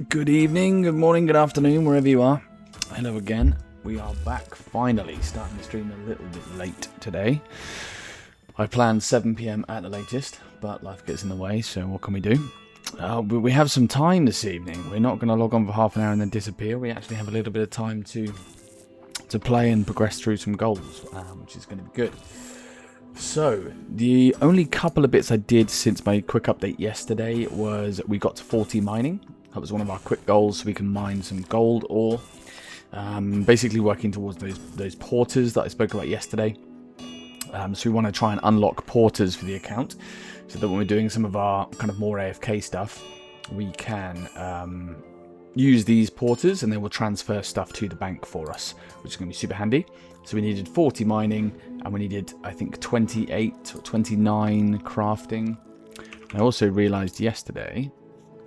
Good evening, good morning, good afternoon, wherever you are. Hello again. We are back finally, starting the stream a little bit late today. I planned 7 PM at the latest, but life gets in the way, so what can we do? But we have some time this evening. We're not going to log on for half an hour and then disappear. We actually have a little bit of time to play and progress through some goals, which is going to be good. So, the only couple of bits I did since my quick update yesterday was we got to 40 mining. That was one of our quick goals, so we can mine some gold ore. Basically working towards those porters that I spoke about yesterday. So we want to try and unlock porters for the account, so that when we're doing some of our kind of more AFK stuff, we can use these porters and they will transfer stuff to the bank for us, which is going to be super handy. So we needed 40 mining, and we needed, I think, 28 or 29 crafting. I also realised yesterday,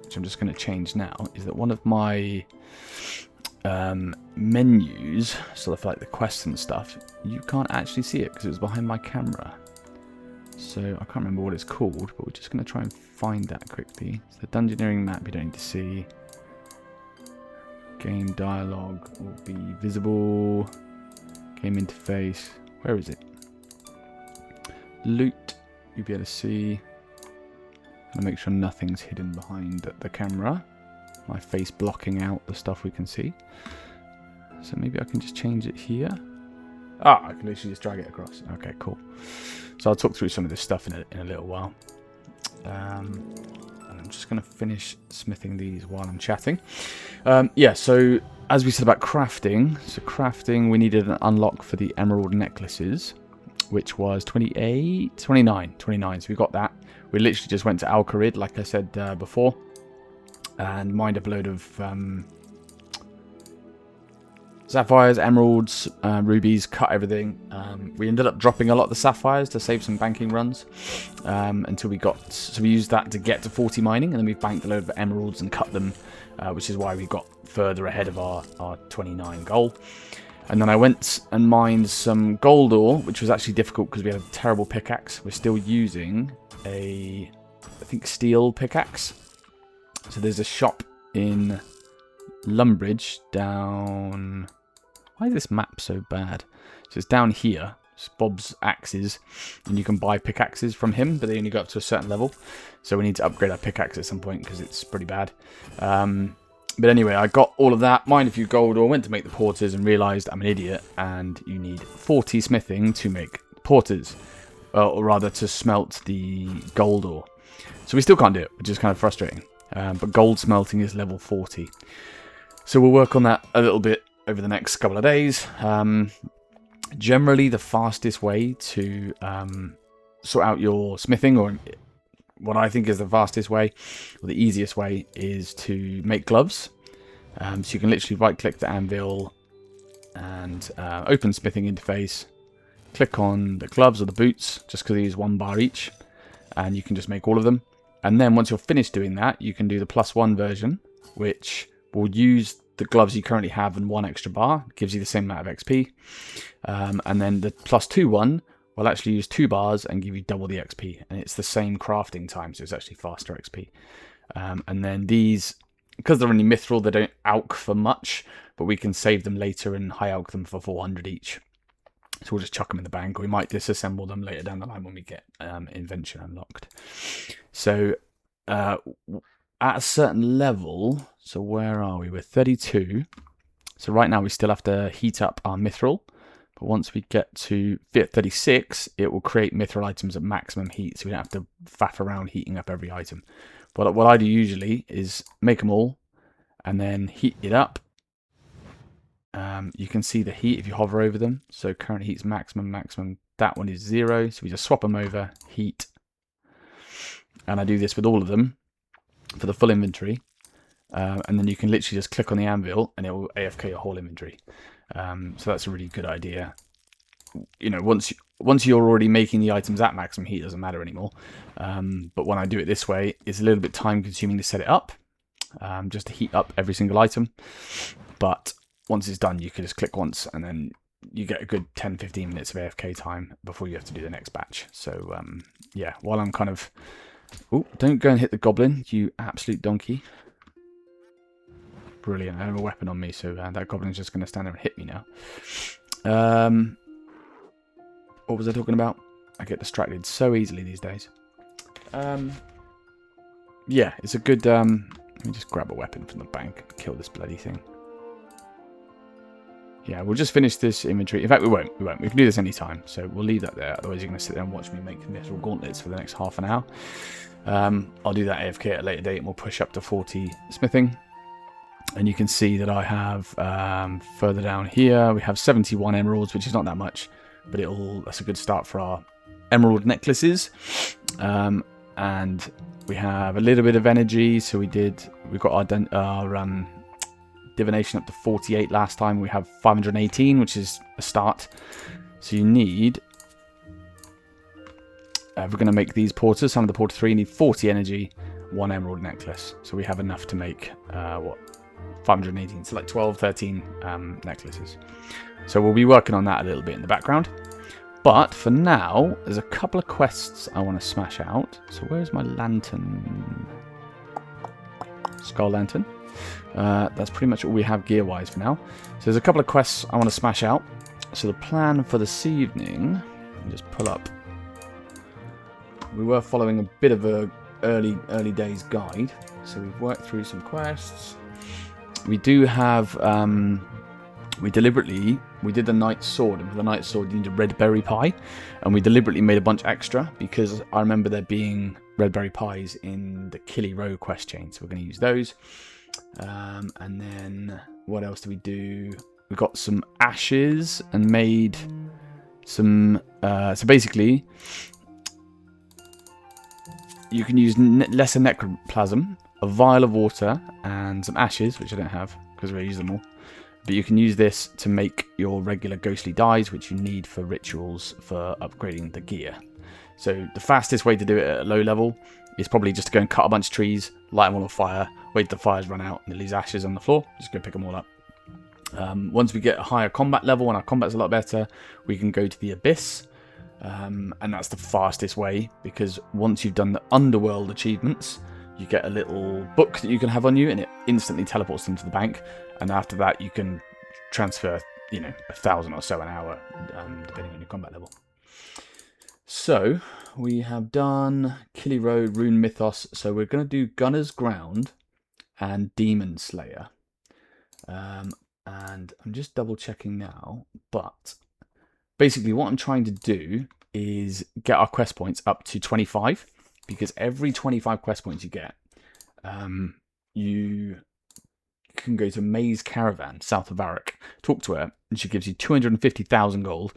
which I'm just going to change now, is that one of my menus, sort of like the quests and stuff, you can't actually see it because it was behind my camera. So I can't remember what it's called, but we're just going to try and find that quickly. So the dungeoneering map you don't need to see. Game dialogue will be visible. Game interface. Where is it? Loot. You'll be able to see. I'll make sure nothing's hidden behind the camera. My face blocking out the stuff we can see. So maybe I can just change it here. Ah, I can literally just drag it across. Okay, cool. So I'll talk through some of this stuff in a little while. And I'm just going to finish smithing these while I'm chatting. Yeah, so as we said about crafting. So crafting, we needed an unlock for the emerald necklaces, which was 29. So we got that. We literally just went to Al-Kharid, like I said before, and mined up a load of sapphires, emeralds, rubies, cut everything. We ended up dropping a lot of the sapphires to save some banking runs until we got... So we used that to get to 40 mining, and then we banked a load of emeralds and cut them, which is why we got further ahead of our 29 goal. And then I went and mined some gold ore, which was actually difficult because we had a terrible pickaxe. We're still using a, I think, steel pickaxe. So there's a shop in Lumbridge down... Why is this map so bad? So it's down here. It's Bob's Axes. And you can buy pickaxes from him, but they only go up to a certain level. So we need to upgrade our pickaxe at some point because it's pretty bad. But anyway, I got all of that, mined a few gold ore, went to make the porters and realised I'm an idiot and you need 40 smithing to make porters. Or rather, to smelt the gold ore. So we still can't do it, which is kind of frustrating. But gold smelting is level 40. So we'll work on that a little bit over the next couple of days. Generally, the fastest way to sort out your smithing, or what I think is the fastest way, or the easiest way, is to make gloves. So you can literally right-click the anvil and open smithing interface. Click on the gloves or the boots, just because they use 1 bar each, and you can just make all of them. And then once you're finished doing that, you can do the +1 version, which will use the gloves you currently have and 1 extra bar. It gives you the same amount of XP. And then the +2 one will actually use 2 bars and give you double the XP. And it's the same crafting time, so it's actually faster XP. And then these, because they're only mithril, they don't alch for much, but we can save them later and high alch them for 400 each. So we'll just chuck them in the bank, or we might disassemble them later down the line when we get invention unlocked. So at a certain level, so where are we? We're 32. So right now we still have to heat up our mithril. But once we get to 36, it will create mithril items at maximum heat, so we don't have to faff around heating up every item. But what I do usually is make them all, and then heat it up. You can see the heat if you hover over them. So current heat's maximum. That one is 0. So we just swap them over, heat. And I do this with all of them for the full inventory. And then you can literally just click on the anvil and it will AFK your whole inventory. So that's a really good idea. You know, once you're already making the items at maximum heat, it doesn't matter anymore. But when I do it this way, it's a little bit time consuming to set it up. Just to heat up every single item. But once it's done, you can just click once and then you get a good 10-15 minutes of AFK time before you have to do the next batch. So yeah, while I'm kind of... Oh, don't go and hit the goblin, you absolute donkey. Brilliant, I have a weapon on me, so that goblin's just going to stand there and hit me now. What was I talking about? I get distracted so easily these days. Yeah, it's a good... let me just grab a weapon from the bank and kill this bloody thing. Yeah, we'll just finish this inventory. In fact, we won't. We can do this anytime, so we'll leave that there. Otherwise, you're going to sit there and watch me make mithril gauntlets for the next half an hour. I'll do that AFK at a later date, and we'll push up to 40 smithing. And you can see that I have, further down here, we have 71 emeralds, which is not that much, but that's a good start for our emerald necklaces. And we have a little bit of energy, so we got our divination up to 48 last time. We have 518, which is a start. So you need... we're going to make these porters. Some of the porter 3 need 40 energy, 1 emerald necklace. So we have enough to make, 518. So like 12, 13 necklaces. So we'll be working on that a little bit in the background. But for now, there's a couple of quests I want to smash out. So where's my lantern? Skull lantern. That's pretty much all we have gear-wise for now. So there's a couple of quests I want to smash out. So the plan for this evening, let me just pull up. We were following a bit of a early days guide. So we've worked through some quests. We do have, we did the knight's sword, and for the knight's sword you need a red berry pie, and we deliberately made a bunch extra because I remember there being red berry pies in the Killy Row quest chain, so we're going to use those. And then what else do we do? We got some ashes and made some, so basically you can use lesser necroplasm, a vial of water, and some ashes, which I don't have because we use them all. But you can use this to make your regular ghostly dyes, which you need for rituals for upgrading the gear. So the fastest way to do it at a low level is probably just to go and cut a bunch of trees, light them all on fire, wait till the fires run out, and it leaves ashes on the floor. Just go pick them all up. Once we get a higher combat level, and our combat's a lot better, we can go to the Abyss. And that's the fastest way, because once you've done the Underworld achievements, you get a little book that you can have on you, and it instantly teleports them to the bank. And after that, you can transfer, 1,000 or so an hour, depending on your combat level. So we have done Killy Road, Rune Mythos. So we're going to do Gunner's Ground and Demon Slayer. And I'm just double checking now, but basically what I'm trying to do is get our quest points up to 25, because every 25 quest points you get, you can go to May's Caravan, south of Varrock, talk to her, and she gives you 250,000 gold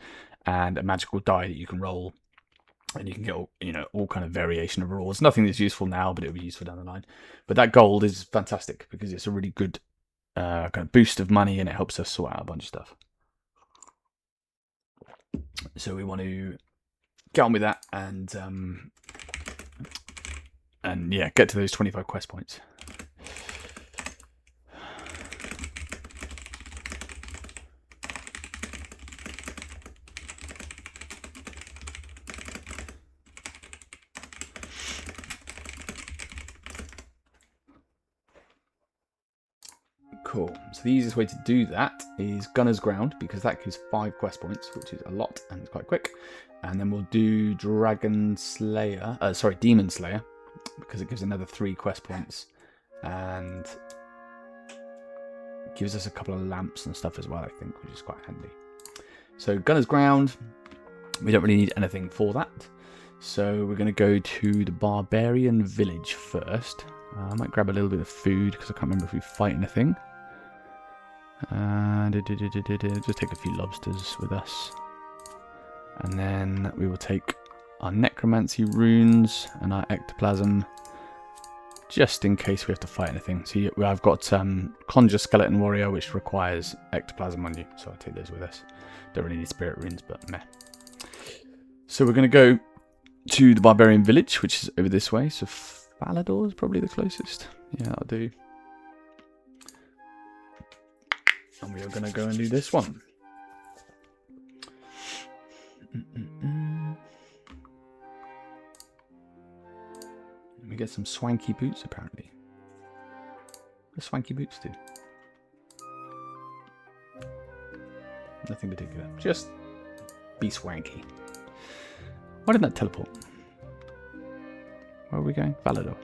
and a magical die that you can roll, and you can get all kind of variation of rewards. Nothing that's useful now, but it'll be useful down the line. But that gold is fantastic because it's a really good kind of boost of money, and it helps us sort out a bunch of stuff. So we want to get on with that and And yeah, get to those 25 quest points. Cool. So the easiest way to do that is Gunner's Ground, because that gives 5 quest points, which is a lot and it's quite quick. And then we'll do Demon Slayer, because it gives another 3 quest points and gives us a couple of lamps and stuff as well, I think, which is quite handy. So Gunner's Ground, we don't really need anything for that. So we're going to go to the Barbarian Village first. I might grab a little bit of food because I can't remember if we fight anything. Just take a few lobsters with us. And then we will take our necromancy runes and our ectoplasm, just in case we have to fight anything. So I've got Conjure Skeleton Warrior, which requires ectoplasm on you, so I'll take those with us. Don't really need spirit runes, but meh. So we're going to go to the Barbarian Village, which is over this way. So Falador is probably the closest. Yeah, that'll do. And we are going to go and do this one. We get some swanky boots, apparently. What do swanky boots do? Nothing particular. Just be swanky. Why didn't that teleport? Where are we going? Falador.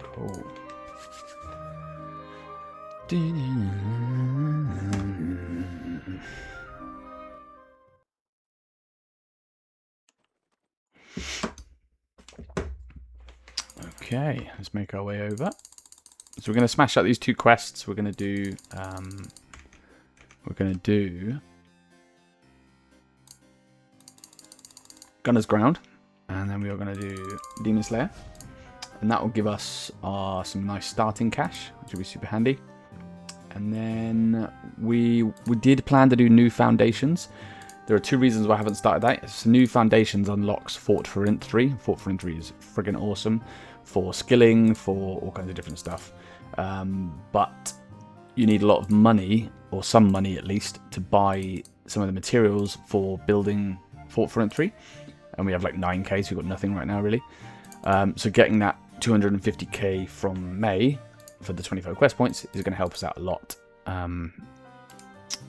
Cool. Okay, let's make our way over. So we're going to smash out these 2 quests. We're going to do Gunner's Ground, and then we are going to do Demon Slayer, and that will give us some nice starting cash, which will be super handy. And then we did plan to do New Foundations. There are 2 reasons why I haven't started that. It's New Foundations unlocks Fort for Int 3. Fort for Int 3 is friggin' awesome for skilling, for all kinds of different stuff. But you need a lot of money, or some money at least, to buy some of the materials for building Fort for Int 3. And we have like 9k, so we've got nothing right now, really. So getting that 250k from May for the 25 quest points is going to help us out a lot.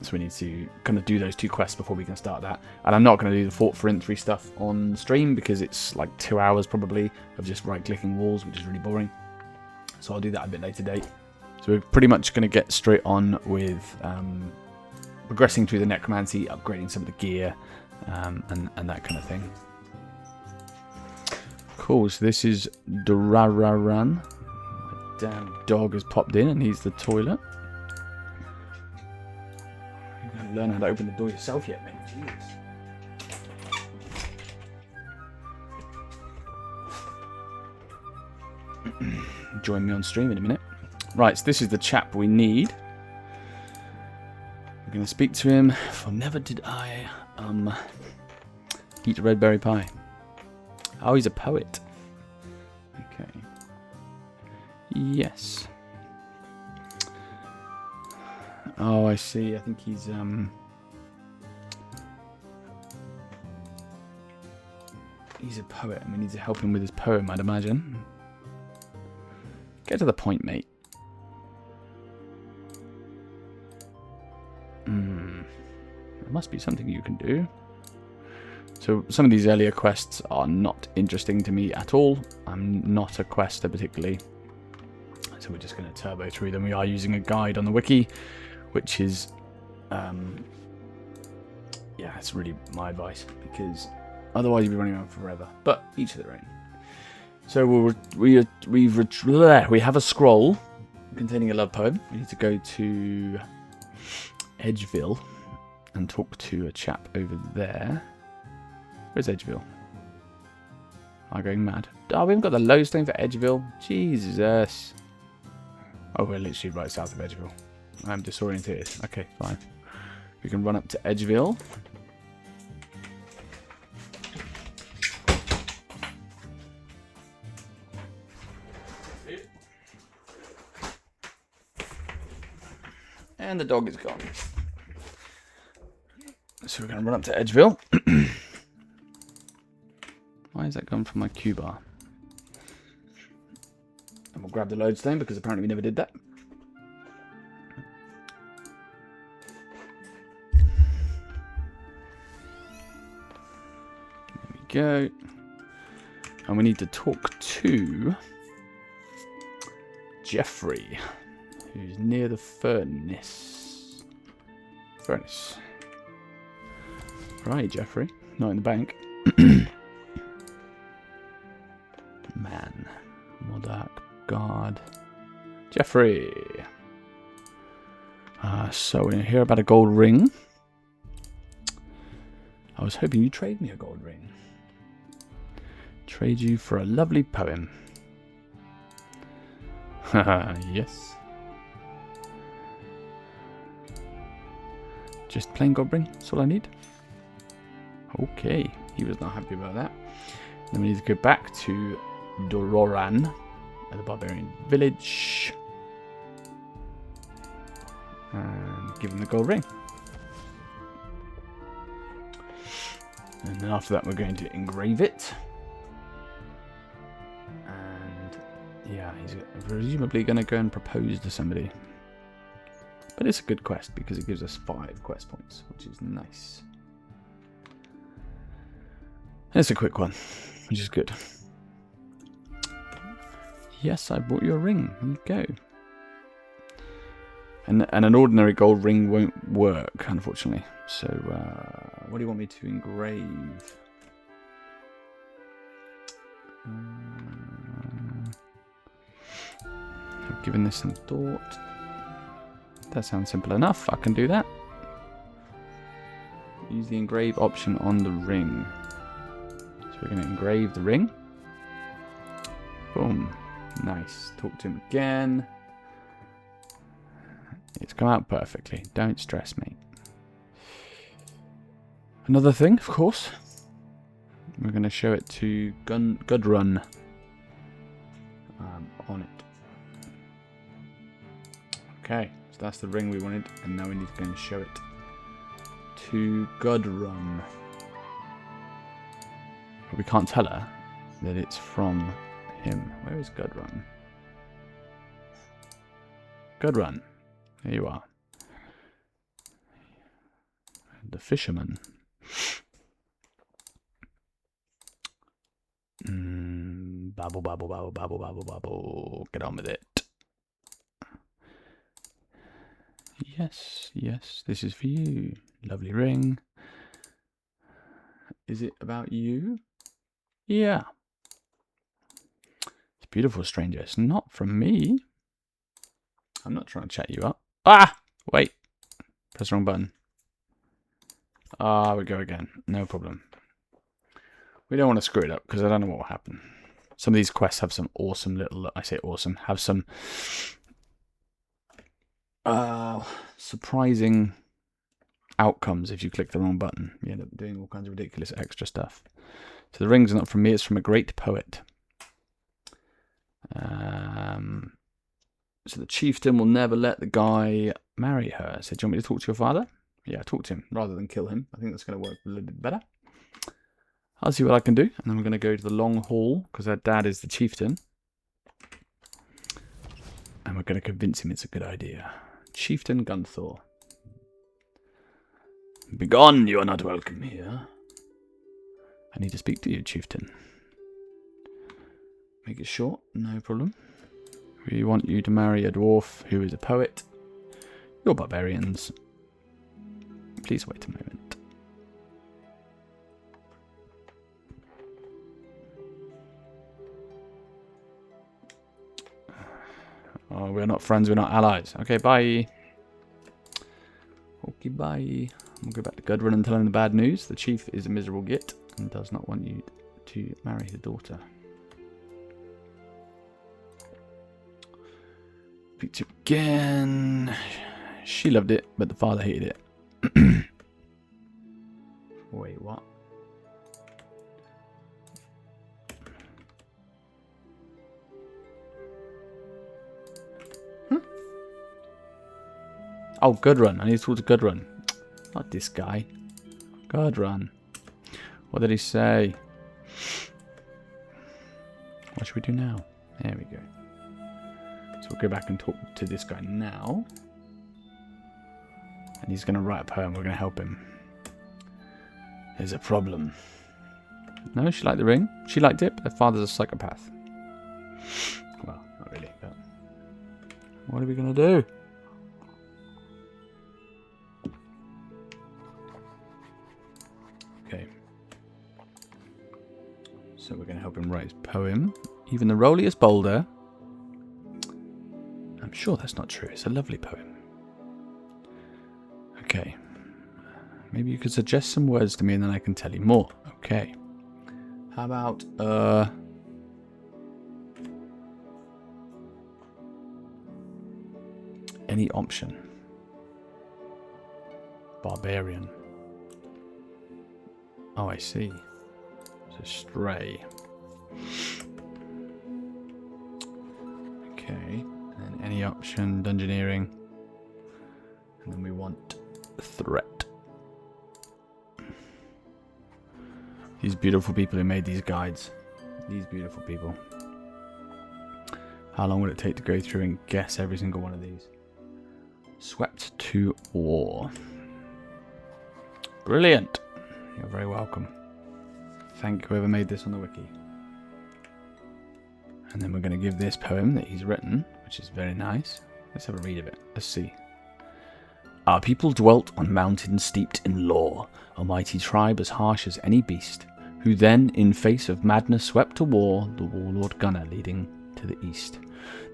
So we need to kind of do those 2 quests before we can start that. And I'm not going to do the Fort for Int 3 stuff on stream because it's like 2 hours probably of just right-clicking walls, which is really boring. So I'll do that a bit later date. So we're pretty much going to get straight on with progressing through the necromancy, upgrading some of the gear, and that kind of thing. Cool, so this is Durararan. My damn dog has popped in and needs the toilet. You haven't learned how to open the door yourself yet, mate. Jeez. Join me on stream in a minute. Right, so this is the chap we need. We're going to speak to him, for never did I eat a red berry pie. Oh, he's a poet. Okay. Yes. Oh, I see. I think he's a poet, and we need to help him with his poem, I'd imagine. Get to the point, mate. There must be something you can do. So some of these earlier quests are not interesting to me at all. I'm not a quester particularly. So we're just going to turbo through them. We are using a guide on the wiki, which is, yeah, it's really my advice, because otherwise you'll be running around forever. But each of their own. So we have a scroll containing a love poem. We need to go to Edgeville and talk to a chap over there. Where's Edgeville? I'm going mad. Oh, we haven't got the lodestone for Edgeville. Jesus. Oh, we're literally right south of Edgeville. I'm disorientated. Okay, fine. We can run up to Edgeville. And the dog is gone. So we're going to run up to Edgeville. Why is that gone from my Q bar? And we'll grab the lodestone because apparently we never did that. There we go. And we need to talk to Jeffrey, who's near the furnace. Right, Jeffrey. Not in the bank. Man. Modak. God. Jeffrey. So we're going to hear about a gold ring. I was hoping you'd trade me a gold ring. Trade you for a lovely poem. Haha, yes. Just plain gold ring, that's all I need. Okay, he was not happy about that. Then we need to go back to Dororan at the barbarian village. And give him the gold ring. And then after that we're going to engrave it. And yeah, he's presumably going to go and propose to somebody. But it's a good quest because it gives us 5 quest points, which is nice. It's a quick one, which is good. Yes, I bought you a ring. There you go. And an ordinary gold ring won't work, unfortunately. So, what do you want me to engrave? I've given this some thought. That sounds simple enough. I can do that. Use the engrave option on the ring. So we're going to engrave the ring. Boom. Nice. Talk to him again. It's come out perfectly. Don't stress, mate. Another thing, of course. We're going to show it to Gudrun on it. Okay. So that's the ring we wanted. And now we need to go and show it to Gudrun. But we can't tell her that it's from him. Where is Gudrun? Gudrun. There you are. The fisherman. Babble, babble, babble, babble, babble, babble. Get on with it. Yes, yes, this is for you. Lovely ring. Is it about you? Yeah. It's beautiful, stranger. It's not from me. I'm not trying to chat you up. Ah! Wait. Press the wrong button. Ah, we go again. No problem. We don't want to screw it up because I don't know what will happen. Some of these quests have some awesome little... I say awesome. Have some... surprising outcomes if you click the wrong button. You end up doing all kinds of ridiculous extra stuff. So the ring's not from me. It's from a great poet. So the chieftain will never let the guy marry her. So do you want me to talk to your father? Yeah, talk to him rather than kill him. I think that's going to work a little bit better. I'll see what I can do. And then we're going to go to the long hall because her dad is the chieftain. And we're going to convince him it's a good idea. Chieftain Gunthor. Begone, you are not welcome here. I need to speak to you, chieftain. Make it short, no problem. We want you to marry a dwarf who is a poet. You're barbarians. Please wait a moment. Oh, we're not friends, we're not allies. Okay, bye. Okay, bye. We'll go back to Gudrun and tell him the bad news. The chief is a miserable git and does not want you to marry his daughter. Speak again. She loved it, but the father hated it. Wait, what? Oh, Gudrun. I need to talk to Gudrun. Not this guy. Gudrun. What did he say? What should we do now? There we go. So we'll go back and talk to this guy now. And he's going to write a poem. We're going to help him. There's a problem. No, she liked the ring. She liked it, but her father's a psychopath. Well, not really, but... What are we going to do? Okay. So we're going to help him write his poem. Even the rolliest boulder. I'm sure that's not true. It's a lovely poem. Okay. Maybe you could suggest some words to me and then I can tell you more. Okay. How about, any option? Barbarian. Oh, I see. So stray. Okay. And then any option, dungeoneering. And then we want threat. These beautiful people who made these guides. These beautiful people. How long would it take to go through and guess every single one of these? Swept to war. Brilliant. You're very welcome. Thank whoever made this on the wiki. And then we're going to give this poem that he's written, which is very nice. Let's have a read of it. Let's see. Our people dwelt on mountains steeped in lore, a mighty tribe as harsh as any beast, who then, in face of madness, swept to war, the warlord Gunnar leading to the east.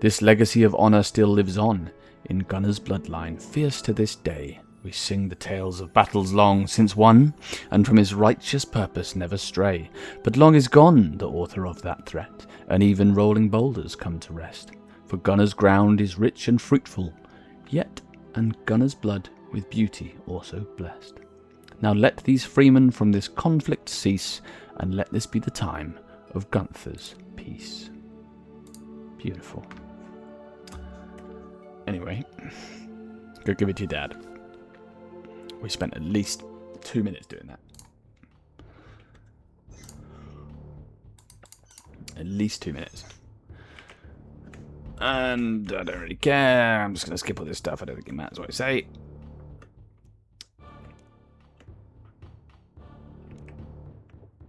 This legacy of honour still lives on, in Gunnar's bloodline, fierce to this day. We sing the tales of battles long since won, and from his righteous purpose never stray. But long is gone the author of that threat, and even rolling boulders come to rest. For Gunnar's ground is rich and fruitful, yet and Gunnar's blood with beauty also blessed. Now let these freemen from this conflict cease, and let this be the time of Gunther's peace. Beautiful. Anyway, go give it to your dad. We spent at least 2 minutes doing that. At least 2 minutes. And I don't really care. I'm just going to skip all this stuff. I don't think it matters what I say.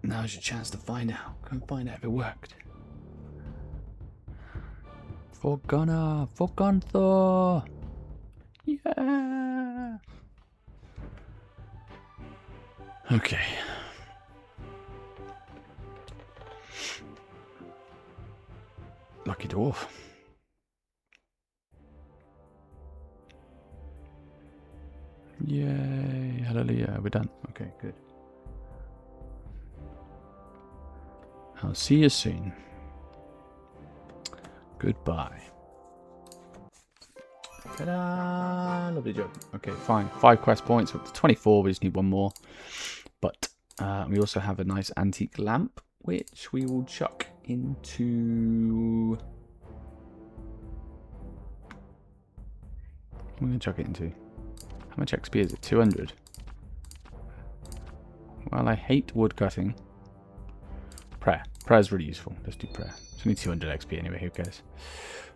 Now's your chance to find out. Go and find out if it worked. For Gunnar. For Gunther. Yeah. Okay. Lucky dwarf. Yay. Hallelujah. We're done. Okay, good. I'll see you soon. Goodbye. Ta-da! Lovely job. Okay, fine. 5 quest points. We're up to 24. We just need one more. But we also have a nice antique lamp, which we will chuck into... What am I going to chuck it into? How much XP is it? 200. Well, I hate woodcutting. Prayer. Prayer is really useful. Let's do prayer. It's only 200 XP anyway, who cares?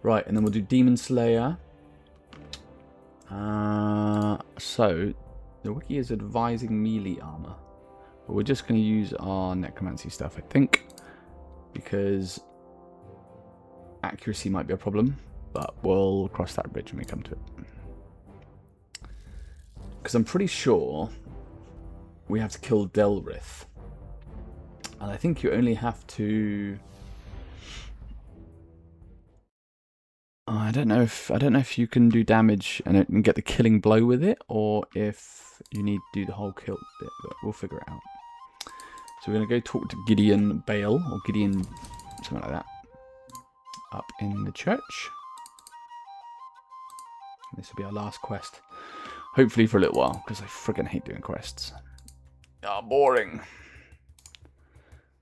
Right, and then we'll do Demon Slayer. So, the wiki is advising melee armor. But we're just going to use our necromancy stuff, I think. Because accuracy might be a problem. But we'll cross that bridge when we come to it. Because I'm pretty sure we have to kill Delrith. And I think you only have to... I don't know if you can do damage and get the killing blow with it, or if you need to do the whole kill bit, but we'll figure it out. So we're going to go talk to Gideon Bale, or Gideon, something like that, up in the church. This will be our last quest. Hopefully for a little while, because I friggin' hate doing quests. Ah, boring.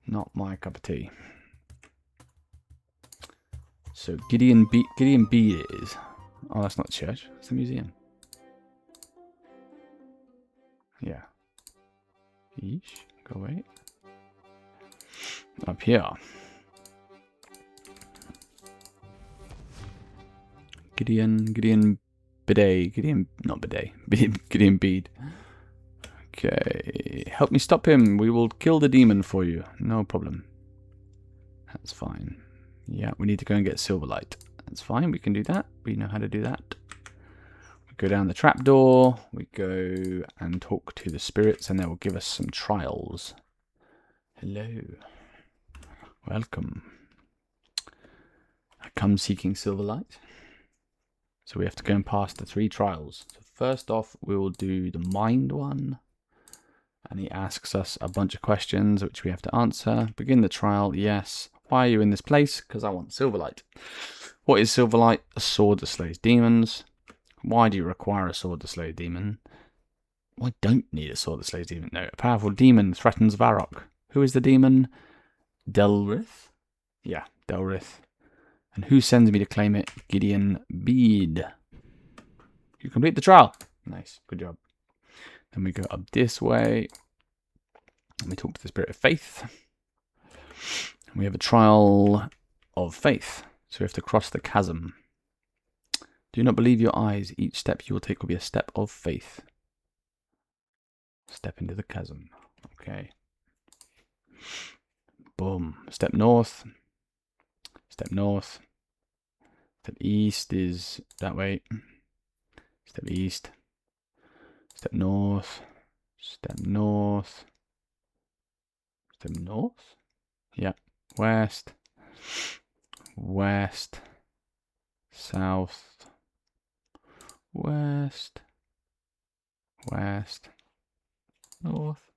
Not my cup of tea. So Gideon B it is. Oh, that's not the church. It's the museum. Yeah. Yeesh. Go away. Up here. Gideon Bidet. Not Bidet. Gideon Bede. Okay. Help me stop him. We will kill the demon for you. No problem. That's fine. Yeah, we need to go and get Silverlight. That's fine. We can do that. We know how to do that. We go down the trapdoor. We go and talk to the spirits, and they will give us some trials. Hello. Welcome. I come seeking Silverlight. So we have to go and pass the 3 trials. So first off, we will do the mind one. And he asks us a bunch of questions, which we have to answer. Begin the trial, yes. Why are you in this place? Because I want Silverlight. What is Silverlight? A sword that slays demons. Why do you require a sword to slay a demon? I don't need a sword that slays a demon. No, a powerful demon threatens Varrock. Who is the demon? Delrith? Yeah, Delrith. And who sends me to claim it? Gideon Bede. You complete the trial. Nice, good job. Then we go up this way. And we talk to the Spirit of Faith. We have a trial of faith. So we have to cross the chasm. Do not believe your eyes. Each step you will take will be a step of faith. Step into the chasm. Okay. Boom. Step north. Step north. Step east is that way. Step east. Step north. Step north. Step north? Yeah. West. West. South. West. West. North.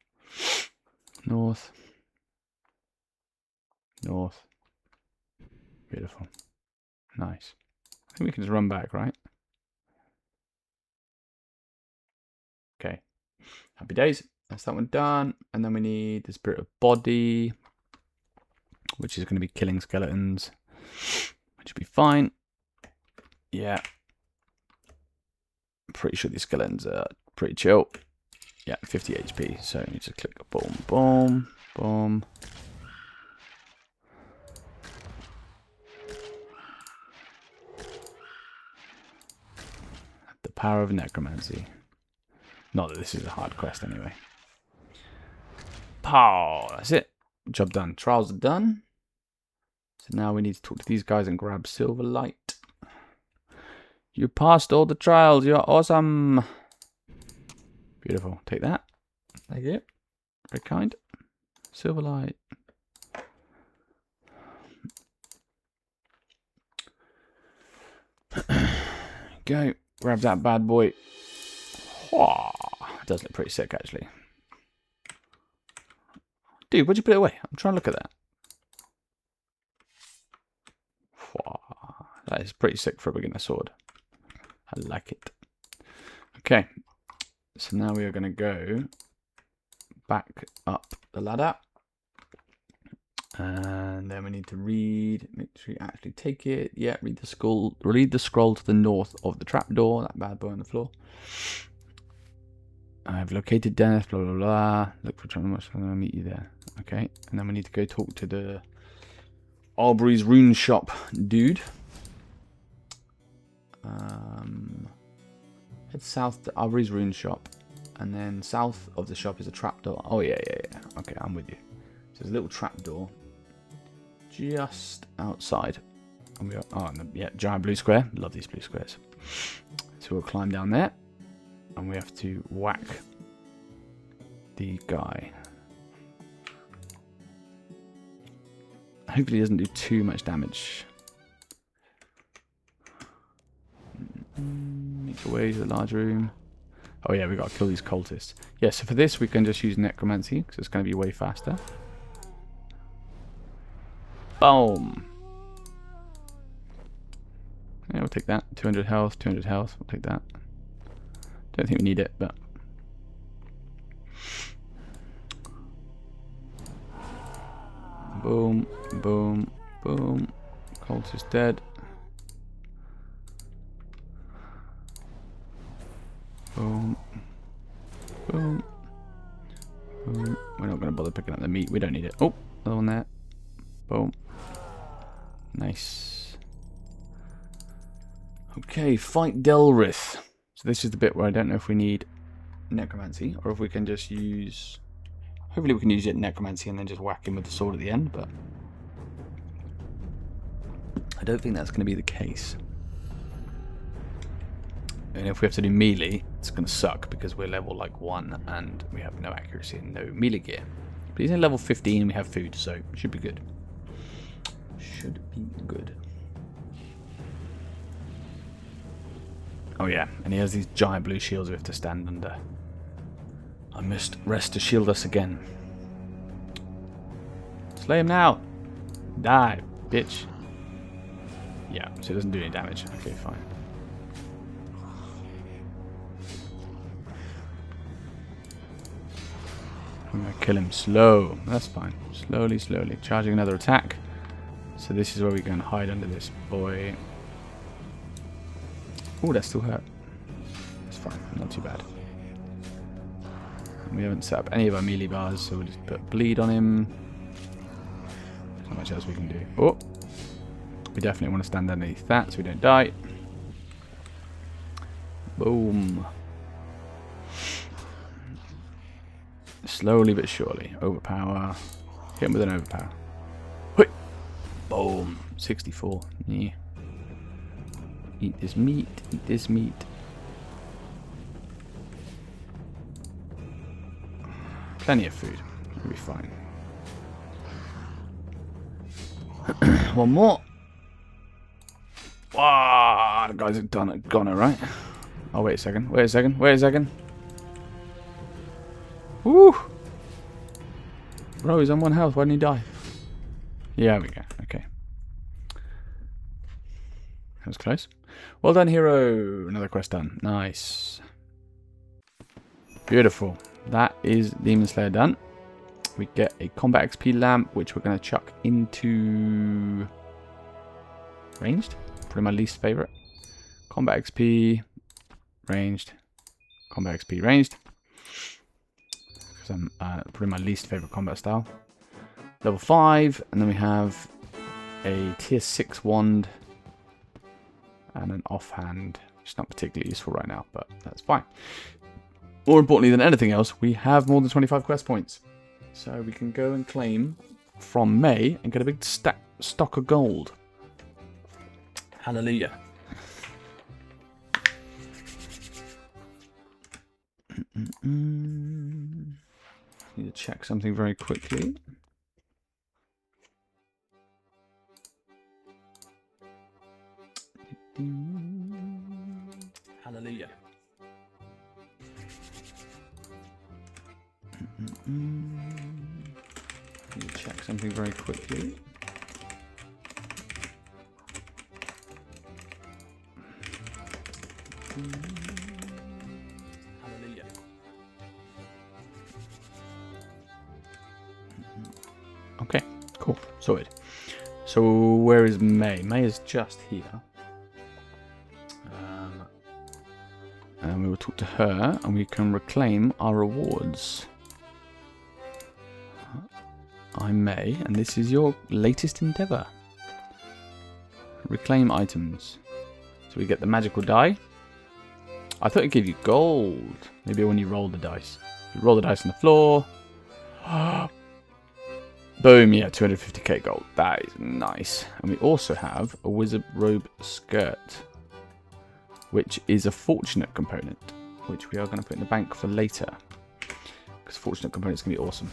North. North. Beautiful. Nice. I think we can just run back, right? Okay. Happy days. That's that one done. And then we need the Spirit of Body, which is going to be killing skeletons, which should be fine. Yeah. Pretty sure these skeletons are pretty chill. Yeah, 50 HP. So you just click boom, boom, boom. The power of necromancy. Not that this is a hard quest anyway. Pow! That's it. Job done. Trials are done. So now we need to talk to these guys and grab Silverlight. You passed all the trials. You're awesome. Beautiful. Take that. Thank you. Very kind. Silverlight. Go. Grab that bad boy. Whoa. It does look pretty sick, actually. Dude, why'd you put it away? I'm trying to look at that. Whoa. That is pretty sick for a beginner sword. I like it. Okay. So now we are going to go back up the ladder. And then we need to read, make sure you actually take it. Yeah, read the scroll to the north of the trapdoor, that bad boy on the floor. I've located death, blah, blah, blah. Look for trouble, I'm going to meet you there. Okay, and then we need to go talk to the Aubrey's Rune Shop dude. Head south to Aubrey's Rune Shop. And then south of the shop is a trapdoor. Oh, yeah. Okay, I'm with you. So there's a little trapdoor just outside. And we are, yeah, giant blue square. Love these blue squares. So we'll climb down there. And we have to whack the guy. Hopefully he doesn't do too much damage. Make your way to the large room. Oh yeah, we got to kill these cultists. Yeah, so for this we can just use necromancy, because it's going to be way faster. Boom! Yeah, we'll take that. 200 health, 200 health. We'll take that. Don't think we need it, but... Boom, boom, boom. Cultist dead. Boom. Boom. Boom. We're not going to bother picking up the meat. We don't need it. Oh, another one there. Boom. Nice. Okay, fight Delrith. So this is the bit where I don't know if we need necromancy or if we can just use... Hopefully we can use it necromancy and then just whack him with the sword at the end, but I don't think that's going to be the case. And if we have to do melee, it's going to suck because we're level like 1 and we have no accuracy and no melee gear. But he's in level 15 and we have food, so it should be good. Should be good. Oh yeah, and he has these giant blue shields we have to stand under. I must rest to shield us again. Slay him now! Die, bitch. Yeah, so it doesn't do any damage. Okay, fine. I'm gonna kill him slow. That's fine. Slowly, slowly. Charging another attack. So this is where we can hide under this boy. Oh, that still hurt. That's fine. Not too bad. We haven't set up any of our melee bars, so we'll just put bleed on him. There's not much else we can do. Oh! We definitely want to stand underneath that so we don't die. Boom. Slowly but surely. Overpower. Hit him with an overpower. Hoi! Boom. 64. Yeah. Eat this meat. Eat this meat. Plenty of food. We'll be fine. One more. Wow, the guys have done it. Gone it, right? Oh, wait a second. Wait a second. Wait a second. Woo! Bro, he's on 1 health. Why didn't he die? Yeah, there we go. Okay. That was close. Well done, hero. Another quest done. Nice. Beautiful. That is Demon Slayer done. We get a combat XP lamp, which we're going to chuck into ranged. Probably my least favorite. Combat XP, ranged. Combat XP, ranged. Because I'm probably my least favorite combat style. Level 5, and then we have a tier 6 wand and an offhand. It's not particularly useful right now, but that's fine. More importantly than anything else, we have more than 25 quest points. So we can go and claim from May and get a big stock of gold. Hallelujah. Need to check something very quickly. Hallelujah. Need to check something very quickly. Hallelujah. Okay, cool. Sorted. So where is May? May is just here. And we will talk to her and we can reclaim our rewards. I'm May, and this is your latest endeavour. Reclaim items. So we get the magical die. I thought it gave you gold. Maybe when you roll the dice. You roll the dice on the floor. Boom, yeah, 250k gold. That is nice. And we also have a wizard robe skirt, which is a fortunate component, which we are going to put in the bank for later. Because fortunate components can be awesome.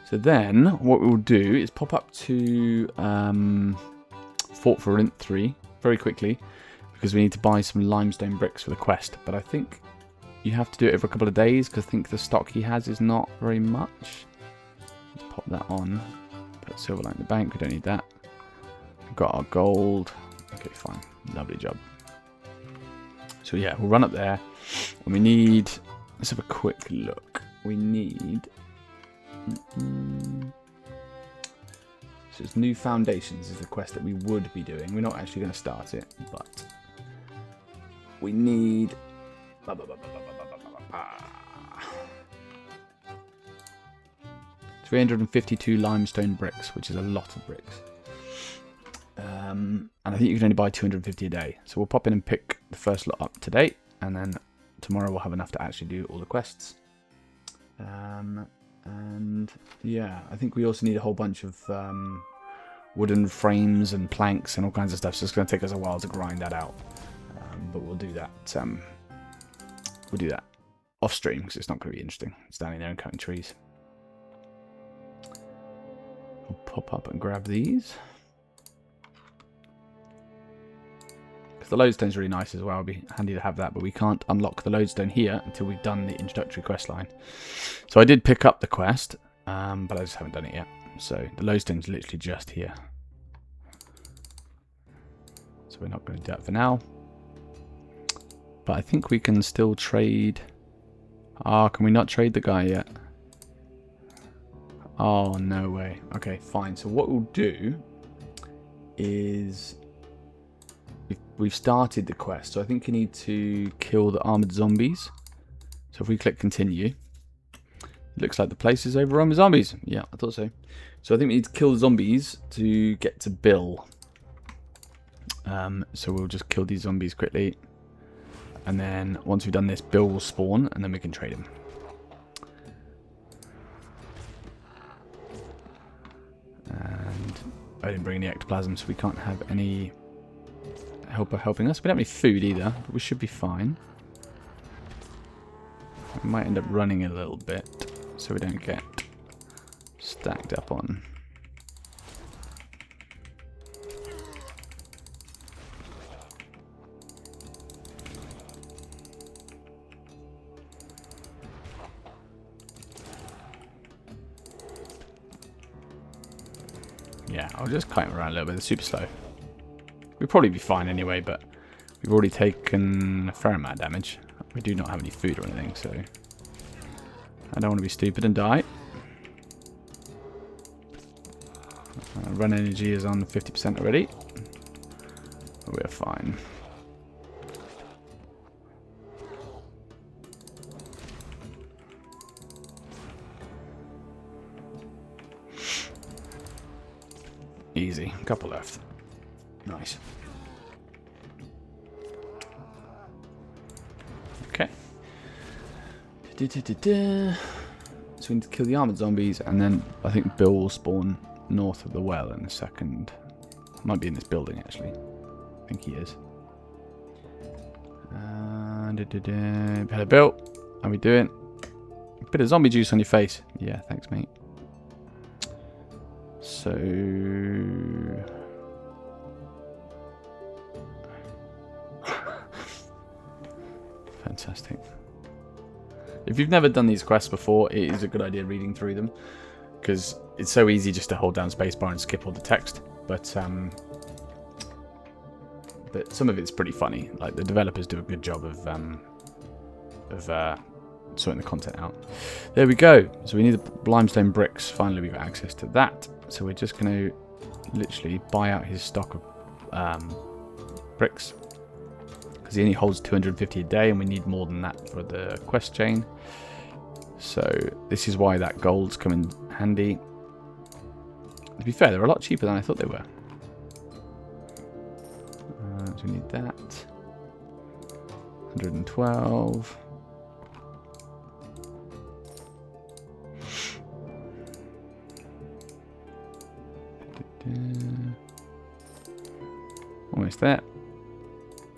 So then, what we'll do is pop up to Fort Forint 3 very quickly, because we need to buy some limestone bricks for the quest. But I think you have to do it over a couple of days, because I think the stock he has is not very much. Let's pop that on. Put silver light in the bank, we don't need that. We've got our gold. Okay, fine. Lovely job. So yeah, we'll run up there, and we need, let's have a quick look. We need, so it's New Foundations is the quest that we would be doing. We're not actually going to start it, but we need, 352 limestone bricks, which is a lot of bricks. And I think you can only buy 250 a day. So we'll pop in and pick the first lot up today, and then tomorrow we'll have enough to actually do all the quests. And yeah, I think we also need a whole bunch of wooden frames and planks and all kinds of stuff. So it's going to take us a while to grind that out. But we'll do that. We'll do that off stream because it's not going to be interesting. Standing there and cutting trees. We'll pop up and grab these. Because the lodestone's really nice as well. It'll be handy to have that, but we can't unlock the lodestone here until we've done the introductory quest line. So I did pick up the quest, but I just haven't done it yet. So the lodestone's literally just here. So we're not going to do that for now. But I think we can still trade. Ah, can we not trade the guy yet? Oh, no way. Okay, fine. So what we'll do is we've started the quest. So I think you need to kill the armored zombies. So if we click continue, it looks like the place is overrun with zombies. Yeah, I thought so. So I think we need to kill the zombies to get to Bill. So we'll just kill these zombies quickly. And then once we've done this, Bill will spawn, and then we can trade him. And I didn't bring any ectoplasm, so we can't have any helper helping us. We don't have any food either, but we should be fine. We might end up running a little bit, so we don't get stacked up on. Yeah, I'll just climb around a little bit. It's super slow. We'll probably be fine anyway, but we've already taken a fair amount of damage. We do not have any food or anything, so I don't want to be stupid and die. Run energy is on 50% already. We're fine. Easy. A couple left. Nice. Okay. So we need to kill the armored zombies, and then I think Bill will spawn north of the well in a second. Might be in this building, actually. I think he is. Hello, Bill. How we doing? A bit of zombie juice on your face. Yeah, thanks, mate. So fantastic. If you've never done these quests before, it is a good idea reading through them, because it's so easy just to hold down spacebar and skip all the text. But some of it's pretty funny. Like, the developers do a good job of sorting the content out. There we go. So we need the limestone bricks. Finally, we got access to that. So we're just going to literally buy out his stock of bricks, because he only holds 250 a day, and we need more than that for the quest chain. So this is why that gold's come in handy. To be fair, they're a lot cheaper than I thought they were. So we need that. 112. Almost there.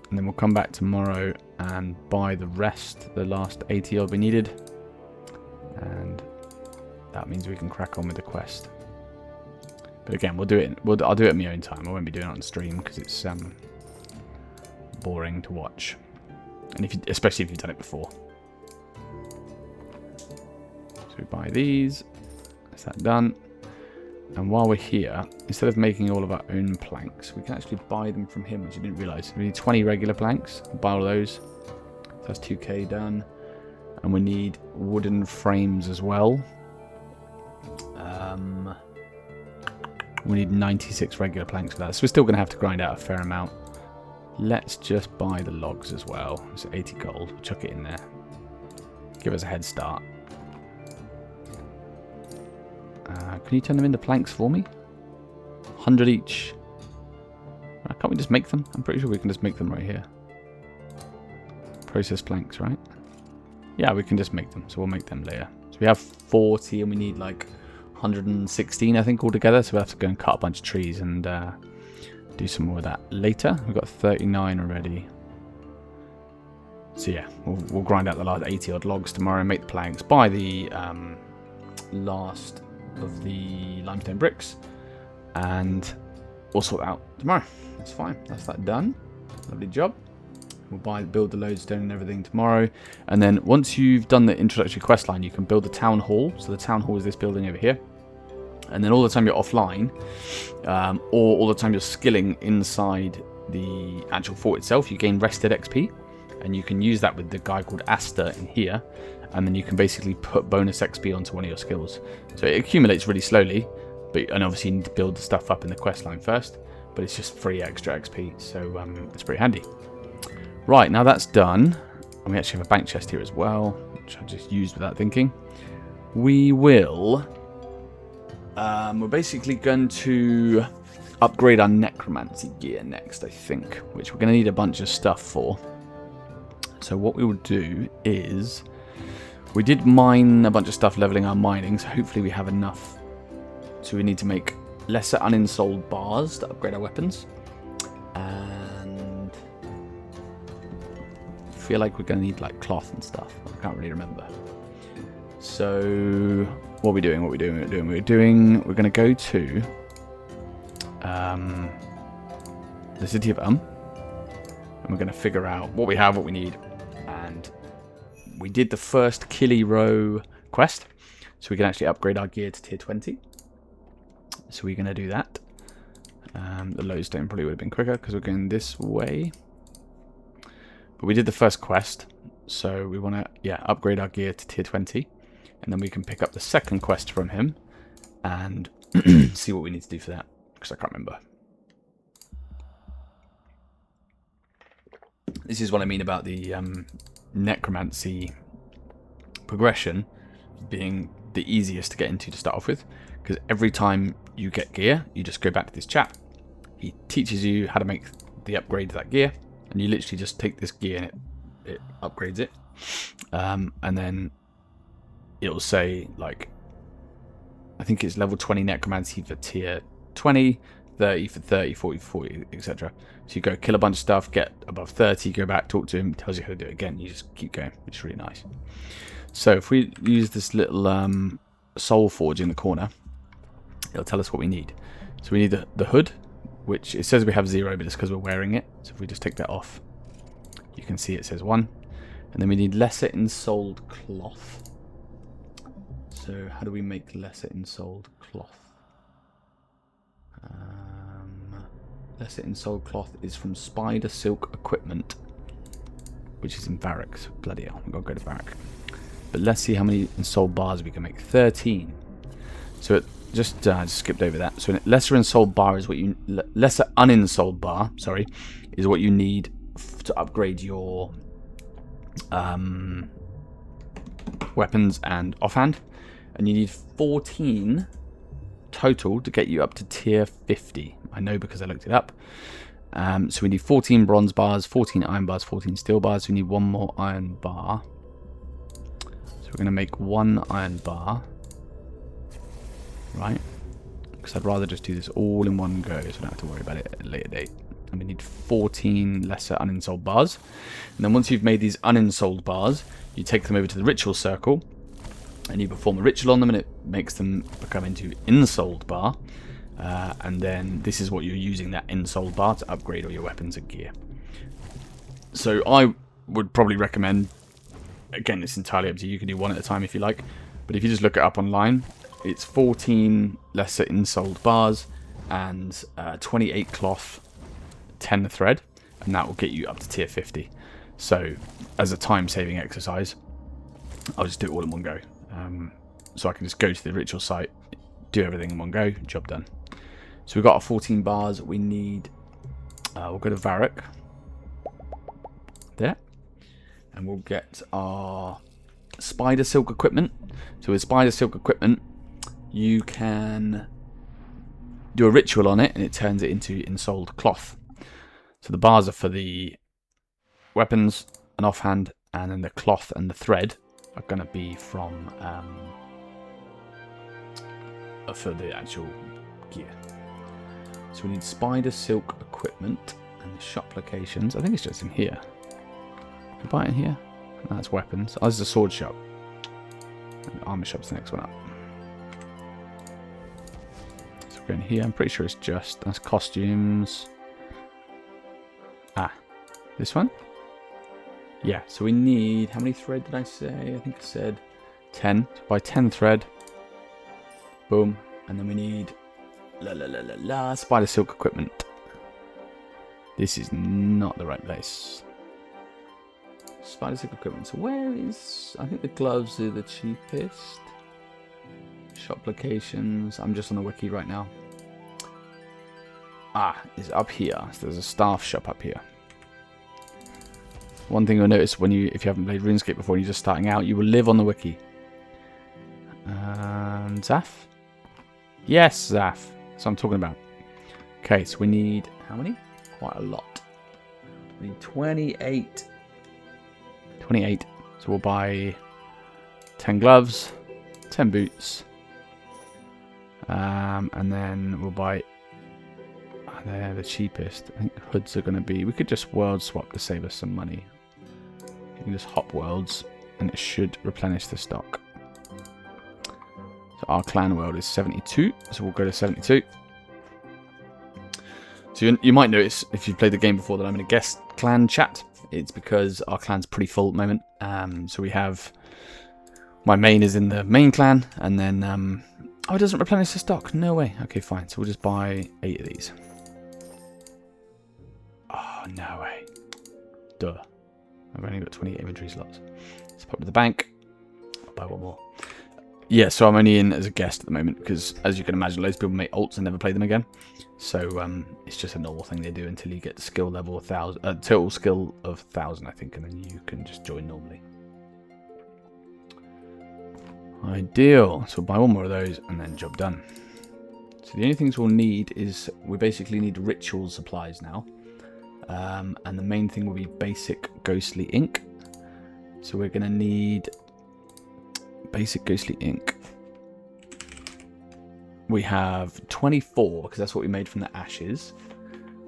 And then we'll come back tomorrow and buy the rest, the last 80 odd we needed. And that means we can crack on with the quest. But again, we'll do it. I'll do it at my own time. I won't be doing it on stream because it's boring to watch, and especially if you've done it before. So we buy these. Is that done? And while we're here, instead of making all of our own planks, we can actually buy them from him, which I didn't realise. We need 20 regular planks. Buy all those. So that's 2k done. And we need wooden frames as well. We need 96 regular planks for that. So we're still going to have to grind out a fair amount. Let's just buy the logs as well. It's 80 gold. We'll chuck it in there. Give us a head start. Can you turn them into planks for me? 100 each. Can't we just make them? I'm pretty sure we can just make them right here. Process planks, right? Yeah, we can just make them. So we'll make them later. So we have 40 and we need like 116, I think, altogether. So we'll have to go and cut a bunch of trees and do some more of that later. We've got 39 already. So yeah, we'll grind out the last 80 odd logs tomorrow and make the planks. Buy the last of the limestone bricks. And we'll sort it out tomorrow. That's fine. That's that done. Lovely job. We'll build the lodestone and everything tomorrow. And then once you've done the introductory quest line, you can build the town hall. So the town hall is this building over here. And then all the time you're offline, or all the time you're skilling inside the actual fort itself, you gain rested XP. And you can use that with the guy called Asta in here. And then you can basically put bonus XP onto one of your skills. So it accumulates really slowly. And obviously you need to build the stuff up in the quest line first. But it's just free extra XP. So it's pretty handy. Right, now that's done. And we actually have a bank chest here as well, which I just used without thinking. We will... we're basically going to upgrade our necromancy gear next, I think. Which we're going to need a bunch of stuff for. So what we will do is... We did mine a bunch of stuff leveling our mining, so hopefully we have enough. So we need to make lesser uninsold bars to upgrade our weapons. And... I feel like we're going to need like cloth and stuff. I can't really remember. So... What are we doing? We're going to go to... the city of and we're going to figure out what we have, what we need. And we did the first Killy Row quest, so we can actually upgrade our gear to tier 20. So we're going to do that. The lodestone probably would have been quicker because we're going this way. But we did the first quest, so we want to upgrade our gear to tier 20. And then we can pick up the second quest from him and see what we need to do for that, because I can't remember. This is what I mean about the necromancy progression being the easiest to get into to start off with, because every time you get gear, you just go back to this chap. He teaches you how to make the upgrade to that gear, and you literally just take this gear and it upgrades it. And then it'll say, like, I think it's level 20 necromancy for tier 20, 30 for 30, 40 for 40, etc. So you go kill a bunch of stuff, get above 30, go back, talk to him, tells you how to do it again. You just keep going, which is really nice. So if we use this little soul forge in the corner, it'll tell us what we need. So we need the hood, which it says we have 0, but it's because we're wearing it. So if we just take that off, you can see it says 1. And then we need lesser insoled cloth. So how do we make lesser insoled cloth? Lesser insoled cloth is from Spider Silk Equipment, which is in Barracks. Bloody hell, we've got to go to Barrack. But let's see how many insoled bars we can make. 13. So it just skipped over that. So lesser insoled bar is what you... Lesser uninsoled bar, sorry, is what you need to upgrade your weapons and offhand. And you need 14 total to get you up to tier 50. I know because I looked it up. So we need 14 bronze bars, 14 iron bars, 14 steel bars. We need one more iron bar. So we're going to make one iron bar. Right? Because I'd rather just do this all in one go so I don't have to worry about it at a later date. And we need 14 lesser uninsoled bars. And then once you've made these uninsoled bars, you take them over to the ritual circle. And you perform a ritual on them, and it makes them become into insoled bar. And then this is what you're using that insoled bar to upgrade all your weapons and gear. So I would probably recommend, again, it's entirely up to you. You can do one at a time if you like. But if you just look it up online, it's 14 lesser insoled bars and 28 cloth, 10 thread. And that will get you up to tier 50. So as a time-saving exercise, I'll just do it all in one go. So I can just go to the ritual site, do everything in one go, job done. So we've got our 14 bars. We need, we'll go to Varrock, there, and we'll get our Spider Silk Equipment. So with Spider Silk Equipment, you can do a ritual on it, and it turns it into ensouled cloth. So the bars are for the weapons and offhand, and then the cloth and the thread are going to be from for the actual gear. So we need spider silk equipment and the shop locations. I think it's just in here. Can we buy it in here? No, that's weapons. Oh, this is a sword shop. And the armor shop's the next one up. So we're in here. I'm pretty sure it's just, that's costumes. Ah, this one? Yeah, so we need, how many thread did I say? I think I said 10. So buy 10 thread. Boom. And then we need spider silk equipment. This is not the right place. Spider silk equipment. So where is, I think the gloves are the cheapest. Shop locations. I'm just on the wiki right now. Ah, it's up here. So there's a staff shop up here. One thing you'll notice if you haven't played RuneScape before and you're just starting out, you will live on the wiki. And Zaf? Yes, Zaf. That's what I'm talking about. Okay, so we need, how many? Quite a lot. We need 28. 28. So we'll buy 10 gloves, 10 boots. And then we'll buy, they're the cheapest. I think hoods are going to be, we could just world swap to save us some money. You can just hop worlds and it should replenish the stock. So our clan world is 72, so we'll go to 72. So you might notice, if you've played the game before, that I'm in a guest clan chat. It's because our clan's pretty full at the moment. So we have, my main is in the main clan, and then, oh, it doesn't replenish the stock. No way. Okay, fine. So we'll just buy 8 of these. Oh, no way. Duh. I've only got 28 inventory slots. Let's pop to the bank. I'll buy one more. Yeah, so I'm only in as a guest at the moment because, as you can imagine, loads of people make ults and never play them again. So it's just a normal thing they do until you get to skill level 1,000, total skill of 1,000, I think, and then you can just join normally. Ideal. So we'll buy one more of those and then job done. So the only things we'll need is, we basically need ritual supplies now. And the main thing will be basic ghostly ink. So we're going to need basic ghostly ink. We have 24 because that's what we made from the ashes,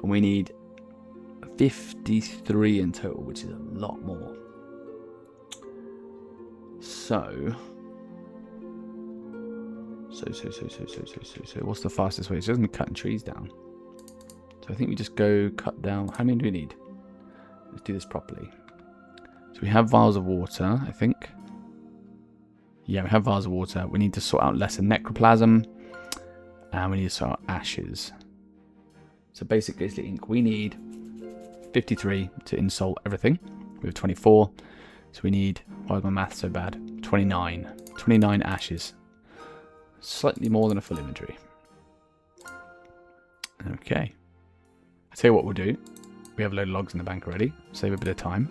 and we need 53 in total, which is a lot more. So what's the fastest way? It doesn't cutting trees down. So I think we just go cut down. How many do we need? Let's do this properly. So we have vials of water, I think. Yeah, we have vials of water. We need to sort out lesser necroplasm. And we need to sort out ashes. So basic ghostly ink. We need 53 to insult everything. We have 24. So we need, why is my math so bad? 29. 29 ashes. Slightly more than a full inventory. Okay. I'll tell you what we'll do. We have a load of logs in the bank already. Save a bit of time.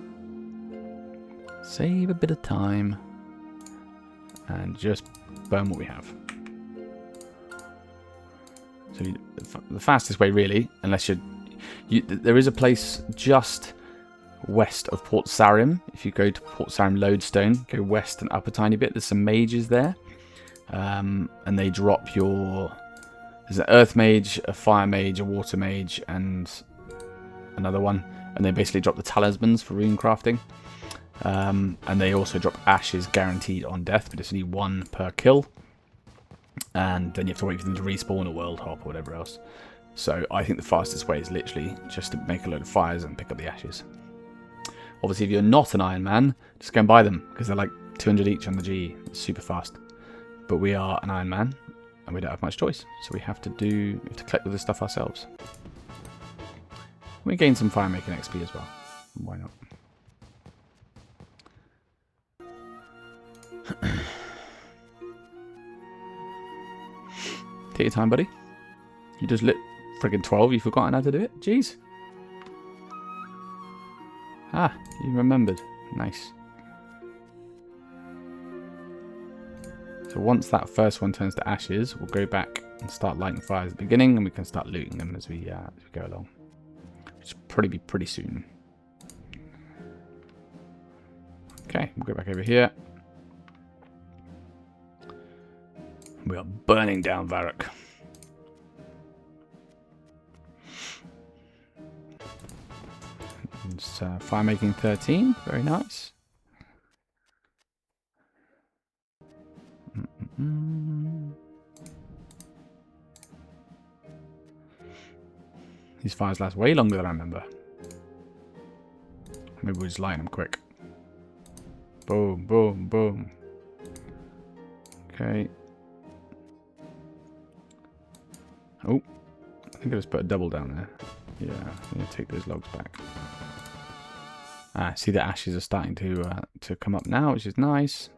Save a bit of time. And just burn what we have. So the fastest way, really, unless there is a place just west of Port Sarim. If you go to Port Sarim Lodestone, go west and up a tiny bit. There's some mages there, and they drop your. There's an earth mage, a fire mage, a water mage, and another one, and they basically drop the talismans for rune crafting. And they also drop ashes guaranteed on death, but it's only 1 per kill. And then you have to wait for them to respawn a world hop or whatever else. So I think the fastest way is literally just to make a load of fires and pick up the ashes. Obviously, if you're not an Iron Man, just go and buy them, because they're like 200 each on the GE. It's super fast. But we are an Iron Man, and we don't have much choice. So we have to collect all this stuff ourselves. We gain some fire making XP as well. Why not? Take your time, buddy. You just lit friggin' 12. You've forgotten how to do it? Jeez. Ah, you remembered. Nice. So once that first one turns to ashes, we'll go back and start lighting fires at the beginning, and we can start looting them as we go along. Which will probably be pretty soon. Okay, we'll go back over here. We are burning down Varrock. It's fire making 13, very nice. These fires last way longer than I remember. Maybe we'll just light them quick. Boom, boom, boom. Okay. Oh, I think I just put a double down there. Yeah, I'm going to take those logs back. Ah, see the ashes are starting to come up now, which is nice.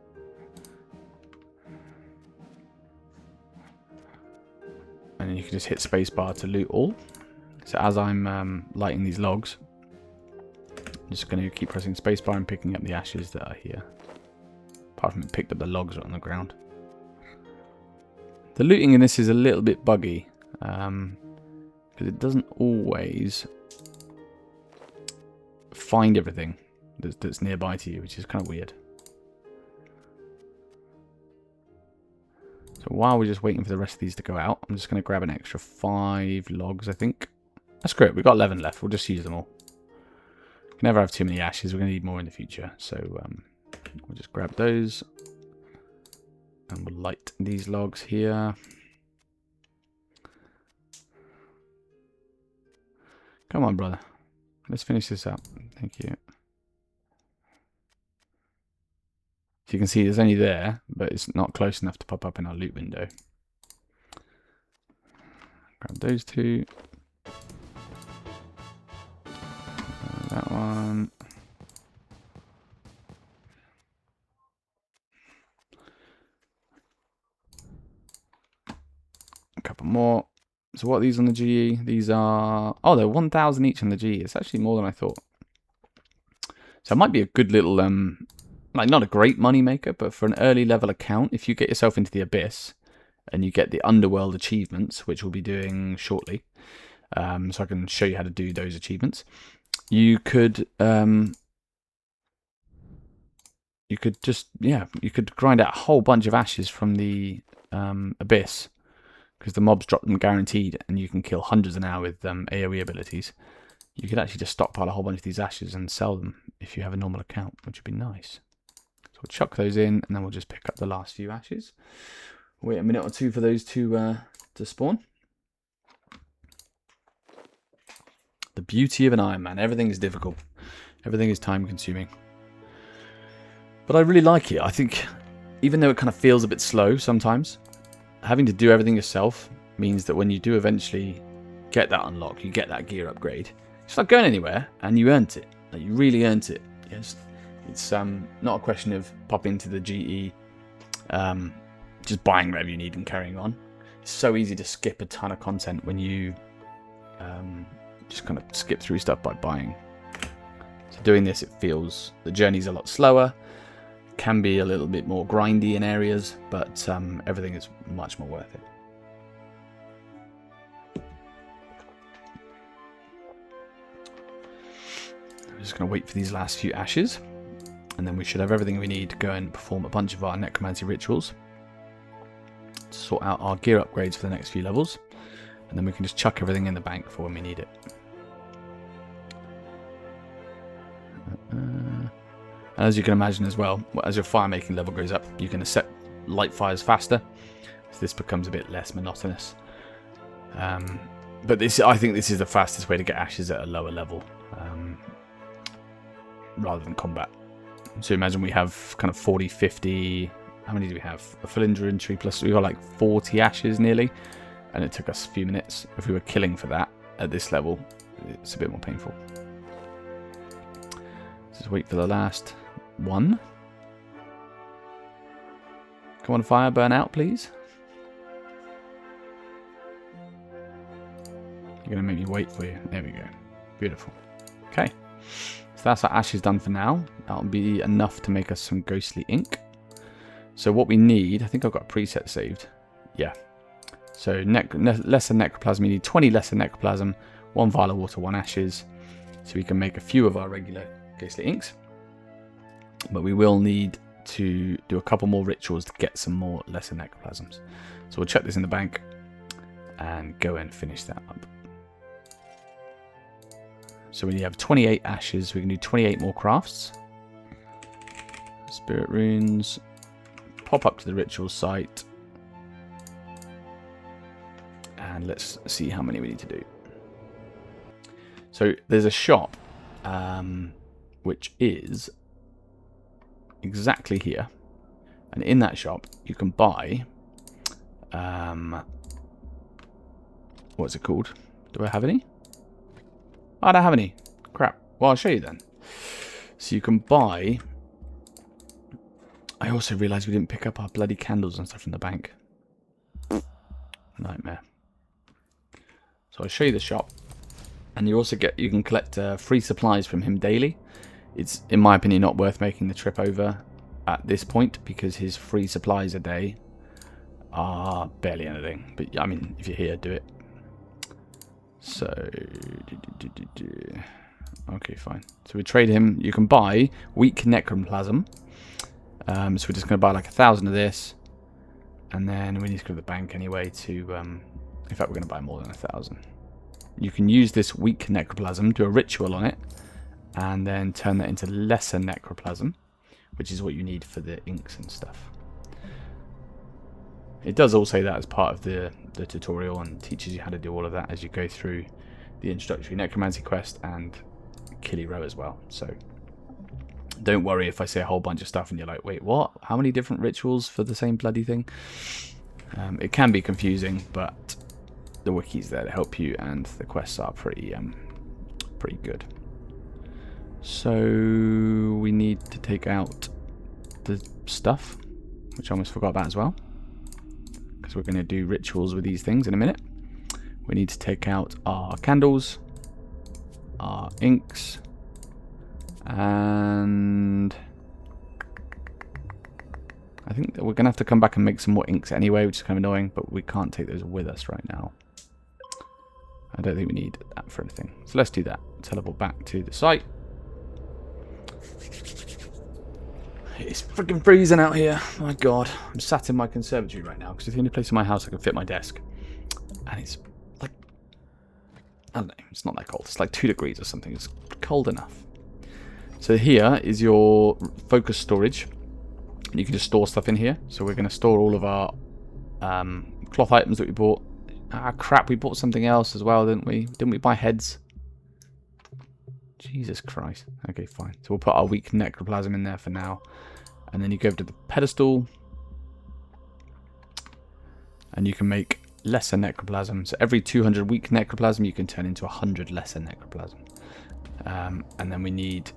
And then you can just hit spacebar to loot all. So as I'm lighting these logs, I'm just going to keep pressing spacebar and picking up the ashes that are here. Apart from it picked up the logs right on the ground. The looting in this is a little bit buggy. Because it doesn't always find everything that's nearby to you, which is kind of weird. So while we're just waiting for the rest of these to go out, I'm just going to grab an extra 5 logs, I think. That's great. We've got 11 left. We'll just use them all. You can never have too many ashes. We're going to need more in the future. So we'll just grab those. And we'll light these logs here. Come on, brother. Let's finish this up. Thank you. So you can see it's only there, but it's not close enough to pop up in our loot window. Grab those 2. That one. A couple more. So what are these on the GE? These are... Oh, they're 1,000 each on the GE. It's actually more than I thought. So it might be a good little... like, not a great money maker, but for an early level account, if you get yourself into the Abyss and you get the Underworld achievements, which we'll be doing shortly, so I can show you how to do those achievements, you could just... Yeah, you could grind out a whole bunch of ashes from the Abyss, because the mobs drop them guaranteed, and you can kill hundreds an hour with AoE abilities. You could actually just stockpile a whole bunch of these ashes and sell them if you have a normal account, which would be nice. So we'll chuck those in, and then we'll just pick up the last few ashes. Wait a minute or two for those to spawn. The beauty of an Ironman. Everything is difficult. Everything is time consuming. But I really like it. I think, even though it kind of feels a bit slow sometimes, having to do everything yourself means that when you do eventually get that unlock, you get that gear upgrade, it's not going anywhere, and you earned it. Like, you really earned it. Yes, it's not a question of popping to the GE, just buying whatever you need and carrying on. It's so easy to skip a ton of content when you just kind of skip through stuff by buying. So doing this, it feels the journey's a lot slower. Can be a little bit more grindy in areas, but everything is much more worth it. I'm just going to wait for these last few ashes, and then we should have everything we need to go and perform a bunch of our necromancy rituals to sort out our gear upgrades for the next few levels, and then we can just chuck everything in the bank for when we need it. As you can imagine as well, as your fire making level goes up, you can set light fires faster, so this becomes a bit less monotonous. But I think this is the fastest way to get ashes at a lower level, rather than combat. So imagine we have kind of 40, 50, how many do we have? A full inventory plus, we've got like 40 ashes nearly, and it took us a few minutes. If we were killing for that at this level, it's a bit more painful. Just wait for the last one. Come on, fire, burn out, please. You're going to make me wait for you. There we go. Beautiful. Okay. So that's our ashes done for now. That'll be enough to make us some ghostly ink. So what we need, I think I've got a preset saved. Yeah. So lesser necroplasm, you need 20 lesser necroplasm, 1 vial of water, 1 ashes. So we can make a few of our regular ghostly inks. But we will need to do a couple more rituals to get some more lesser necroplasms. So we'll chuck this in the bank and go and finish that up. So when you have 28 ashes, we can do 28 more crafts. Spirit runes. Pop up to the ritual site. And let's see how many we need to do. So there's a shop, which is exactly here. And in that shop, you can buy... what's it called? Do I have any? I don't have any. Crap. Well, I'll show you then. So you can buy... I also realised we didn't pick up our bloody candles and stuff from the bank. Nightmare. So I'll show you the shop. And you also you can collect free supplies from him daily. It's, in my opinion, not worth making the trip over at this point because his free supplies a day are barely anything. But, I mean, if you're here, do it. So, okay, fine. So we trade him. You can buy weak necroplasm. So we're just going to buy like 1,000 of this. And then we need to go to the bank anyway to... in fact, we're going to buy more than 1,000. You can use this weak necroplasm, do a ritual on it, and then turn that into lesser necroplasm, which is what you need for the inks and stuff. It does all say that as part of the tutorial and teaches you how to do all of that as you go through the introductory necromancy quest and Killy Row as well. So don't worry if I say a whole bunch of stuff and you're like, wait, what? How many different rituals for the same bloody thing? It can be confusing, but the wiki's there to help you, and the quests are pretty good. So we need to take out the stuff, which I almost forgot about as well, because we're going to do rituals with these things in a minute. We need to take out our candles, our inks, and I think that we're going to have to come back and make some more inks anyway, which is kind of annoying, but we can't take those with us right now. I don't think we need that for anything. So let's do that. Teleport back to the site. It's freaking freezing out here. My God. I'm sat in my conservatory right now because it's the only place in my house I can fit my desk. And it's like, I don't know, it's not that cold. It's like 2 degrees or something. It's cold enough. So here is your focus storage. You can just store stuff in here. So we're going to store all of our cloth items that we bought. Ah, crap, we bought something else as well, didn't we? Didn't we buy heads? Jesus Christ. Okay, fine. So we'll put our weak necroplasm in there for now. And then you go over to the pedestal. And you can make lesser necroplasm. So every 200 weak necroplasm, you can turn into 100 lesser necroplasm. And then we need,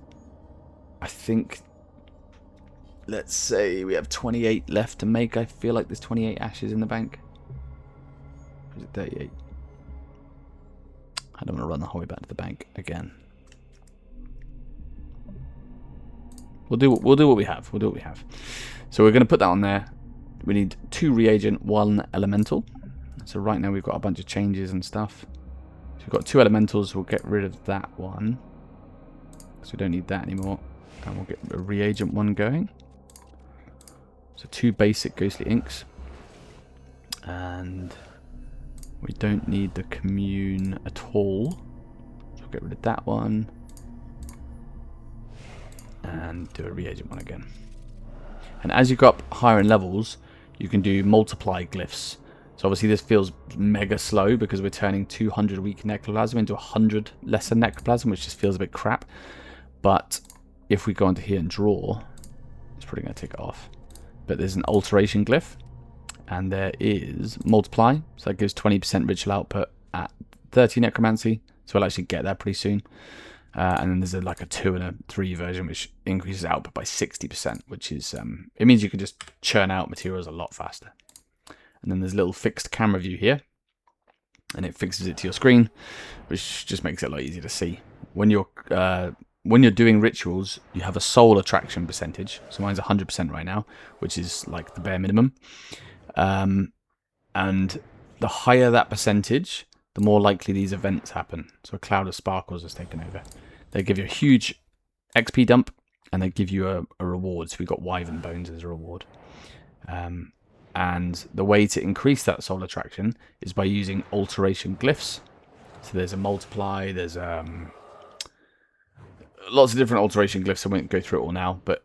I think, let's say we have 28 left to make. I feel like there's 28 ashes in the bank. Or is it 38? I don't want to run the whole way back to the bank again. We'll do what we have. We'll do what we have. So we're going to put that on there. We need 2 reagent, 1 elemental. So right now we've got a bunch of changes and stuff. So we've got 2 elementals. We'll get rid of that one. So we don't need that anymore. And we'll get a reagent one going. So 2 basic ghostly inks. And we don't need the commune at all. So we'll get rid of that one. And do a reagent one again. And as you go up higher in levels, you can do multiply glyphs. So obviously this feels mega slow because we're turning 200 weak necroplasm into 100 lesser necroplasm, which just feels a bit crap. But if we go into here and draw, it's probably going to take it off. But there's an alteration glyph. And there is multiply. So that gives 20% ritual output at 30 necromancy. So we'll actually get that pretty soon. And then there's like a 2 and a 3 version, which increases output by 60%, which is, it means you can just churn out materials a lot faster. And then there's a little fixed camera view here, and it fixes it to your screen, which just makes it a lot easier to see. When you're when you're doing rituals, you have a soul attraction percentage. So mine's 100% right now, which is like the bare minimum. And the higher that percentage, the more likely these events happen. So a cloud of sparkles has taken over. They give you a huge XP dump, and they give you a reward. So we got Wyvern Bones as a reward. And the way to increase that soul attraction is by using alteration glyphs. So there's a multiply, there's lots of different alteration glyphs. I won't go through it all now, but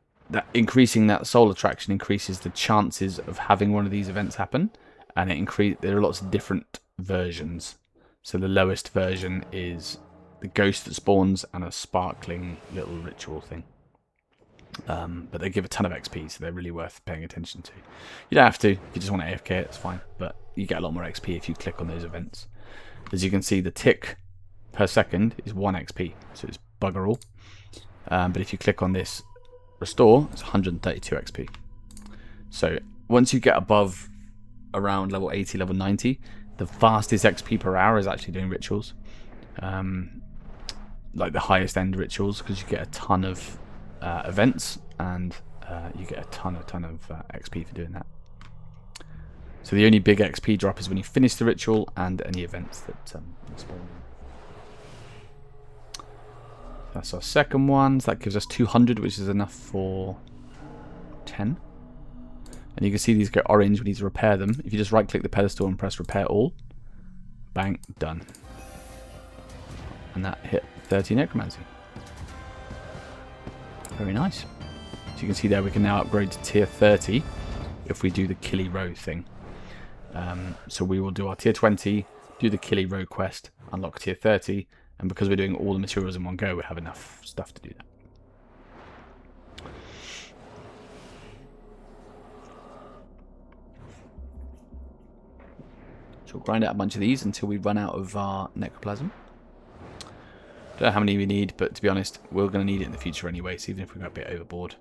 increasing that soul attraction increases the chances of having one of these events happen. And there are lots of different versions. So the lowest version is the ghost that spawns and a sparkling little ritual thing. But they give a ton of XP, so they're really worth paying attention to. You don't have to. If you just want to AFK it, it's fine. But you get a lot more XP if you click on those events. As you can see, the tick per second is 1 XP, so it's bugger all. But if you click on this restore, it's 132 XP. So once you get above around level 80, level 90, the fastest XP per hour is actually doing rituals. Like the highest end rituals, because you get a ton of events, and you get a ton of XP for doing that. So the only big XP drop is when you finish the ritual and any events that spawn. That's our second one. So that gives us 200, which is enough for 10. And you can see these go orange. We need to repair them. If you just right-click the pedestal and press repair all, bang, done. And that hit 30 necromancy. Very nice. So you can see there we can now upgrade to tier 30 if we do the Killy Row thing. So we will do our tier 20, do the Killy Row quest, unlock tier 30, and because we're doing all the materials in one go, we have enough stuff to do that. So we'll grind out a bunch of these until we run out of our necroplasm. Don't know how many we need, but to be honest, we're going to need it in the future anyway, so even if we go a bit overboard.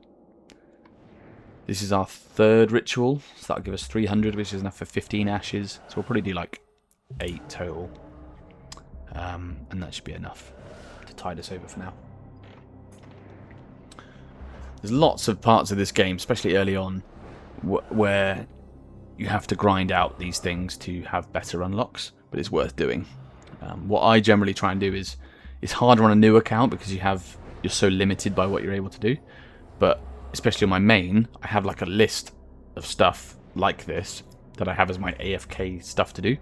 This is our third ritual, so that'll give us 300, which is enough for 15 ashes. So we'll probably do like 8 total. And that should be enough to tide us over for now. There's lots of parts of this game, especially early on, where you have to grind out these things to have better unlocks, but it's worth doing. What I generally try and do is, it's harder on a new account because you're so limited by what you're able to do. But especially on my main, I have like a list of stuff like this that I have as my AFK stuff to do.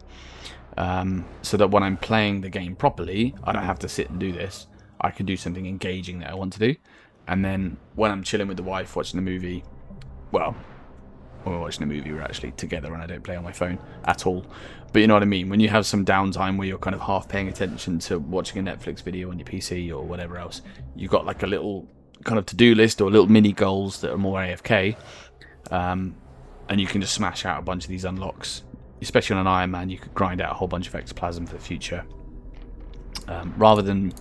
So that when I'm playing the game properly, I don't have to sit and do this. I can do something engaging that I want to do. And then when I'm chilling with the wife watching a movie, well, when we're watching a movie, we're actually together and I don't play on my phone at all. But you know what I mean? When you have some downtime where you're kind of half paying attention to watching a Netflix video on your PC or whatever else, you've got like a little kind of to-do list or little mini goals that are more AFK. And you can just smash out a bunch of these unlocks. Especially on an Iron Man, you could grind out a whole bunch of ectoplasm for the future. Rather than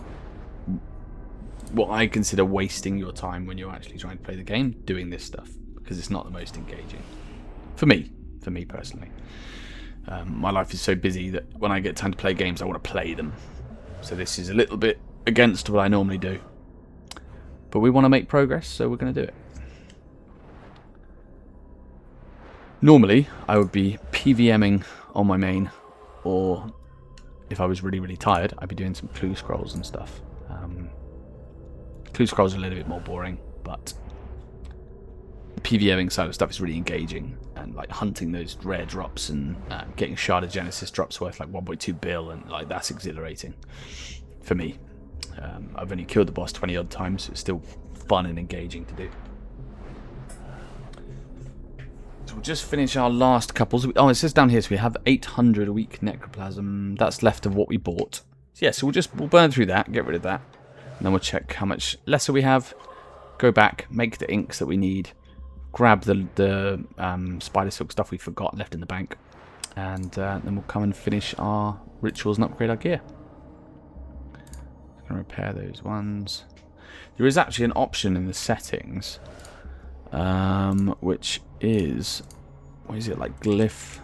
what I consider wasting your time when you're actually trying to play the game, doing this stuff. Because it's not the most engaging. For me personally. My life is so busy that when I get time to play games, I want to play them. So this is a little bit against what I normally do. But we want to make progress, so we're going to do it. Normally, I would be PVMing on my main, or if I was really, really tired, I'd be doing some clue scrolls and stuff. Clue scrolls are a little bit more boring, but the PVMing side of stuff is really engaging, and like hunting those rare drops and getting Shard of Genesis drops worth like 1.2 bill, and like that's exhilarating for me. I've only killed the boss 20 odd times, so it's still fun and engaging to do. So we'll just finish our last couples. Oh, it says down here, so we have 800 a week necroplasm. That's left of what we bought. So yeah, so we'll burn through that, get rid of that, and then we'll check how much lesser we have. Go back, make the inks that we need, grab the spider silk stuff we forgot left in the bank, and then we'll come and finish our rituals and upgrade our gear. Just gonna repair those ones. There is actually an option in the settings, which is, what is it, like glyph?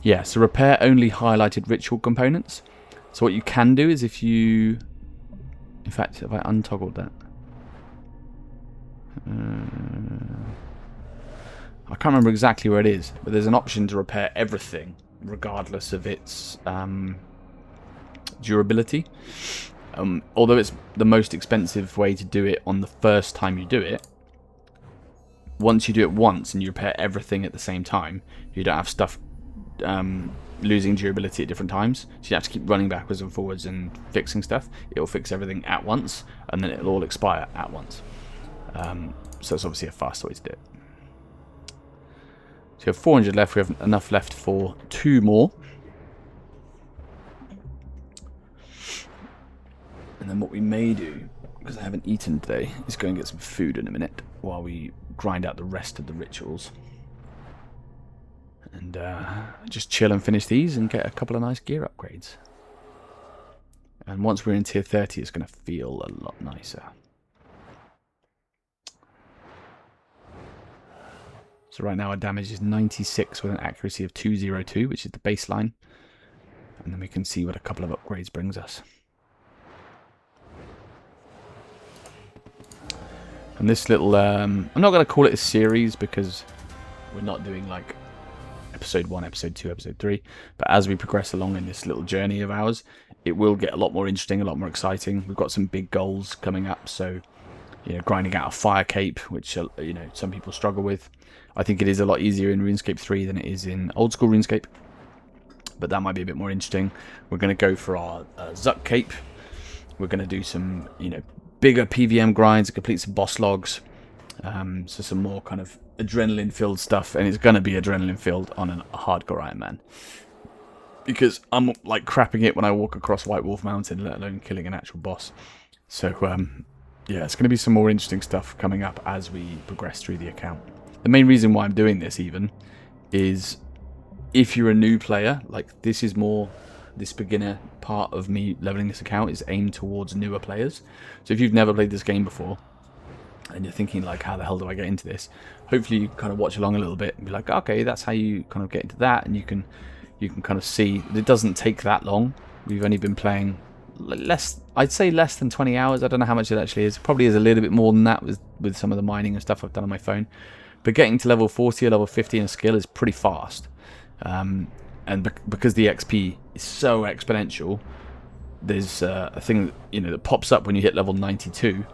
Yeah, so repair only highlighted ritual components. So what you can do is if you In fact, have I untoggled that? I can't remember exactly where it is, but there's an option to repair everything, regardless of its durability. Although it's the most expensive way to do it on the first time you do it, once you do it once and you repair everything at the same time, you don't have stuff losing durability at different times. So you have to keep running backwards and forwards and fixing stuff. It'll fix everything at once, and then it'll all expire at once. So it's obviously a faster way to do it. So we have 400 left. We have enough left for 2 more. And then what we may do, because I haven't eaten today, is go and get some food in a minute while we grind out the rest of the rituals. And just chill and finish these and get a couple of nice gear upgrades. And once we're in tier 30, it's going to feel a lot nicer. So right now our damage is 96 with an accuracy of 202, which is the baseline. And then we can see what a couple of upgrades brings us. And this little, I'm not going to call it a series because we're not doing like episode 1, episode 2, episode 3. But as we progress along in this little journey of ours, it will get a lot more interesting, a lot more exciting. We've got some big goals coming up. So, you know, grinding out a fire cape, which, you know, some people struggle with. I think it is a lot easier in RuneScape 3 than it is in old school RuneScape. But that might be a bit more interesting. We're going to go for our Zuck cape. We're going to do some, you know, bigger PVM grinds, complete some boss logs, so some more kind of adrenaline-filled stuff, and it's going to be adrenaline-filled on a hardcore Ironman. Because I'm like crapping it when I walk across White Wolf Mountain, let alone killing an actual boss. So, yeah, it's going to be some more interesting stuff coming up as we progress through the account. The main reason why I'm doing this even is if you're a new player, like this is more... This beginner part of me leveling this account is aimed towards newer players. So if you've never played this game before and you're thinking like, how the hell do I get into this? Hopefully you kind of watch along a little bit and be like, okay, that's how you kind of get into that, and you can kind of see it doesn't take that long. We've only been playing less, I'd say less than 20 hours. I don't know how much it actually is. It probably is a little bit more than that with some of the mining and stuff I've done on my phone. But getting to level 40 or level 50 in a skill is pretty fast. And because the XP is so exponential, there's a thing that, you know, that pops up when you hit level 92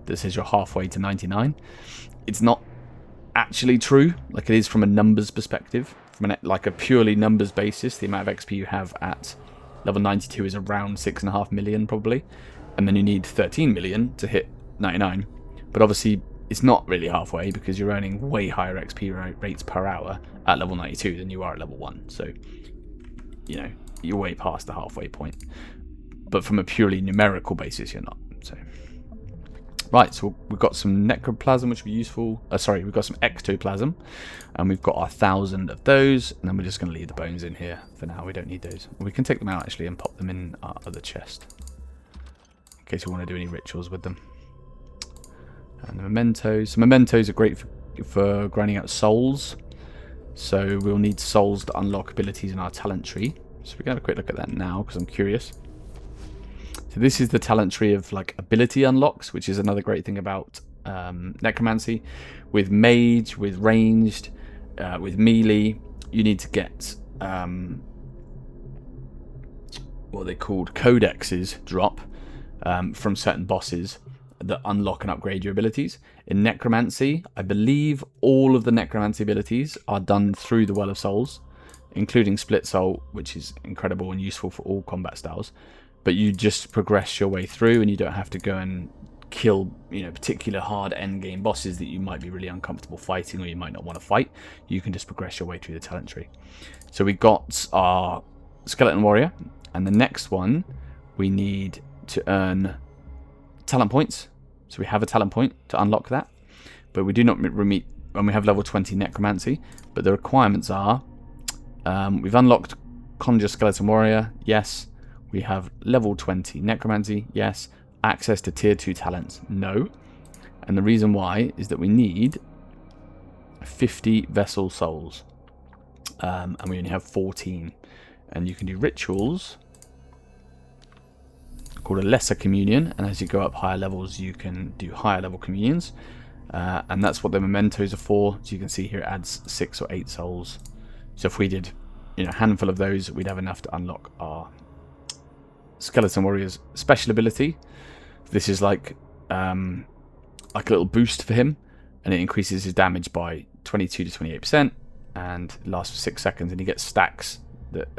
that says you're halfway to 99. It's not actually true, like it is from a numbers perspective. From like a purely numbers basis, the amount of XP you have at level 92 is around 6.5 million probably, and then you need 13 million to hit 99. But obviously, it's not really halfway because you're earning way higher XP rates per hour at level 92 than you are at level 1. So, you know, you're way past the halfway point. But from a purely numerical basis, you're not. So, right, so we've got some necroplasm, which will be useful. Sorry, we've got some ectoplasm. And we've got our 1,000 of those. And then we're just going to leave the bones in here for now. We don't need those. We can take them out, actually, and pop them in our other chest. In case we want to do any rituals with them. And the mementos. So mementos are great for grinding out souls. So we'll need souls to unlock abilities in our talent tree. So we can have a quick look at that now because I'm curious. So this is the talent tree of like ability unlocks, which is another great thing about necromancy. With mage, with ranged, with melee, you need to get what they called codexes drop from certain bosses that unlock and upgrade your abilities. In necromancy, I believe all of the necromancy abilities are done through the Well of Souls, including Split Soul, which is incredible and useful for all combat styles. But you just progress your way through, and you don't have to go and kill, you know, particular hard end game bosses that you might be really uncomfortable fighting or you might not want to fight. You can just progress your way through the talent tree. So we got our Skeleton Warrior, and the next one we need to earn talent points. So we have a talent point to unlock that, but we do not meet when we have level 20 necromancy. But the requirements are we've unlocked Conjure Skeleton Warrior, yes. We have level 20 necromancy, yes. Access to tier 2 talents, no. And the reason why is that we need 50 vessel souls, and we only have 14. And you can do rituals called a lesser communion, and as you go up higher levels you can do higher level communions, and that's what the mementos are for. So you can see here it adds 6 or 8 souls. So if we did a handful of those, we'd have enough to unlock our Skeleton Warrior's special ability. This is like a little boost for him, and it increases his damage by 22 to 28%, and it lasts for 6 seconds, and he gets stacks that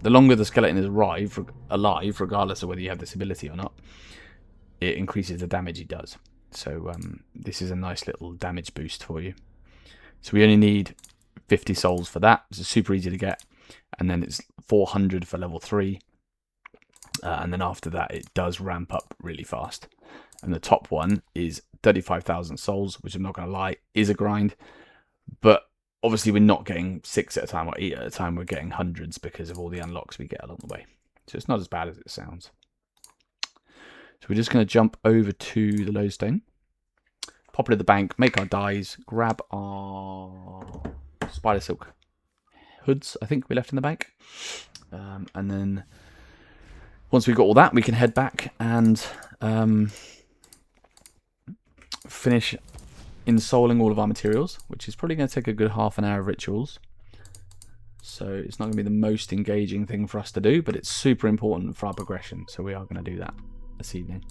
the longer the skeleton is alive, regardless of whether you have this ability or not, it increases the damage he does. So this is a nice little damage boost for you. So we only need 50 souls for that. It's super easy to get, and then it's 400 for level 3, and then after that it does ramp up really fast. And the top one is 35,000 souls, which I'm not going to lie is a grind, but obviously we're not getting 6 at a time or 8 at a time, we're getting hundreds because of all the unlocks we get along the way. So it's not as bad as it sounds. So we're just going to jump over to the lodestone, pop it in the bank, make our dies, grab our spider silk hoods, I think we left in the bank, and then once we've got all that, we can head back and finish insouling all of our materials, which is probably going to take a good half an hour of rituals. So it's not going to be the most engaging thing for us to do, but it's super important for our progression, so we are going to do that this evening.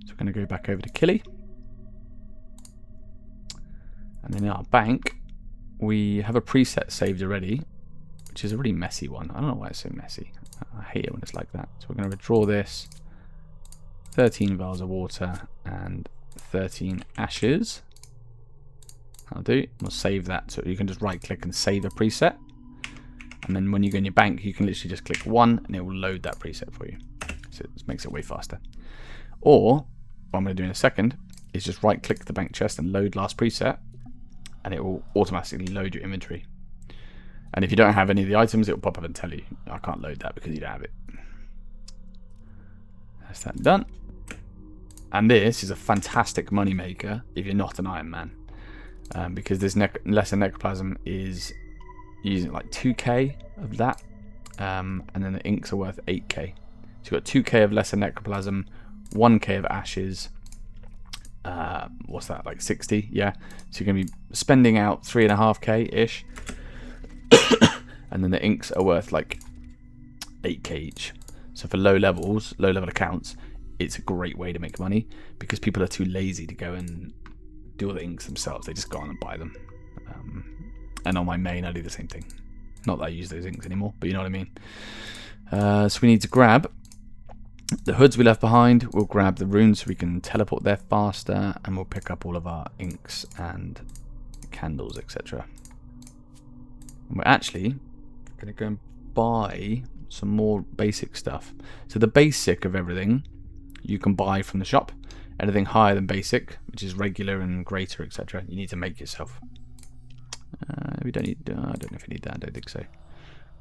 So we're going to go back over to Killy, and then in our bank we have a preset saved already, which is a really messy one. I don't know why it's so messy. I hate it when it's like that. So we're going to withdraw this, 13 vials of water and 13 ashes. I'll do. We'll save that, so you can just right click and save a preset, and then when you go in your bank you can literally just click 1 and it will load that preset for you. So it makes it way faster. Or what I'm going to do in a second is just right click the bank chest and load last preset, and it will automatically load your inventory. And if you don't have any of the items, it will pop up and tell you, I can't load that because you don't have it. That's that done. And this is a fantastic money maker if you're not an Iron Man, because this lesser necroplasm is using like 2k of that, and then the inks are worth 8k. So you've got 2k of lesser necroplasm, 1k of ashes. What's that, like 60? Yeah. So you're going to be spending out 3.5k ish. And then the inks are worth like 8k each. So for low level accounts, it's a great way to make money because people are too lazy to go and do all the inks themselves. They just go on and buy them. And on my main, I do the same thing. Not that I use those inks anymore, but you know what I mean. So we need to grab the hoods we left behind. We'll grab the runes so we can teleport there faster, and we'll pick up all of our inks and candles, etc. And we're actually going to go and buy some more basic stuff. So the basic of everything you can buy from the shop. Anything higher than basic, which is regular and greater, etc., you need to make yourself. We don't need. I don't know if you need that. I don't think so.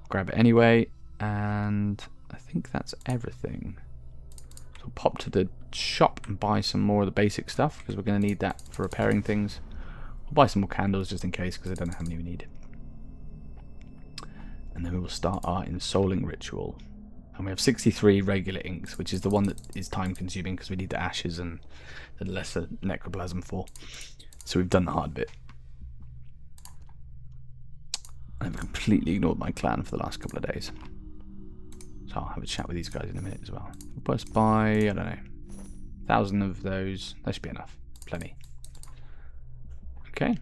Grab it anyway, and I think that's everything. So we'll pop to the shop and buy some more of the basic stuff because we're going to need that for repairing things. We'll buy some more candles just in case because I don't know how many we need. And then we will start our ensouling ritual. And we have 63 regular inks, which is the one that is time consuming because we need the ashes and the lesser necroplasm for. So we've done the hard bit. I've completely ignored my clan for the last couple of days. So I'll have a chat with these guys in a minute as well. We'll just buy, I don't know, 1,000 of those. That should be enough. Plenty. Okay.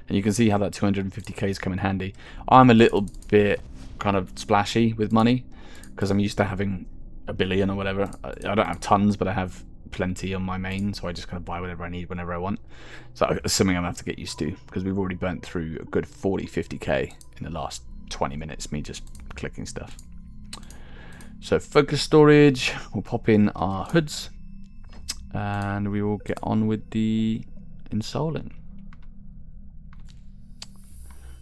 And you can see how that 250k's come in handy. I'm a little bit kind of splashy with money because I'm used to having a billion or whatever. I don't have tons, but I have plenty on my main, so I just kind of buy whatever I need whenever I want. So it's something I'm going to have to get used to because we've already burnt through a good 40-50k in the last 20 minutes, me just clicking stuff. So focus storage, we'll pop in our hoods and we will get on with the ensouling.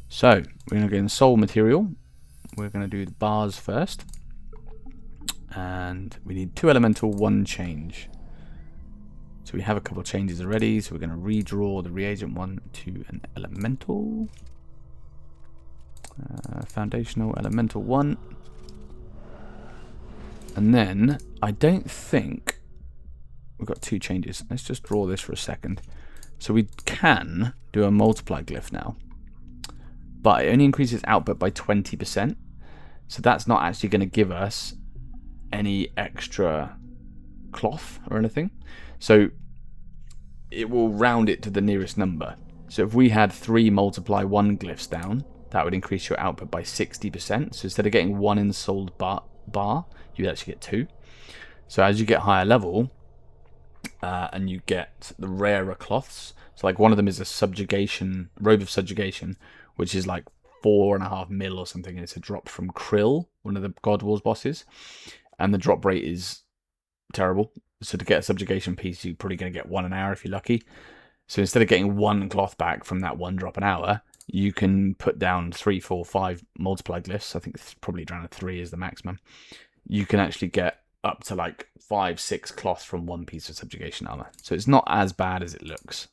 So we're going to go in soul material. We're going to do the bars first, and we need 2 elemental, 1 change. So we have a couple of changes already, so we're going to redraw the reagent one to an elemental. foundational elemental 1. And then I don't think we've got 2 changes. Let's just draw this for a second. So we can do a multiply glyph now, but it only increases output by 20%. So that's not actually going to give us any extra cloth or anything. So it will round it to the nearest number. So if we had 3 multiply 1 glyphs down, that would increase your output by 60%. So instead of getting 1 ensouled bar, you'd actually get 2. So as you get higher level, and you get the rarer cloths, so like one of them is a subjugation, robe of subjugation, which is like 4.5 mil or something, and it's a drop from Krill, one of the God Wars bosses, and the drop rate is terrible. So to get a subjugation piece, you're probably going to get 1 an hour if you're lucky. So instead of getting 1 cloth back from that 1 drop an hour, you can put down 3, 4, 5 multiply glyphs. I think it's probably around 3 is the maximum. You can actually get up to like 5, 6 cloth from 1 piece of subjugation armor. So it's not as bad as it looks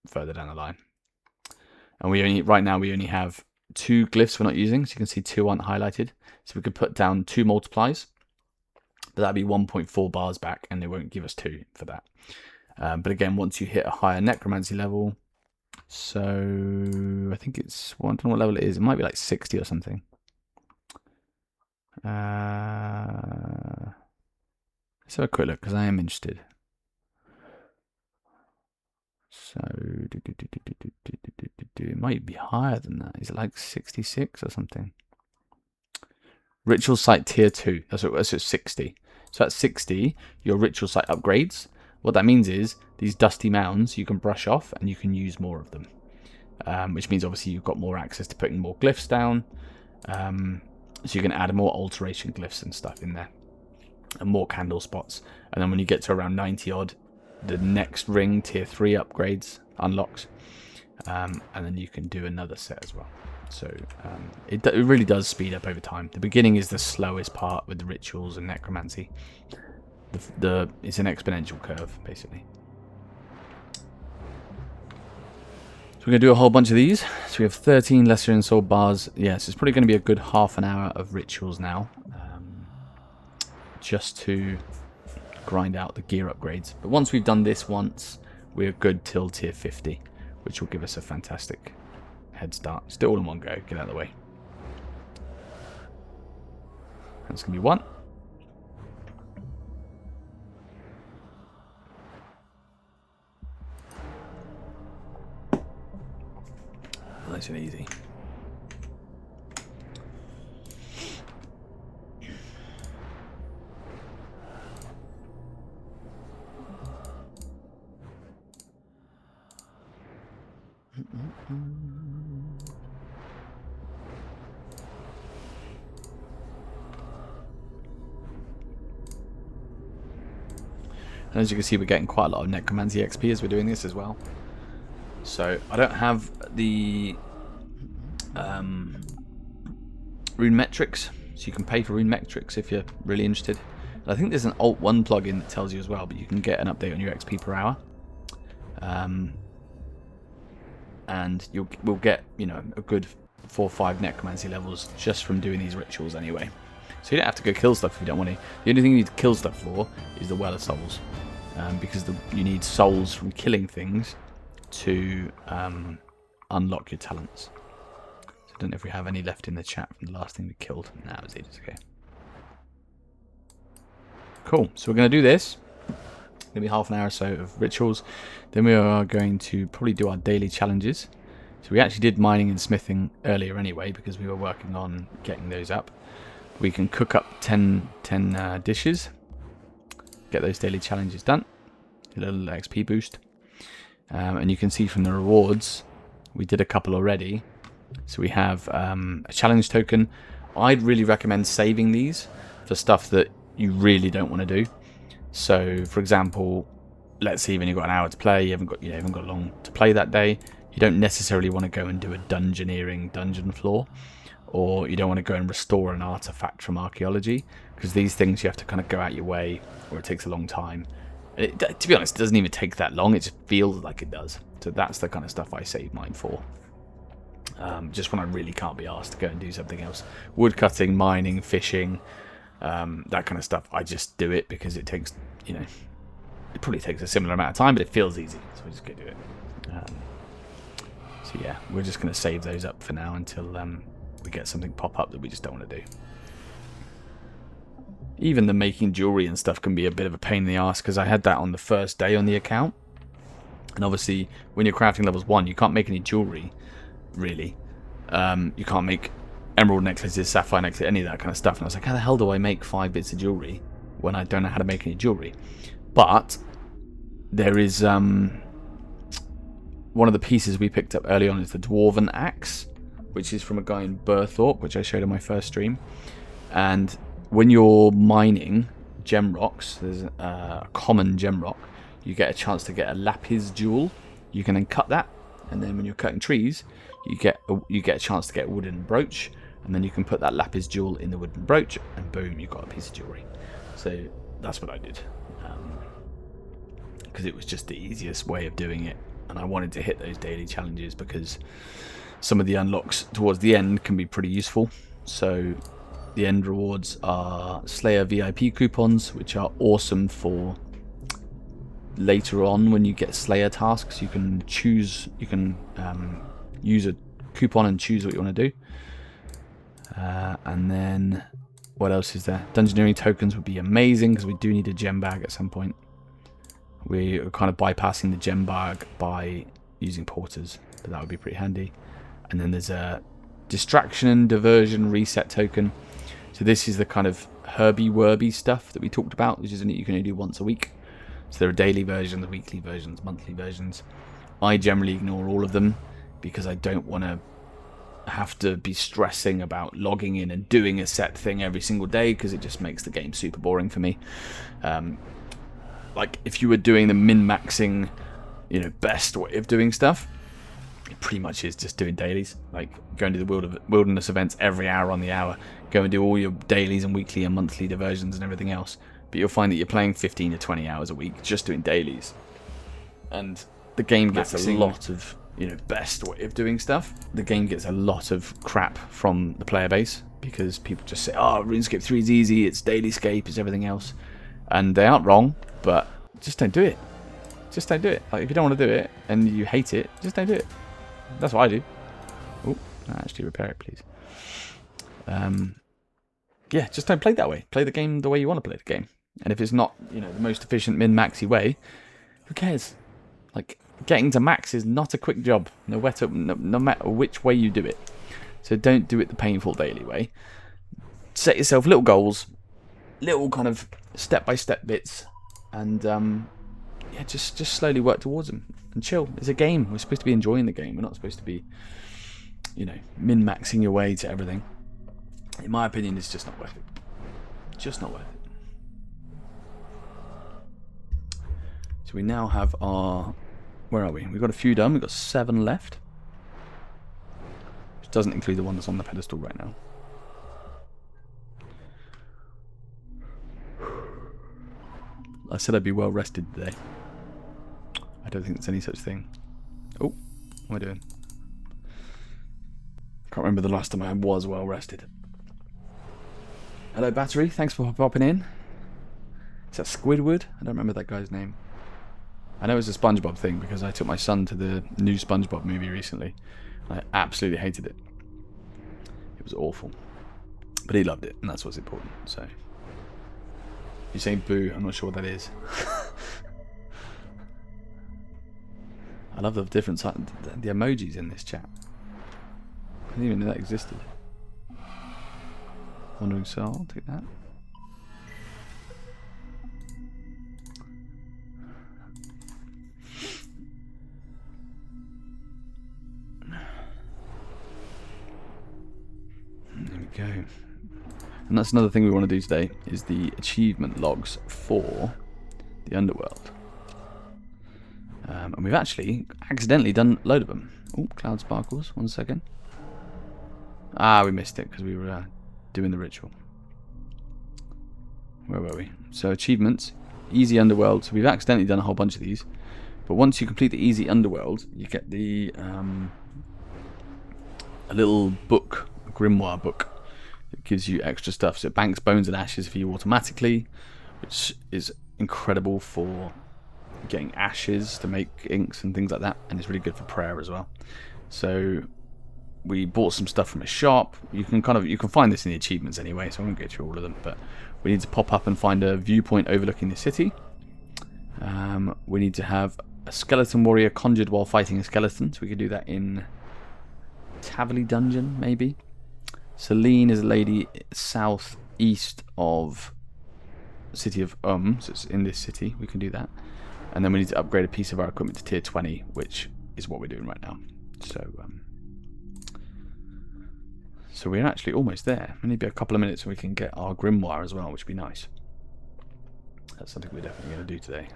further down the line. And right now we only have 2 glyphs we're not using. So you can see 2 aren't highlighted. So we could put down 2 multiplies, but that'd be 1.4 bars back, and they won't give us 2 for that. But again, once you hit a higher necromancy level, so I think it's, I don't know what level it is. It might be like 60 or something. Let's have a quick look, because I am interested. So it might be higher than that. Is it like 66 or something? Ritual site tier 2. That's 60. So at 60, your ritual site upgrades. What that means is these dusty mounds you can brush off and you can use more of them. Which means obviously you've got more access to putting more glyphs down. So you can add more alteration glyphs and stuff in there. And more candle spots. And then when you get to around 90 odd, the next ring, tier 3 upgrades, unlocks. And then you can do another set as well. So it really does speed up over time. The beginning is the slowest part with the rituals and necromancy. It's an exponential curve, basically. So we're going to do a whole bunch of these. So we have 13 lesser ensouled bars. Yes, it's probably going to be a good half an hour of rituals now. Just to grind out the gear upgrades. But once we've done this once, we're good till tier 50, which will give us a fantastic head start. Still all in one go. Get out of the way. That's going to be 1. Nice and easy. And as you can see, we're getting quite a lot of necromancy XP as we're doing this as well. So I don't have the rune metrics, so you can pay for rune metrics if you're really interested. And I think there's an Alt 1 plugin that tells you as well, but you can get an update on your XP per hour. And we'll get, you know, a good 4 or 5 necromancy levels just from doing these rituals anyway. So you don't have to go kill stuff if you don't want to. The only thing you need to kill stuff for is the Well of Souls, because you need souls from killing things to unlock your talents. So I don't know if we have any left in the chat from the last thing we killed. No, it was ages ago. Cool. So we're going to do this. Going to be half an hour or so of rituals. Then we are going to probably do our daily challenges. So we actually did mining and smithing earlier anyway, because we were working on getting those up. We can cook up 10 dishes, get those daily challenges done, a little XP boost. And you can see from the rewards, we did a couple already. So we have a challenge token. I'd really recommend saving these for stuff that you really don't want to do. So, for example, let's say you've only got an hour to play, you haven't got long to play that day. You don't necessarily want to go and do a dungeoneering dungeon floor, or you don't want to go and restore an artifact from archaeology, because these things you have to kind of go out your way, or it takes a long time. To be honest, it doesn't even take that long, it just feels like it does. So that's the kind of stuff I save mine for. Just when I really can't be asked to go and do something else. Wood cutting, mining, fishing, that kind of stuff. I just do it because it takes, it probably takes a similar amount of time, but it feels easy, so I just go do it. So yeah, we're just going to save those up for now until we get something pop up that we just don't want to do. Even the making jewelry and stuff can be a bit of a pain in the ass, because I had that on the first day on the account. And obviously, when you're crafting levels 1, you can't make any jewelry, really. You can't make emerald necklaces, sapphire necklaces, any of that kind of stuff. And I was like, how the hell do I make 5 bits of jewelry when I don't know how to make any jewelry? But there is one of the pieces we picked up early on is the Dwarven Axe, which is from a guy in Burthorpe, which I showed on my first stream. And when you're mining gem rocks, there's a common gem rock, you get a chance to get a lapis jewel. You can then cut that, and then when you're cutting trees, you get a chance to get a wooden brooch, and then you can put that lapis jewel in the wooden brooch, and boom, you've got a piece of jewelry. So that's what I did, because it was just the easiest way of doing it, and I wanted to hit those daily challenges because some of the unlocks towards the end can be pretty useful. So the end rewards are Slayer VIP coupons, which are awesome for later on when you get Slayer tasks. You can choose, use a coupon and choose what you want to do. And then what else is there? Dungeoneering tokens would be amazing, because we do need a gem bag at some point. We are kind of bypassing the gem bag by using porters, but that would be pretty handy. And then there's a distraction, diversion, reset token. So this is the kind of herby-werby stuff that we talked about, which is something you can only do once a week. So there are daily versions, weekly versions, monthly versions. I generally ignore all of them because I don't want to have to be stressing about logging in and doing a set thing every single day, because it just makes the game super boring for me. Like if you were doing the min-maxing, best way of doing stuff, it pretty much is just doing dailies. Like going to the wilderness events every hour on the hour, go and do all your dailies and weekly and monthly diversions and everything else. But you'll find that you're playing 15 to 20 hours a week just doing dailies. And the game gets a lot of, best way of doing stuff. The game gets a lot of crap from the player base, because people just say, oh, RuneScape 3 is easy, it's dailyscape, it's everything else. And they aren't wrong, but just don't do it. Just don't do it. Like, if you don't want to do it and you hate it, just don't do it. That's what I do. Oh, actually repair it, please. Yeah, just don't play that way. Play the game the way you want to play the game. And if it's not, the most efficient min-maxy way, who cares? Like, getting to max is not a quick job, no matter which way you do it. So don't do it the painful daily way. Set yourself little goals, little kind of step-by-step bits, and yeah, just slowly work towards them and chill. It's a game. We're supposed to be enjoying the game. We're not supposed to be, min-maxing your way to everything. In my opinion, it's just not worth it. Just not worth it. So we now have our... Where are we? We've got a few done. We've got 7 left. Which doesn't include the one that's on the pedestal right now. I said I'd be well rested today. I don't think there's any such thing. Oh, what am I doing? Can't remember the last time I was well rested. Hello, Battery. Thanks for popping in. Is that Squidward? I don't remember that guy's name. I know it's a SpongeBob thing because I took my son to the new SpongeBob movie recently. I absolutely hated it. It was awful. But he loved it, and that's what's important. So, you're saying boo, I'm not sure what that is. I love the different the emojis in this chat. I didn't even know that existed. Wandering Soul, I'll take that. There we go. And that's another thing we want to do today, is the achievement logs for the Underworld. And we've actually accidentally done a load of them. Oh, Cloud Sparkles, 1 second. Ah, we missed it because we were doing the ritual. Where were we? So achievements, Easy Underworld. So we've accidentally done a whole bunch of these. But once you complete the Easy Underworld, you get the a little book, a grimoire book. It gives you extra stuff. So it banks bones and ashes for you automatically, which is incredible for getting ashes to make inks and things like that, and it's really good for prayer as well. So we bought some stuff from a shop. You can find this in the achievements anyway, so I won't go through all of them, but we need to pop up and find a viewpoint overlooking the city. We need to have a skeleton warrior conjured while fighting a skeleton, so we could do that in Taverley Dungeon, maybe. Celine is a lady southeast of the city of so it's in this city. We can do that. And then we need to upgrade a piece of our equipment to tier 20, which is what we're doing right now. So we're actually almost there. Maybe a couple of minutes and we can get our grimoire as well, which would be nice. That's something we're definitely going to do today.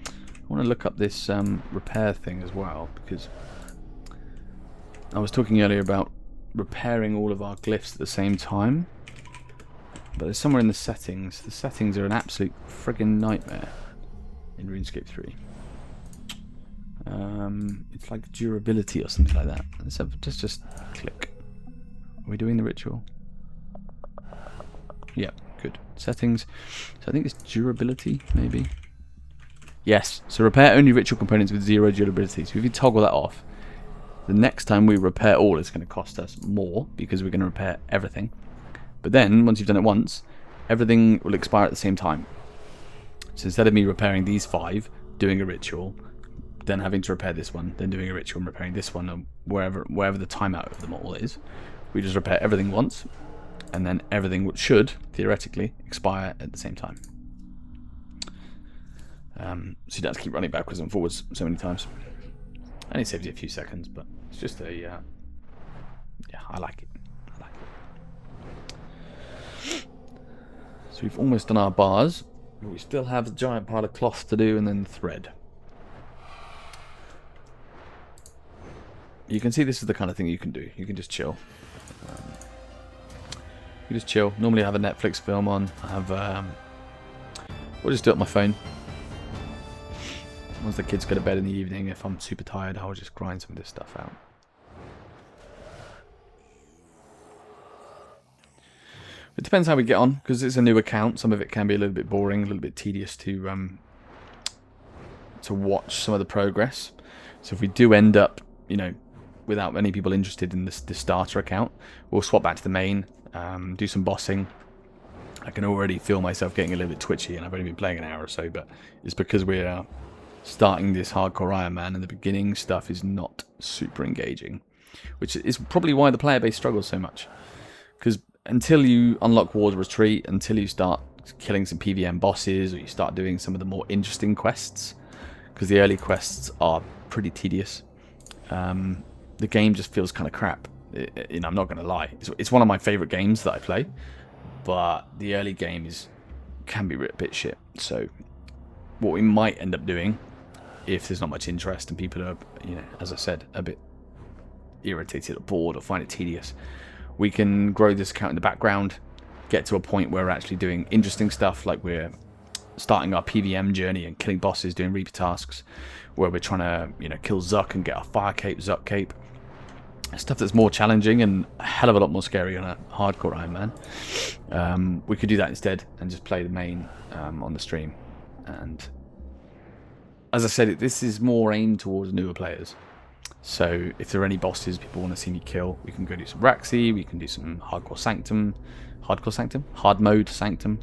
I want to look up this repair thing as well, because I was talking earlier about repairing all of our glyphs at the same time. But there's somewhere in the settings. The settings are an absolute friggin' nightmare in RuneScape 3. It's like durability or something like that. Let's just click. Are we doing the ritual? Yeah, good. Settings. So I think it's durability, maybe. Yes. So repair only ritual components with 0 durability. So if you toggle that off, the next time we repair all, it's going to cost us more because we're going to repair everything. But then, once you've done it once, everything will expire at the same time. So instead of me repairing these 5, doing a ritual, then having to repair this one, then doing a ritual and repairing this one, and wherever the timeout of them all is, we just repair everything once, and then everything should, theoretically, expire at the same time. So you don't have to keep running backwards and forwards so many times. And it saves you a few seconds, but it's just a... yeah, I like it. So we've almost done our bars, but we still have a giant pile of cloth to do and then thread. You can see this is the kind of thing you can do. You can just chill. You just chill. Normally I have a Netflix film on. I have... we'll just do it on my phone. Once the kids go to bed in the evening, if I'm super tired, I'll just grind some of this stuff out. It depends how we get on, because it's a new account. Some of it can be a little bit boring, a little bit tedious to watch some of the progress. So if we do end up, without many people interested in this starter account, we'll swap back to the main, do some bossing. I can already feel myself getting a little bit twitchy, and I've only been playing an hour or so, but it's because we're starting this hardcore Ironman, and the beginning stuff is not super engaging, which is probably why the player base struggles so much. Because until you unlock Wars Retreat, until you start killing some PVM bosses, or you start doing some of the more interesting quests, because the early quests are pretty tedious, the game just feels kind of crap. I'm not going to lie. It's one of my favourite games that I play, but the early game can be a bit shit. So what we might end up doing, if there's not much interest and people are, as I said, a bit irritated or bored or find it tedious, we can grow this account in the background, get to a point where we're actually doing interesting stuff, like we're starting our PVM journey and killing bosses, doing Reaper tasks, where we're trying to, kill Zuck and get our Fire Cape, Zuck Cape. Stuff that's more challenging and a hell of a lot more scary on a hardcore Ironman. We could do that instead and just play the main on the stream. And as I said, this is more aimed towards newer players. So if there are any bosses people want to see me kill, we can go do some Raxi, we can do some hard mode Sanctum.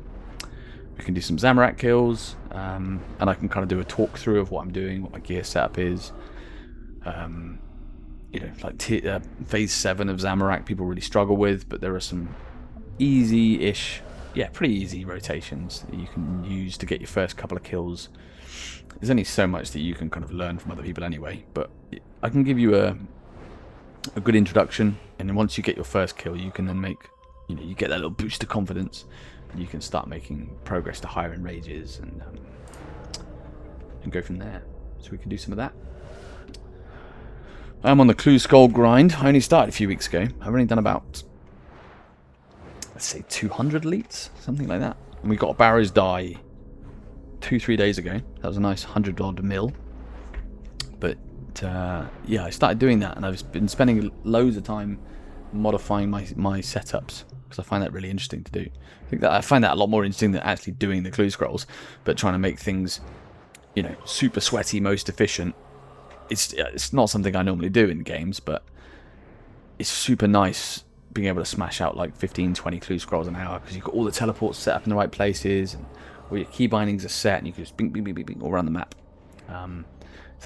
We can do some Zamorak kills, and I can kind of do a talk through of what I'm doing, what my gear setup is. Like phase 7 of Zamorak people really struggle with, but there are some easy-ish, pretty easy rotations that you can use to get your first couple of kills. There's only so much that you can kind of learn from other people anyway, but I can give you a good introduction, and then once you get your first kill, you can then make, you get that little boost of confidence, and you can start making progress to higher enrages and go from there. So we can do some of that. I'm on the Clue Skull grind. I only started a few weeks ago. I've only done about, let's say, 200 elites, something like that. And we got a Barrow's Die 2-3 days ago. That was a nice 100 odd mil. But yeah, I started doing that, and I've been spending loads of time modifying my setups because I find that really interesting to do. I find that a lot more interesting than actually doing the clue scrolls, but trying to make things, you know, super sweaty, most efficient. It's not something I normally do in games, but it's super nice being able to smash out like 15, 20 clue scrolls an hour because you've got all the teleports set up in the right places, and all your key bindings are set, and you can just bing, bing, bing, bing, bing all around the map. So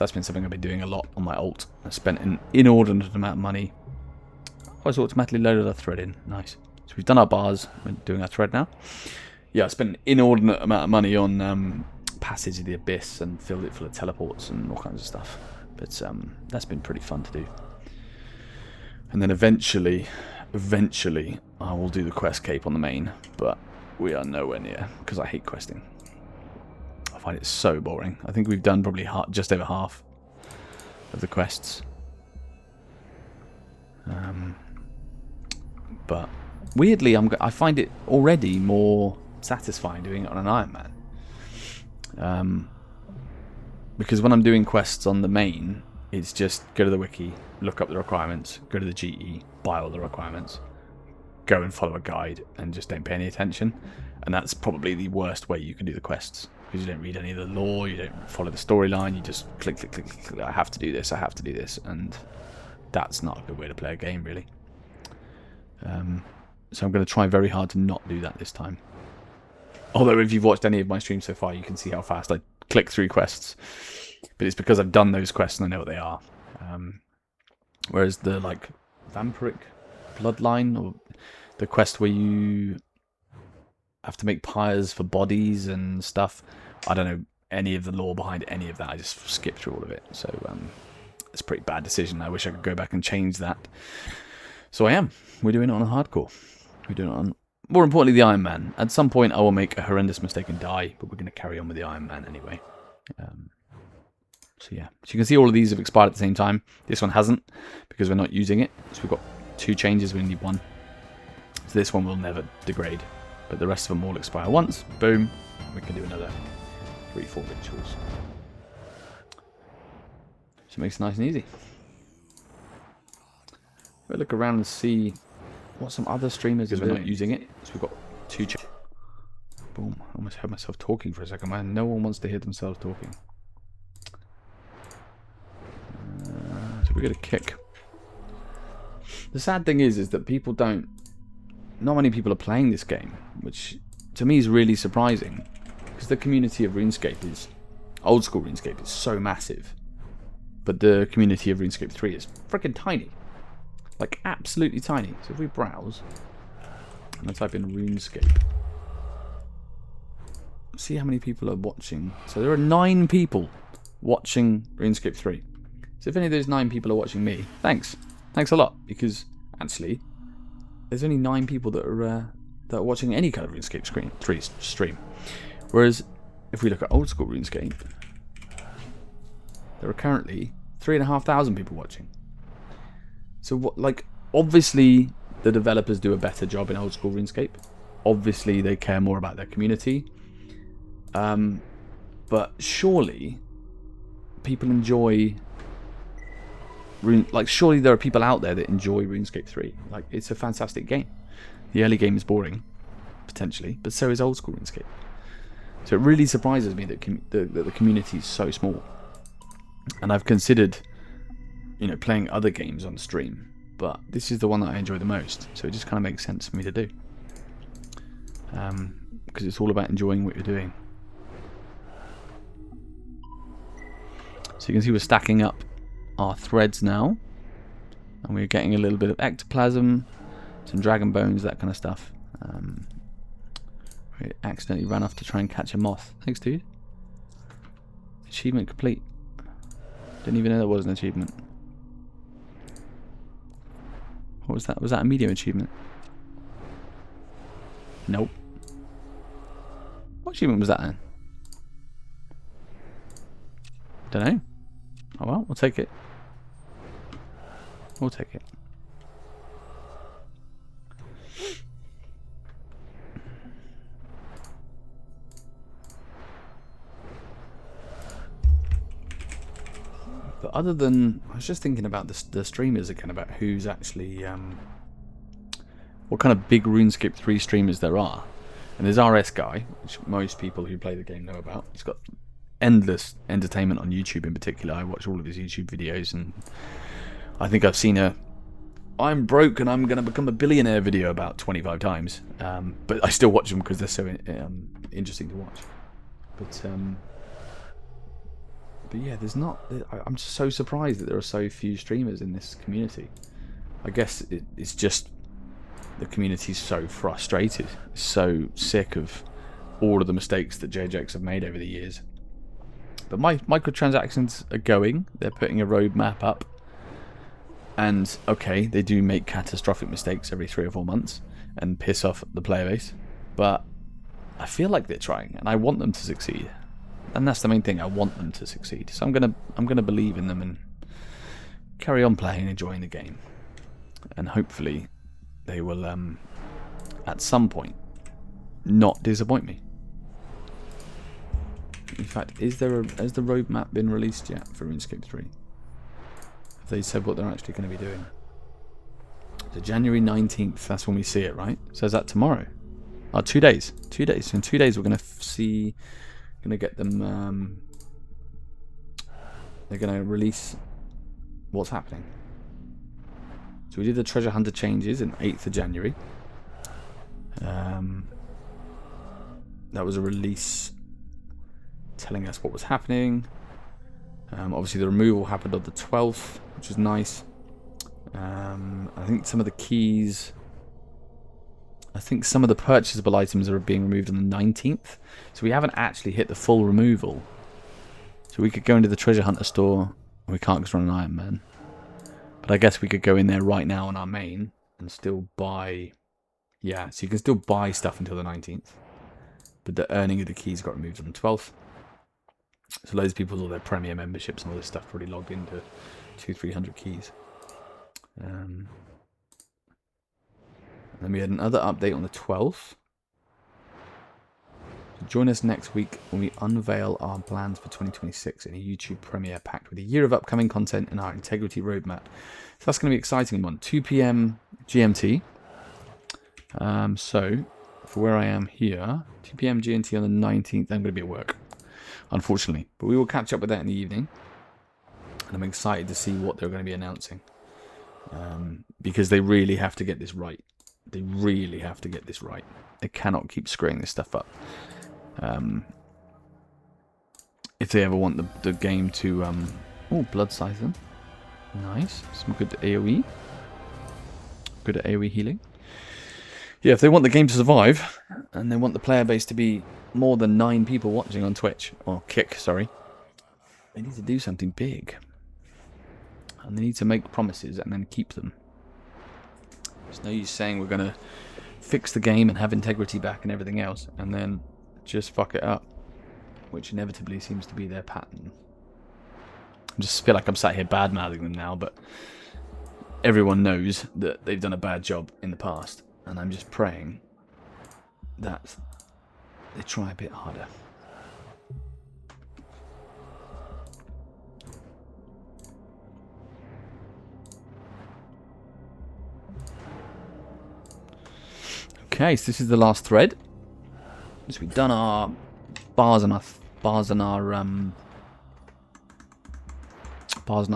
that's been something I've been doing a lot on my alt. I spent an inordinate amount of money. I was automatically loaded our thread in. Nice. So we've done our bars. We're doing our thread now. Yeah, I spent an inordinate amount of money on Passage of the Abyss and filled it full of teleports and all kinds of stuff. But that's been pretty fun to do. And then eventually, I will do the quest cape on the main. But we are nowhere near because I hate questing. I find it so boring. I think we've done probably just over half of the quests. But weirdly, I find it already more satisfying doing it on an Ironman. Because when I'm doing quests on the main, it's just go to the wiki, look up the requirements, go to the GE, buy all the requirements, go and follow a guide, and just don't pay any attention. And that's probably the worst way you can do the quests, because you don't read any of the lore, you don't follow the storyline, you just click, click, click, click, I have to do this, I have to do this, and that's not a good way to play a game, really. So I'm going to try very hard to not do that this time. Although if you've watched any of my streams so far, you can see how fast I click through quests. But it's because I've done those quests and I know what they are. Whereas the like Vampiric Bloodline, or the quest where you have to make pyres for bodies and stuff, I don't know any of the lore behind any of that. I just skipped through all of it. So it's a pretty bad decision. I wish I could go back and change that. So I am. We're doing it on a hardcore. We're doing it on, more importantly, the Iron Man. At some point I will make a horrendous mistake and die, but we're going to carry on with the Iron Man anyway. So yeah, so you can see all of these have expired at the same time. This one hasn't, because we're not using it. So we've got 2 changes, we need 1. So this one will never degrade, but the rest of them all expire once. Boom, we can do another 3-4 rituals. So it makes it nice and easy. We'll look around and see what some other streamers are doing. We're not using it, so we've got 2 changes. Boom, I almost heard myself talking for a second, man. No one wants to hear themselves talking. So we get a kick. The sad thing is that people don't... Not many people are playing this game, which to me is really surprising. Because the community of RuneScape is... Old school RuneScape is so massive. But the community of RuneScape 3 is freaking tiny. Like, absolutely tiny. So if we browse, and I type in RuneScape, see how many people are watching. So there are 9 people watching RuneScape 3. So if any of those 9 people are watching me, thanks. Thanks a lot, because actually, there's only 9 people that are watching any kind of RuneScape 3 stream. Whereas, if we look at old school RuneScape, there are currently 3,500 people watching. So what, like, obviously the developers do a better job in old school RuneScape. Obviously they care more about their community. But surely people enjoy surely there are people out there that enjoy RuneScape 3. Like, it's a fantastic game. The early game is boring, potentially, but so is old school RuneScape. So it really surprises me that the community is so small. And I've considered, you know, playing other games on stream, but this is the one that I enjoy the most, so it just kind of makes sense for me to do. Because it's all about enjoying what you're doing. So you can see we're stacking up our threads now, and we're getting a little bit of ectoplasm, some dragon bones, that kind of stuff. We accidentally ran off to try and catch a moth. Thanks, dude. Achievement complete. Didn't even know there was an achievement. What was that? Was that a medium achievement? Nope. What achievement was that then? Don't know. Oh well, we'll take it. We'll take it. The other than, I was just thinking about the streamers again, about who's actually, what kind of big RuneScape 3 streamers there are. And there's RS Guy, which most people who play the game know about. He's got endless entertainment on YouTube in particular. I watch all of his YouTube videos, and I think I've seen a I'm broke and I'm going to become a billionaire video about 25 times. But I still watch them because they're so interesting to watch. But yeah, there's not... I'm just so surprised that there are so few streamers in this community. I guess it's just the community's so frustrated, so sick of all of the mistakes that JJX have made over the years. But microtransactions are going. They're putting a roadmap up. And, okay, they do make catastrophic mistakes every 3 or 4 months and piss off the player base. But I feel like they're trying, and I want them to succeed. And that's the main thing. I want them to succeed. So I'm gonna believe in them and carry on playing and enjoying the game. And hopefully they will, at some point, not disappoint me. In fact, has the roadmap been released yet for RuneScape 3? Have they said what they're actually going to be doing? So January 19th, that's when we see it, right? So is that tomorrow? Oh, 2 days. 2 days. So in 2 days we're going to see... Going to get them... they're going to release what's happening. So we did the Treasure Hunter changes in 8th of January. That was a release telling us what was happening. Obviously the removal happened on the 12th, which is nice. I think some of the keys... I think some of the purchasable items are being removed on the 19th. So we haven't actually hit the full removal. So we could go into the Treasure Hunter store. We can't because we're on an Iron Man. But I guess we could go in there right now on our main and still buy... Yeah, so you can still buy stuff until the 19th. But the earning of the keys got removed on the 12th. So loads of people with all their Premier memberships and all this stuff probably logged into 200-300 keys. And then we had another update on the 12th. So join us next week when we unveil our plans for 2026 in a YouTube premiere packed with a year of upcoming content and our integrity roadmap. So that's going to be an exciting one. 2 PM GMT. So for where I am here, 2 PM GMT on the 19th, I'm going to be at work, unfortunately. But we will catch up with that in the evening. And I'm excited to see what they're going to be announcing. Because they really have to get this right. They really have to get this right. They cannot keep screwing this stuff up. If they ever want the game to... oh, Blood Siphon. Nice. Some good AoE. Good at AoE healing. Yeah, if they want the game to survive, and they want the player base to be more than 9 people watching on Twitch, or Kick, sorry, they need to do something big. And they need to make promises and then keep them. There's no use saying we're going to fix the game and have integrity back and everything else, and then just fuck it up, which inevitably seems to be their pattern. I just feel like I'm sat here bad-mouthing them now, but everyone knows that they've done a bad job in the past, and I'm just praying that they try a bit harder. Okay, so this is the last thread. So we've done our bars and our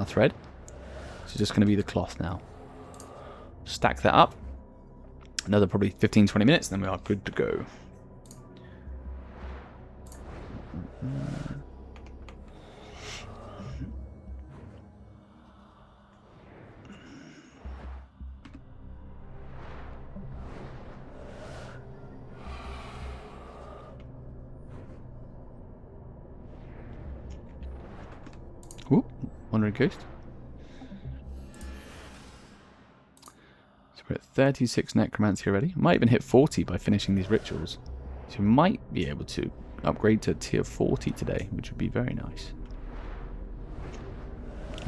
thread. So just going to be the cloth now. Stack that up. Another probably 15-20 minutes, then we are good to go. Ooh, Wandering Coast. So we're at 36 necromancy already. Might even hit 40 by finishing these rituals. So we might be able to upgrade to tier 40 today, which would be very nice.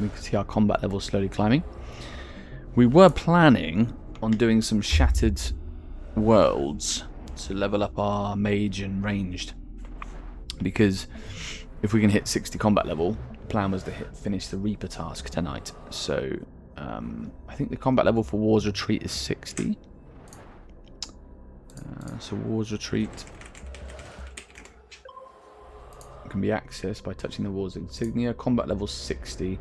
We can see our combat levels slowly climbing. We were planning on doing some shattered worlds to level up our mage and ranged. Because if we can hit 60 combat level, plan was to finish the Reaper task tonight. So I think the combat level for War's Retreat is 60. So War's Retreat can be accessed by touching the War's insignia. Combat level 60,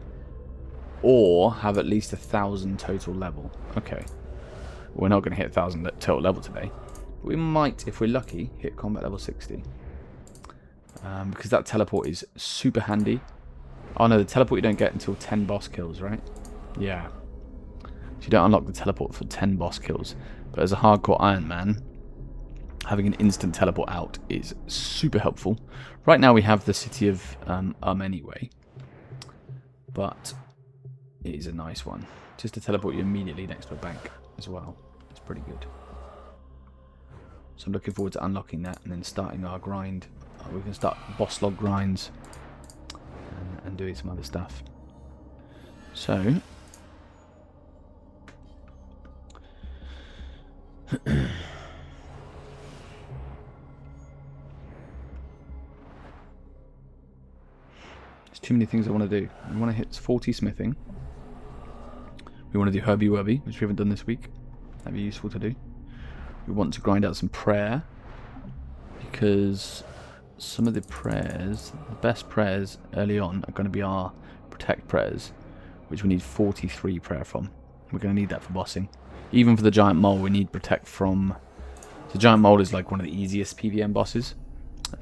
or have at least 1,000 total level. Okay, we're not going to hit 1,000 total level today, but we might, if we're lucky, hit combat level 60. Because that teleport is super handy. Oh no, the teleport you don't get until 10 boss kills, right? Yeah. So you don't unlock the teleport for 10 boss kills. But as a hardcore Ironman, having an instant teleport out is super helpful. Right now we have the city of anyway. But it is a nice one. Just to teleport you immediately next to a bank as well. It's pretty good. So I'm looking forward to unlocking that and then starting our grind. We can start boss log grinds and doing some other stuff. So there's too many things I want to do. We want to hit 40 smithing. We want to do Herby Werby, which we haven't done this week. That'd be useful to do. We want to grind out some prayer, because some of the prayers, the best prayers early on, are going to be our protect prayers, which we need 43 prayer from. We're going to need that for bossing. Even for the giant mole, we need protect from. The giant mole is like one of the easiest PVM bosses.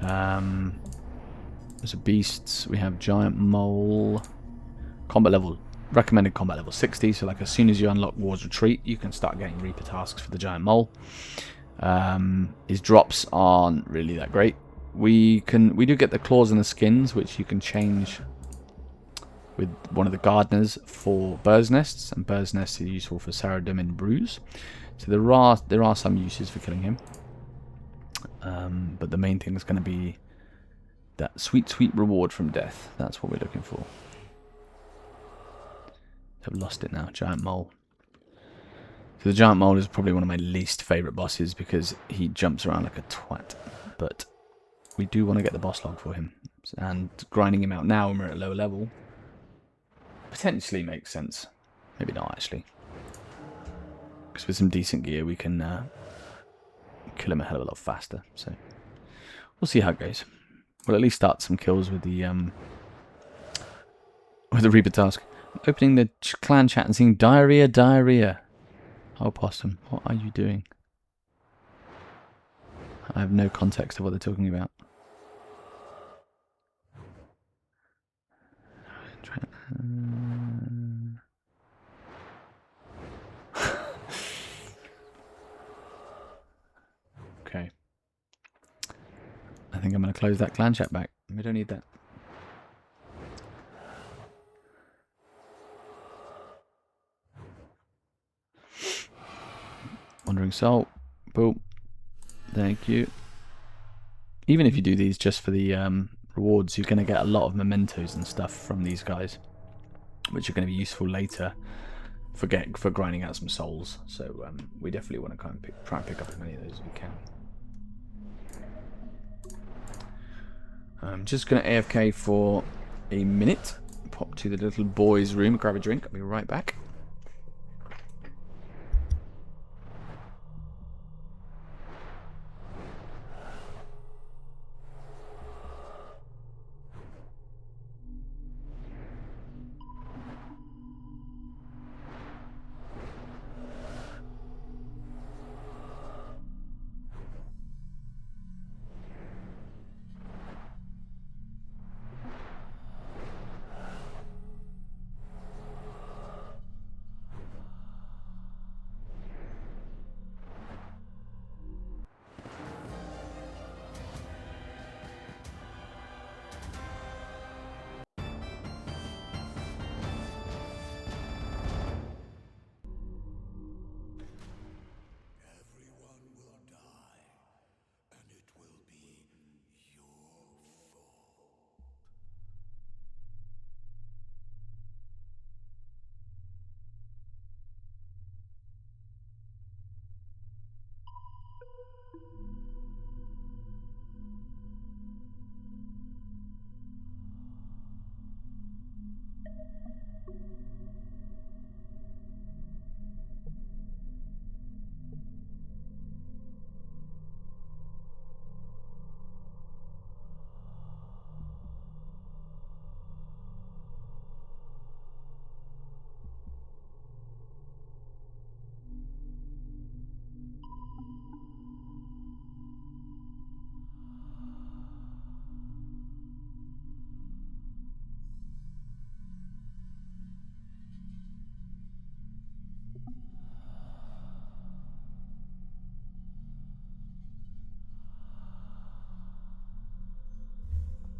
So beasts, we have giant mole, combat level, recommended combat level 60. So like as soon as you unlock War's Retreat, you can start getting Reaper tasks for the giant mole. His drops aren't really that great. We do get the claws and the skins, which you can change with one of the gardeners for bird's nests, and bird's nests are useful for Saradomin and Bruise. So there are some uses for killing him, but the main thing is going to be that sweet reward from death. That's what we're looking for. I've lost it now. Giant mole. So the giant mole is probably one of my least favourite bosses because he jumps around like a twat. But we do want to get the boss log for him, and grinding him out now when we're at a lower level potentially makes sense. Maybe not actually, because with some decent gear we can kill him a hell of a lot faster. So we'll see how it goes. We'll at least start some kills with the Reaper task. I'm opening the clan chat and seeing diarrhea. Oh, possum, what are you doing? I have no context of what they're talking about. Okay. I think I'm going to close that clan chat back. We don't need that. Wandering Soul. Boom. Thank you. Even if you do these just for the rewards, you're going to get a lot of mementos and stuff from these guys, which are going to be useful later for grinding out some souls. So we definitely want to try and pick up as many of those as we can. I'm just going to AFK for a minute. Pop to the little boy's room, grab a drink. I'll be right back.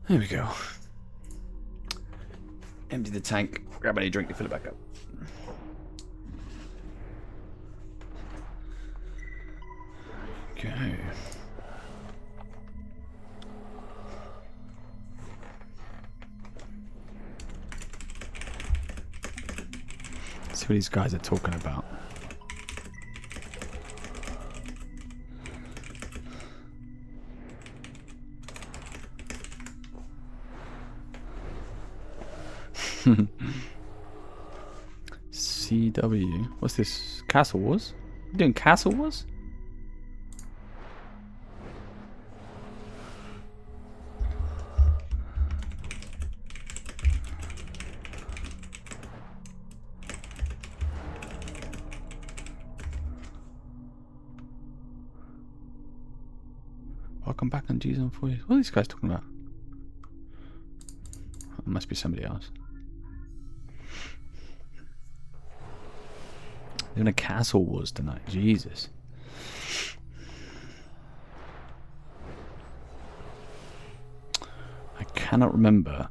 There we go. Empty the tank, grab any drink to fill it back up. Okay. Let's see what these guys are talking about. CW. What's this? Castle Wars? You doing Castle Wars? Welcome back on G's on 40. What are these guys talking about? It must be somebody else. Doing a Castle Wars tonight. Jesus. I cannot remember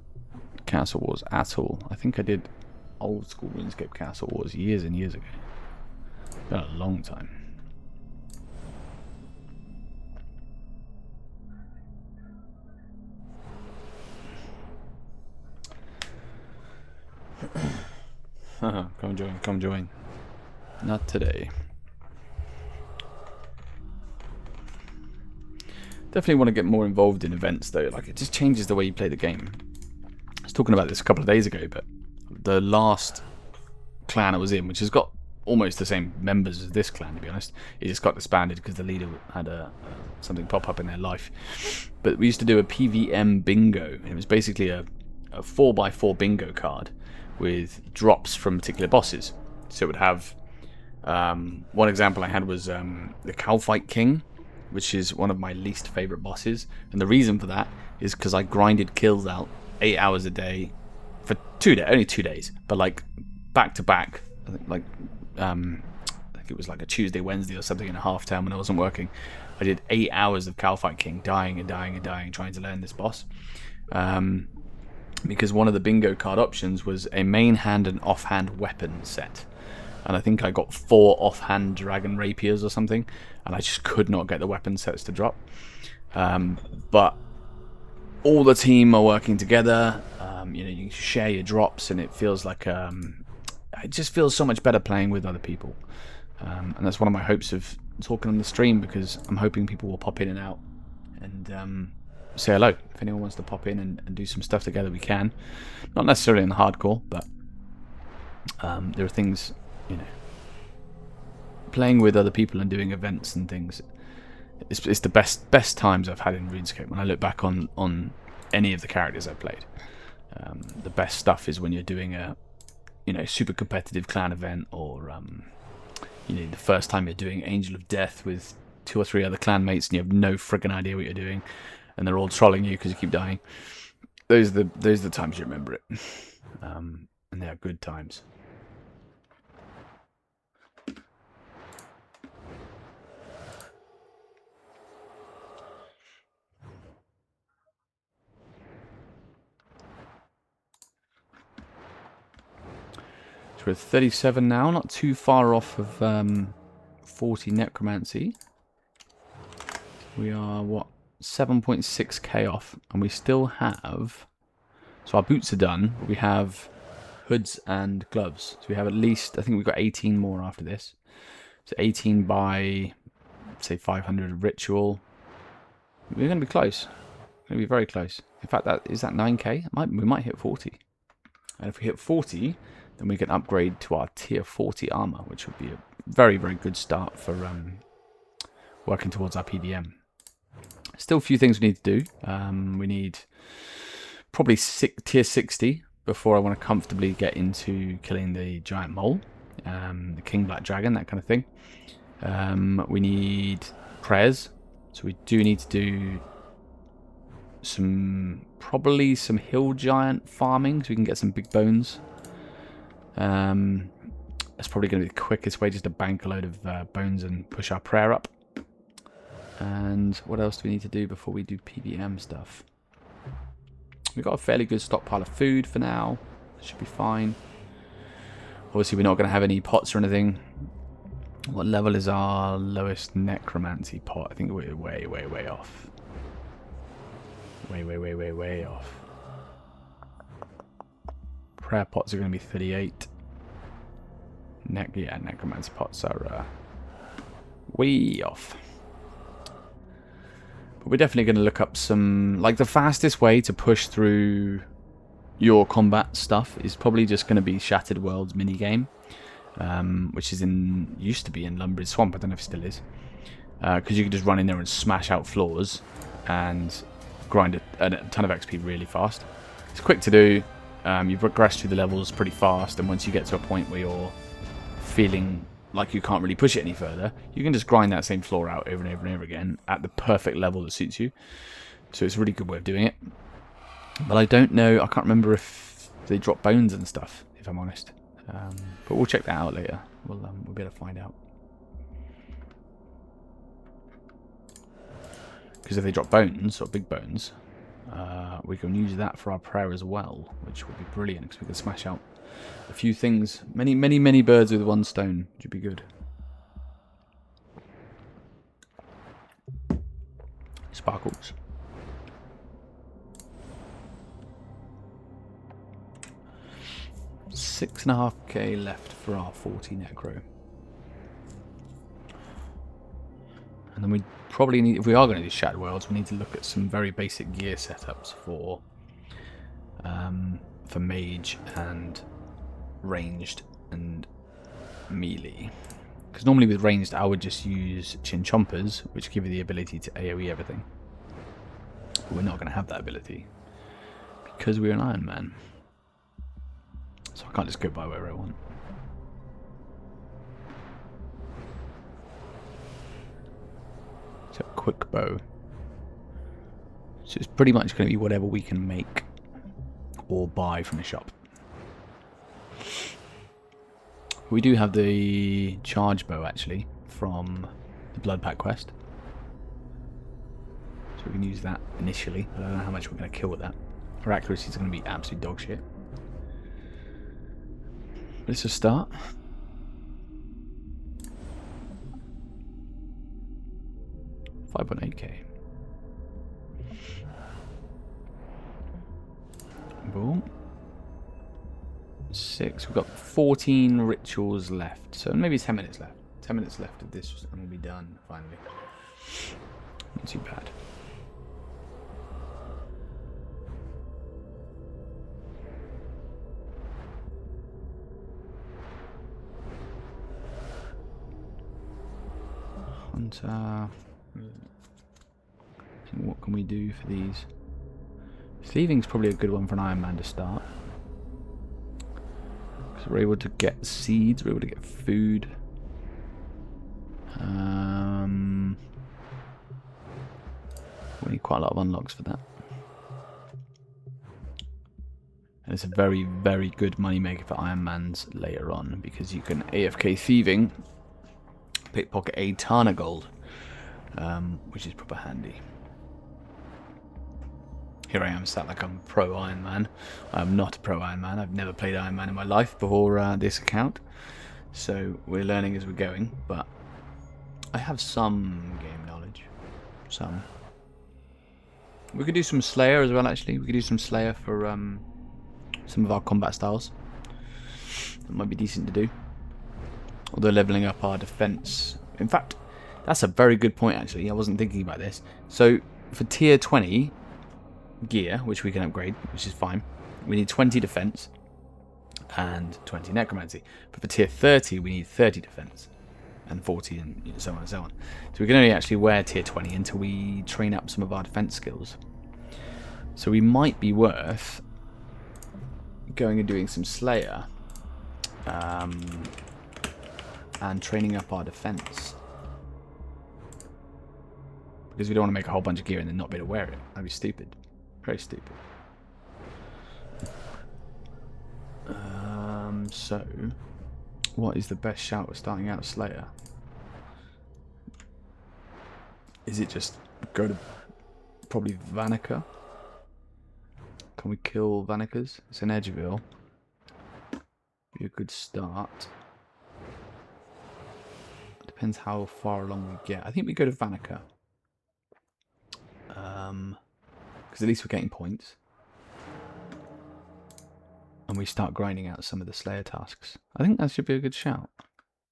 Castle Wars at all. I think I did old school RuneScape Castle Wars years and years ago. Been a long time. Come join, come join. Not today. Definitely want to get more involved in events though. Like, it just changes the way you play the game. I was talking about this a couple of days ago, but the last clan I was in, which has got almost the same members as this clan, to be honest, it just got disbanded because the leader had something pop up in their life. But we used to do a PVM bingo, and it was basically a 4x4 bingo card with drops from particular bosses. So it would have one example I had was the Calfight King, which is one of my least favourite bosses, and the reason for that is because I grinded kills out 8 hours a day for only 2 days, but like back to back. I think it was like a Tuesday, Wednesday or something in a half term when I wasn't working. I did 8 hours of Calfight King, dying and dying and dying, trying to learn this boss. Because one of the bingo card options was a main hand and offhand weapon set. And I think I got 4 offhand dragon rapiers or something, and I just could not get the weapon sets to drop. But all the team are working together. You share your drops, and it feels like it just feels so much better playing with other people. And that's one of my hopes of talking on the stream, because I'm hoping people will pop in and out and say hello. If anyone wants to pop in and do some stuff together, we can. Not necessarily in the hardcore, but there are things, playing with other people and doing events and things. It's the best times I've had in RuneScape when I look back on any of the characters I've played. The best stuff is when you're doing a super competitive clan event, or the first time you're doing Angel of Death with 2 or 3 other clan mates and you have no friggin' idea what you're doing, and they're all trolling you because you keep dying. Those are the times you remember it, and they are good times. So we're at 37 now, not too far off of 40 necromancy. We are, what, 7.6k off, and we still have, so our boots are done, but we have hoods and gloves. So we have at least, I think we've got 18 more after this. So 18 by, say, 500 ritual. We're going to be close. We're going to be very close. In fact, is that 9k? We might hit 40. And if we hit 40, then we can upgrade to our tier 40 armor, which would be a very, very good start for working towards our PVM. Still a few things we need to do. We need probably tier 60 before I want to comfortably get into killing the giant mole, the king black dragon, that kind of thing. We need prayers, so we do need to do probably some hill giant farming so we can get some big bones. That's probably going to be the quickest way, just to bank a load of bones and push our prayer up. And what else do we need to do before we do PVM stuff? We've got a fairly good stockpile of food for now. Should be fine. Obviously, we're not going to have any pots or anything. What level is our lowest necromancy pot? I think we're way, way, way off. Way, way, way, way, way off. Prayer pots are going to be 38. Necromancy pots are way off. But we're definitely going to look up some... Like, the fastest way to push through your combat stuff is probably just going to be Shattered Worlds minigame. Which is used to be in Lumbridge Swamp. I don't know if it still is. Because you can just run in there and smash out floors and grind a ton of XP really fast. It's quick to do. You progress through the levels pretty fast, and once you get to a point where you're feeling like you can't really push it any further, you can just grind that same floor out over and over and over again at the perfect level that suits you. So it's a really good way of doing it. But I don't know, I can't remember if they drop bones and stuff, if I'm honest. But we'll check that out later. We'll be able to find out. Because if they drop bones, or big bones, we can use that for our prayer as well, which would be brilliant, because we can smash out a few things. Many, many, many birds with one stone, which would be good. Sparkles. $6.5k left for our 40 necro. And then we probably need, if we are going to do Shattered Worlds, we need to look at some very basic gear setups for mage and ranged and melee. Because normally with ranged, I would just use Chin Chompers, which give you the ability to AoE everything. But we're not going to have that ability because we're an Iron Man. So I can't just go by where I want. So quick bow. So it's pretty much going to be whatever we can make or buy from the shop. We do have the charge bow actually from the Blood Pact quest. So we can use that initially. I don't know how much we're going to kill with that. Our accuracy is going to be absolute dog shit. Let's just start. $5.8k. Boom. 6. We've got 14 rituals left. So maybe 10 minutes left. 10 minutes left of this and we'll be done finally. Not too bad. Hunter. What can we do for these? Thieving's probably a good one for an Iron Man to start. Because we're able to get seeds, we're able to get food. We need quite a lot of unlocks for that. And it's a very, very good money maker for Iron Mans later on, because you can AFK thieving, pickpocket a ton of gold, which is proper handy. Here I am sat like I'm pro Iron Man. I'm not a pro Iron Man. I've never played Iron Man in my life before this account. So we're learning as we're going, but I have some game knowledge. Some. We could do some Slayer as well actually. We could do some Slayer for some of our combat styles. That might be decent to do. Although leveling up our defense. In fact, that's a very good point actually. I wasn't thinking about this. So for tier 20 gear, which we can upgrade, which is fine, we need 20 defense and 20 necromancy. But for tier 30 we need 30 defense and 40 and so on and so on. So we can only actually wear tier 20 until we train up some of our defense skills. So we might be worth going and doing some Slayer and training up our defense, because we don't want to make a whole bunch of gear and then not be able to wear it. That'd be stupid. Very stupid. So, what is the best shout for starting out Slayer? Is it just go to probably Vanica? Can we kill Vanikas? It's in Edgeville. Be a good start. Depends how far along we get. I think we go to Vanica. Because at least we're getting points. And we start grinding out some of the Slayer tasks. I think that should be a good shout.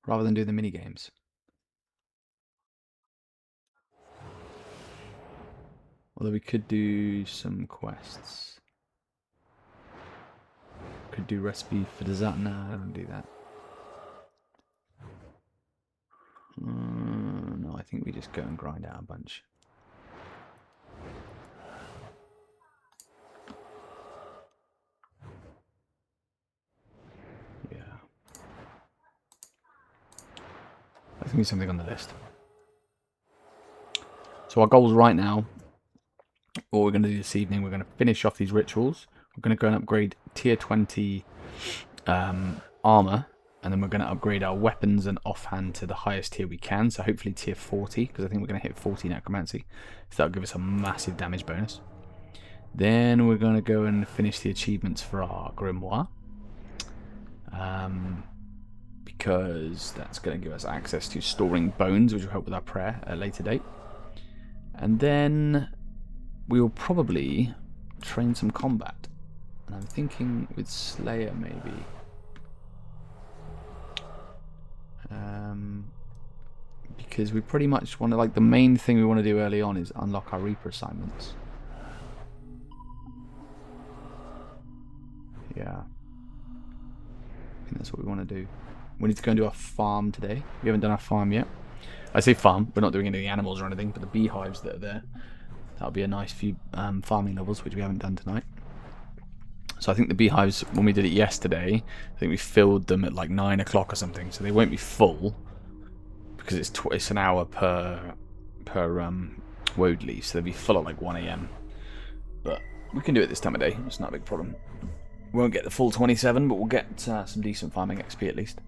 Rather than do the mini games. Although we could do some quests. Could do recipe for dessert. No, I don't do that. No, I think we just go and grind out a bunch. Yeah. That's going to be something on the list. So our goals right now, what we're going to do this evening, we're going to finish off these rituals. We're going to go and upgrade tier 20 armor. And then we're going to upgrade our weapons and offhand to the highest tier we can. So hopefully tier 40, because I think we're going to hit 40 necromancy. So that'll give us a massive damage bonus. Then we're going to go and finish the achievements for our grimoire. Because that's going to give us access to storing bones, which will help with our prayer at a later date. And then we will probably train some combat. And I'm thinking with Slayer maybe. Because we pretty much want to, like, the main thing we want to do early on is unlock our Reaper assignments. Yeah. I think that's what we want to do. We need to go and do our farm today. We haven't done our farm yet. I say farm, we're not doing any animals or anything, but the beehives that are there, that'll be a nice few farming levels, which we haven't done tonight. So I think the beehives, when we did it yesterday, I think we filled them at like 9 o'clock or something, so they won't be full because it's an hour per woad leaf, so they'll be full at like 1 AM. But we can do it this time of day. It's not a big problem. We won't get the full 27, but we'll get some decent farming XP at least.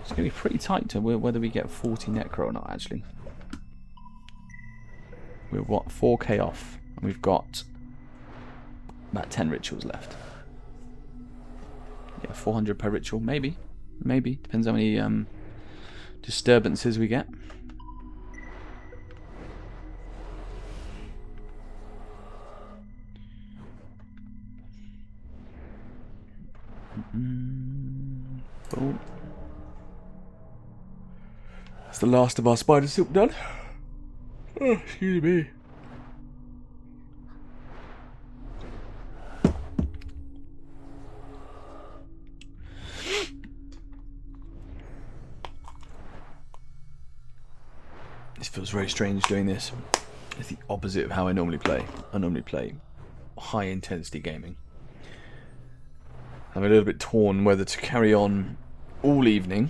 It's going to be pretty tight to whether we get 40 necro or not, actually. We're, what, 4k off, and we've got about 10 rituals left. Yeah, 400 per ritual, maybe. Maybe. Depends how many disturbances we get. Oh. That's the last of our spider silk done. Oh, excuse me. This feels very strange doing this. It's the opposite of how I normally play. I normally play high intensity gaming. I'm a little bit torn whether to carry on all evening,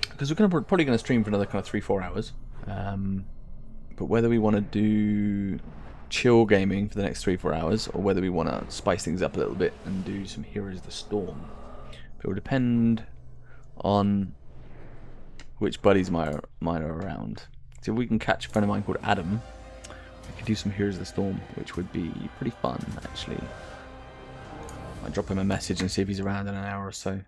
because we're probably going to stream for another kind of 3-4 hours. But whether we want to do chill gaming for the next 3-4 hours, or whether we want to spice things up a little bit and do some Heroes of the Storm, it will depend on which buddies mine are around. So if we can catch a friend of mine called Adam, we could do some Heroes of the Storm, which would be pretty fun, actually. I'll drop him a message and see if he's around in an hour or so.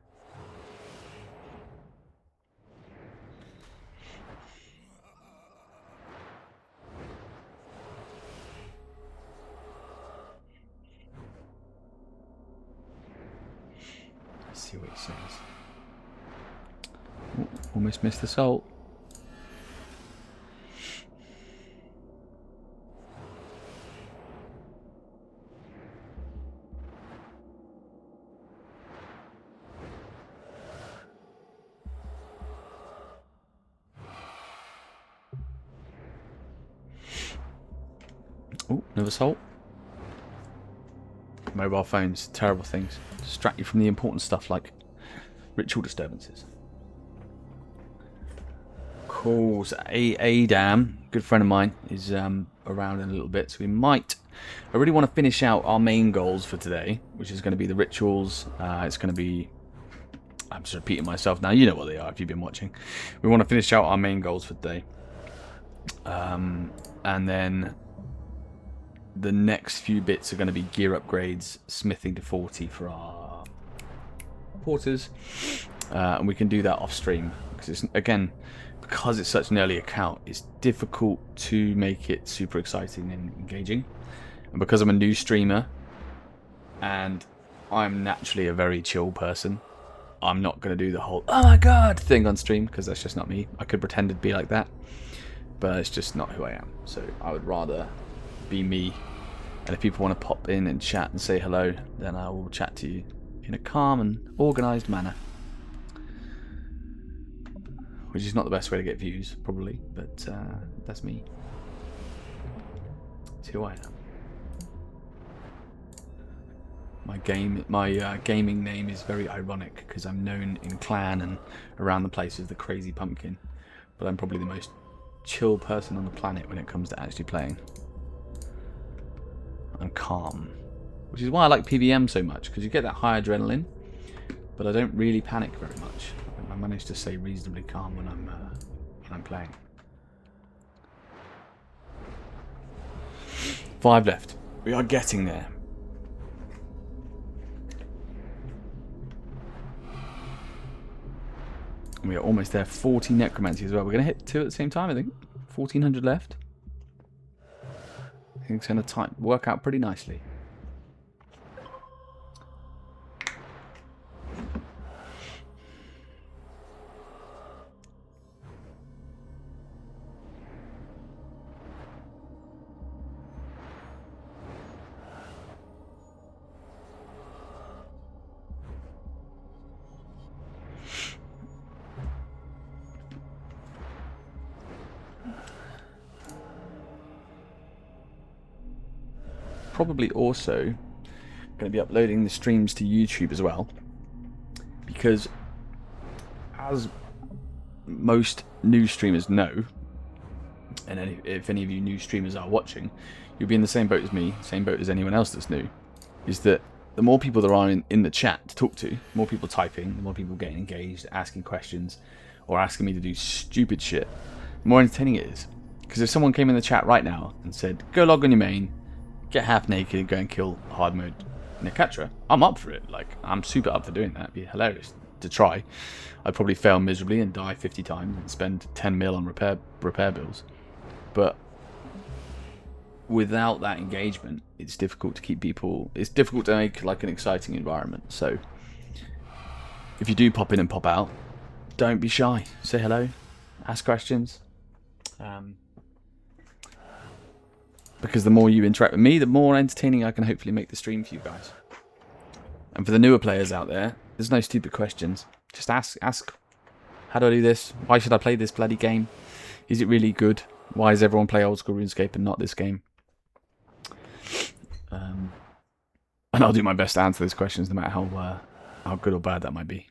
Let's see what he says. Oh, almost missed the salt. Oh, another salt. Mobile phones, terrible things. Distract you from the important stuff like ritual disturbances. Cool. So Adam, good friend of mine, is around in a little bit. So we might. I really want to finish out our main goals for today, which is going to be the rituals. It's going to be. I'm just repeating myself now. You know what they are if you've been watching. We want to finish out our main goals for today, and then the next few bits are going to be gear upgrades, smithing to 40 for our porters, and we can do that off stream because it's, again, because it's such an early account, it's difficult to make it super exciting and engaging. And because I'm a new streamer and I'm naturally a very chill person, I'm not going to do the whole "oh my god" thing on stream because that's just not me. I could pretend to be like that, but it's just not who I am. So I would rather be me, and if people want to pop in and chat and say hello, then I will chat to you in a calm and organised manner. Which is not the best way to get views, probably, but that's me. It's who I am. My gaming name is very ironic because I'm known in clan and around the place as the Crazy Pumpkin, but I'm probably the most chill person on the planet when it comes to actually playing. I'm calm, which is why I like PVM so much, because you get that high adrenaline, but I don't really panic very much. I manage to stay reasonably calm when I'm playing. 5 left. We are getting there. We are almost there. 40 necromancy as well. We're going to hit 2 at the same time, I think. 1400 left. I think it's going to work out pretty nicely. Probably also going to be uploading the streams to YouTube as well, because as most new streamers know, and if any of you new streamers are watching, you'll be in the same boat as me, same boat as anyone else that's new, is that the more people there are in the chat to talk to, the more people typing, the more people getting engaged, asking questions, or asking me to do stupid shit, the more entertaining it is. Because if someone came in the chat right now and said, go log on your main, get half naked, go and kill hard mode Necatra, I'm up for it. Like, I'm super up for doing that. It'd be hilarious to try. I'd probably fail miserably and die 50 times and spend 10 mil on repair bills. But without that engagement, it's difficult to keep people. It's difficult to make like an exciting environment. So if you do pop in and pop out, don't be shy. Say hello, ask questions. Because the more you interact with me, the more entertaining I can hopefully make the stream for you guys. And for the newer players out there, there's no stupid questions. Just ask, how do I do this? Why should I play this bloody game? Is it really good? Why does everyone play old school RuneScape and not this game? And I'll do my best to answer those questions, no matter how good or bad that might be.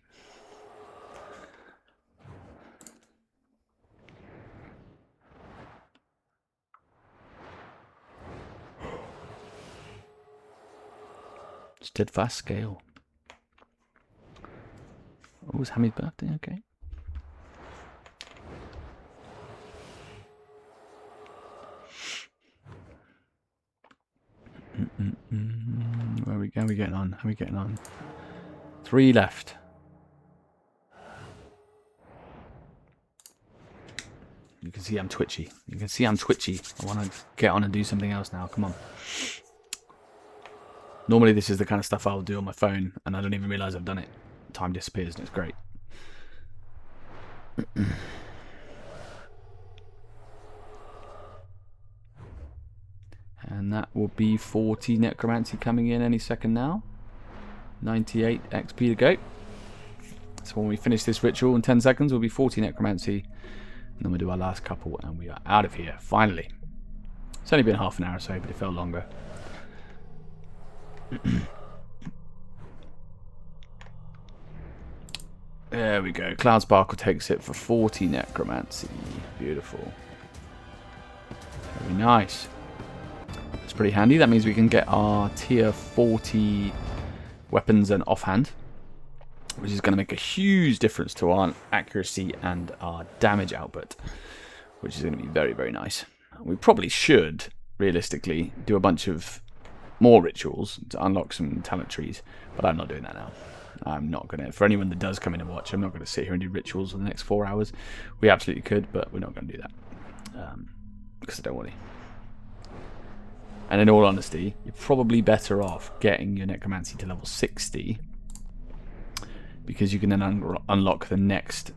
Steadfast scale. Oh, it's Hammy's birthday, okay. Where are we going? How are we getting on? How are we getting on? 3 left. You can see I'm twitchy. You can see I'm twitchy. I want to get on and do something else now. Come on. Normally this is the kind of stuff I'll do on my phone and I don't even realise I've done it. Time disappears and it's great. And that will be 40 necromancy coming in any second now. 98 XP to go. So when we finish this ritual in 10 seconds, we'll be 40 necromancy. And then we'll do our last couple and we are out of here, finally. It's only been half an hour or so, but it felt longer. There we go. Cloud Sparkle takes it for 40 necromancy. Beautiful. Very nice. It's pretty handy. That means we can get our tier 40 weapons and offhand, which is going to make a huge difference to our accuracy and our damage output, which is going to be very, very nice. We probably should realistically do a bunch of more rituals to unlock some talent trees, but I'm not doing that now. I'm not going to. For anyone that does come in and watch, I'm not going to sit here and do rituals for the next 4 hours. We absolutely could, but we're not going to do that because I don't want to. And in all honesty, you're probably better off getting your necromancy to level 60 because you can then unlock the next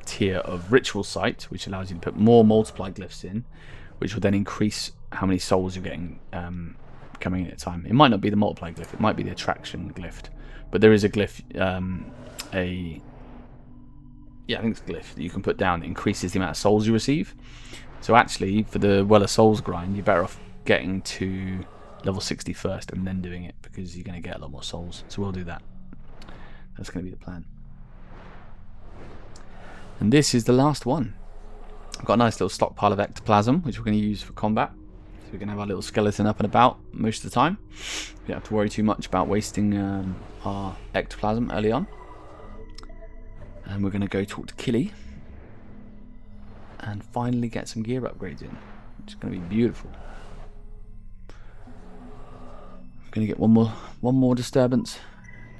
tier of ritual site, which allows you to put more multiply glyphs in, which will then increase how many souls you're getting coming in at a time. It might not be the multiply glyph, it might be the attraction glyph, but there is a glyph, I think it's a glyph that you can put down that increases the amount of souls you receive. So actually, for the Well of Souls grind, you're better off getting to level 60 first and then doing it, because you're going to get a lot more souls. So we'll do that. That's going to be the plan. And this is the last one. I've got a nice little stockpile of ectoplasm, which we're going to use for combat. So we're going to have our little skeleton up and about most of the time. We don't have to worry too much about wasting our ectoplasm early on. And we're going to go talk to Killy and finally get some gear upgrades in, which is going to be beautiful. We're going to get one more disturbance.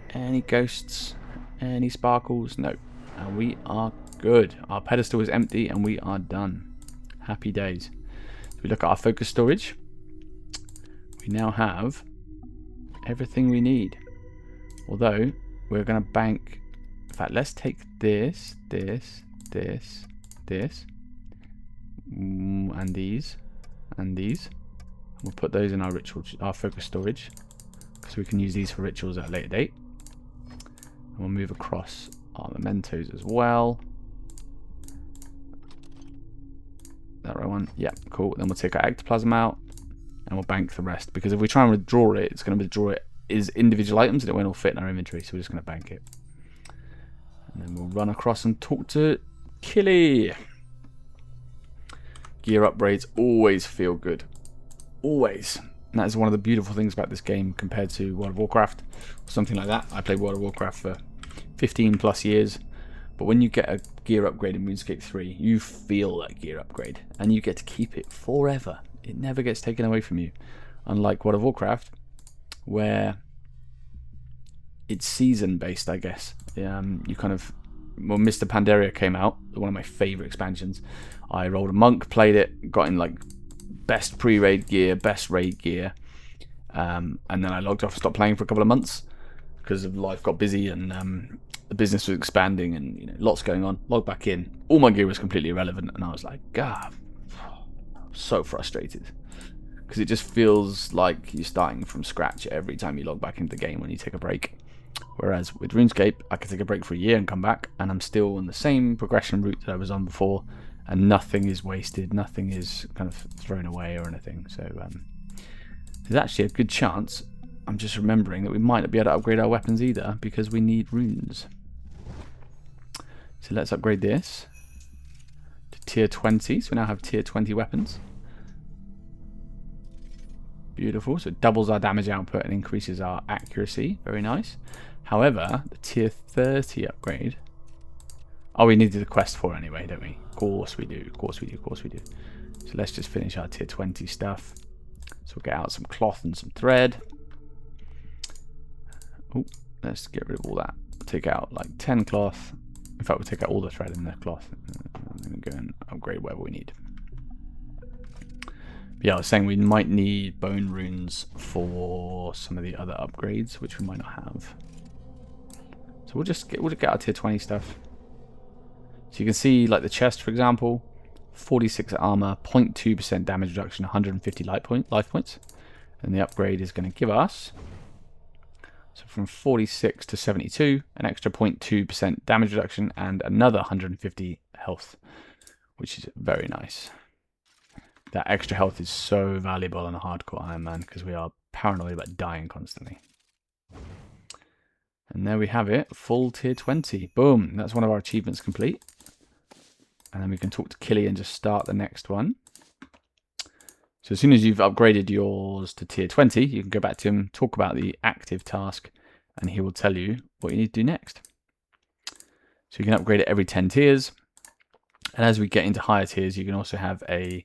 Any ghosts? Any sparkles? No. And we are good. Our pedestal is empty and we are done. Happy days. So we look at our focus storage. We now have everything we need. Although we're going to bank. In fact, let's take this, and these. We'll put those in our focus storage, because we can use these for rituals at a later date. And we'll move across our mementos as well. That right one? Yeah, cool. Then we'll take our ectoplasm out and we'll bank the rest, because if we try and withdraw it, it's going to withdraw it as individual items and it won't all fit in our inventory, so we're just going to bank it. And then we'll run across and talk to Killy. Gear upgrades always feel good. Always. And that is one of the beautiful things about this game compared to World of Warcraft or something like that. I played World of Warcraft for 15 plus years. But when you get a gear upgrade in RuneScape 3, you feel that gear upgrade. And you get to keep it forever. It never gets taken away from you. Unlike World of Warcraft, where it's season based, I guess. You kind of... When Mr. Pandaria came out, one of my favourite expansions, I rolled a monk, played it, got in like best pre-raid gear, best raid gear, and then I logged off and stopped playing for a couple of months because of life got busy and the business was expanding and lots going on. Logged back in, all my gear was completely irrelevant, and I was like, God, so frustrated, because it just feels like you're starting from scratch every time you log back into the game when you take a break. Whereas with RuneScape, I can take a break for a year and come back, and I'm still on the same progression route that I was on before, and nothing is wasted, nothing is kind of thrown away or anything. So there's actually a good chance, I'm just remembering, that we might not be able to upgrade our weapons either, because we need runes. So let's upgrade this to tier 20, so we now have tier 20 weapons. Beautiful, so it doubles our damage output and increases our accuracy. Very nice. However, the tier 30 upgrade... Oh, we needed the quest for anyway, don't we? Of course we do, of course we do, of course we do. So let's just finish our tier 20 stuff. So we'll get out some cloth and some thread. Oh, let's get rid of all that. Take out like 10 cloth. In fact, we'll take out all the thread and the cloth. And then go and upgrade whatever we need. Yeah, I was saying we might need bone runes for some of the other upgrades, which we might not have. So we'll just get our tier 20 stuff. So you can see, like the chest, for example, 46 armor, 0.2% damage reduction, 150 life points. And the upgrade is going to give us, so from 46 to 72, an extra 0.2% damage reduction and another 150 health, which is very nice. That extra health is so valuable in a hardcore Iron Man because we are paranoid about dying constantly. And there we have it, full tier 20. Boom, that's one of our achievements complete. And then we can talk to Killy and just start the next one. So as soon as you've upgraded yours to tier 20, you can go back to him, talk about the active task, and he will tell you what you need to do next. So you can upgrade it every 10 tiers. And as we get into higher tiers, you can also have a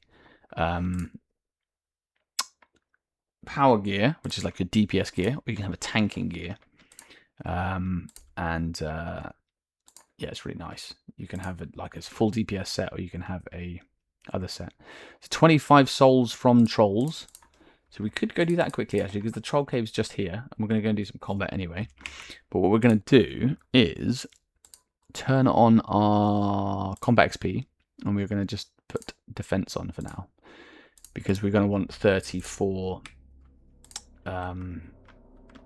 power gear, which is like your DPS gear, or you can have a tanking gear. Yeah, it's really nice. You can have it like a full DPS set, or you can have a other set. So 25 souls from trolls. So we could go do that quickly, actually, because the troll cave's just here, and we're going to go and do some combat anyway. But what we're going to do is turn on our combat XP, and we're going to just put defense on for now, because we're going to want 30 for...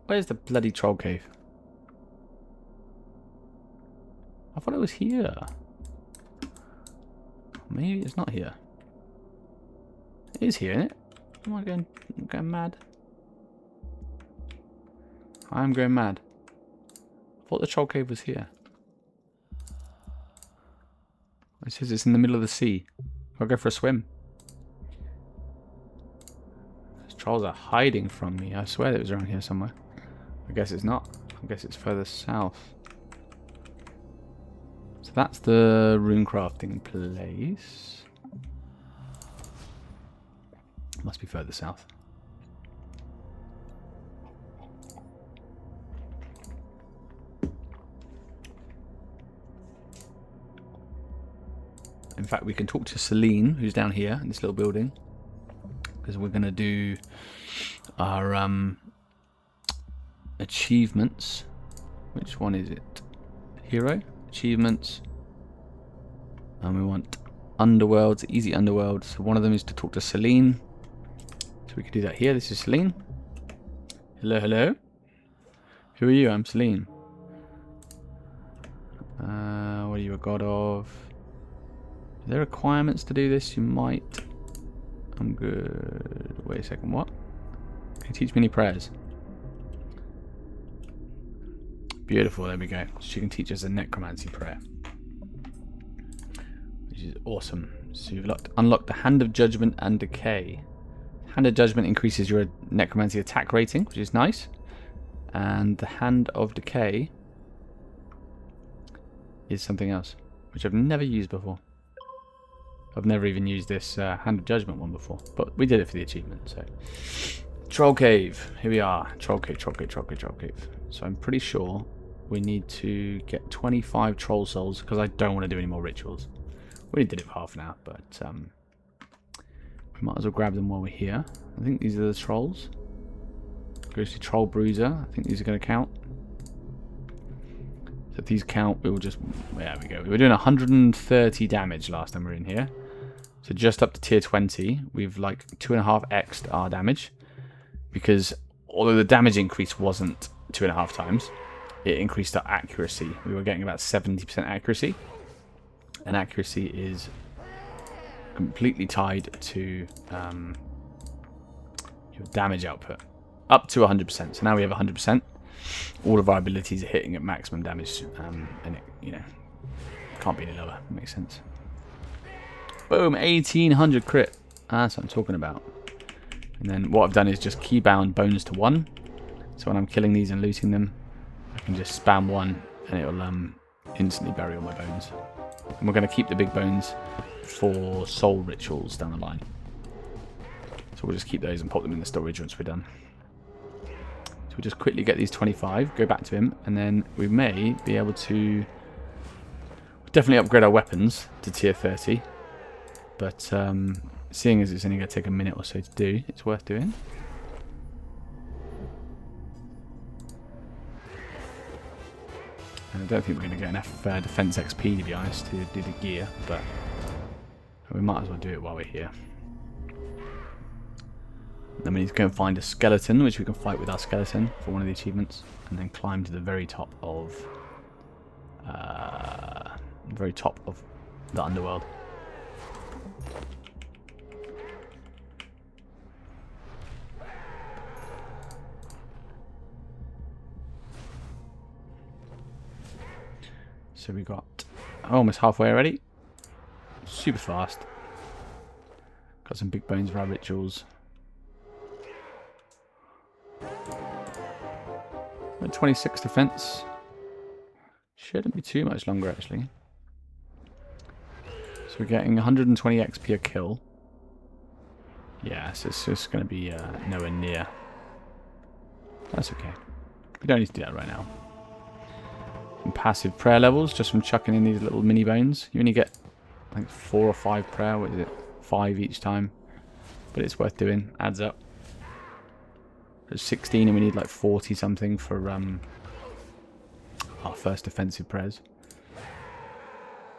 where's the bloody troll cave? I thought it was here. Maybe it's not here. It is here, isn't it? Am I going mad? I am going mad. I thought the troll cave was here. It says it's in the middle of the sea. I'll go for a swim. Those trolls are hiding from me. I swear it was around here somewhere. I guess it's not. I guess it's further south. So that's the rune crafting place. Must be further south. In fact, we can talk to Celine, who's down here in this little building, because we're going to do our achievements. Which one is it? Hero? Achievements. And we want underworlds, easy underworld. So one of them is to talk to Celine. So we could do that here. This is Celine. Hello, hello. Who are you? I'm Celine. What are you a god of? Are there requirements to do this? You might. I'm good. Wait a second, what? Can you teach me any prayers? Beautiful, there we go. She can teach us a necromancy prayer. Which is awesome. So you've unlocked the Hand of Judgment and Decay. Hand of Judgment increases your necromancy attack rating, which is nice. And the Hand of Decay is something else, which I've never used before. I've never even used this Hand of Judgment one before, but we did it for the achievement, so. Troll Cave, here we are. Troll Cave, Troll Cave, Troll Cave, Troll Cave. So I'm pretty sure we need to get 25 troll souls, because I don't want to do any more rituals. We did it for half an hour, but we might as well grab them while we're here. I think these are the trolls. Goes to Troll Bruiser. I think these are going to count. So if these count, we will just... There we go. We were doing 130 damage last time we were in here. So just up to tier 20, we've like 2.5x'd our damage. Because although the damage increase wasn't 2.5 times, it increased our accuracy. We were getting about 70% accuracy. And accuracy is completely tied to your damage output. Up to 100%. So now we have 100%. All of our abilities are hitting at maximum damage. And it, you know, can't be any lower. Makes sense. Boom, 1800 crit. That's what I'm talking about. And then what I've done is just keybound bones to 1. So when I'm killing these and looting them, I can just spam 1 and it'll instantly bury all my bones. And we're going to keep the big bones for soul rituals down the line. So we'll just keep those and pop them in the storage once we're done. So we'll just quickly get these 25, go back to him, and then we may be able to definitely upgrade our weapons to tier 30. But seeing as it's only going to take a minute or so to do, it's worth doing. And I don't think we're going to get enough defense XP, to be honest, to do the gear, but we might as well do it while we're here. Then we need to go and find a skeleton, which we can fight with our skeleton for one of the achievements, and then climb to the very top of the underworld. So we got almost halfway already. Super fast. Got some big bones for our rituals. We're at 26 defense. Shouldn't be too much longer actually. So we're getting 120 XP a kill. Yeah, so it's just going to be nowhere near. That's okay. We don't need to do that right now. Some passive prayer levels just from chucking in these little mini bones. You only get, I think, 4 or 5 prayer. What is it? 5 each time. But it's worth doing. Adds up. There's 16 and we need like 40 something for our first defensive prayers.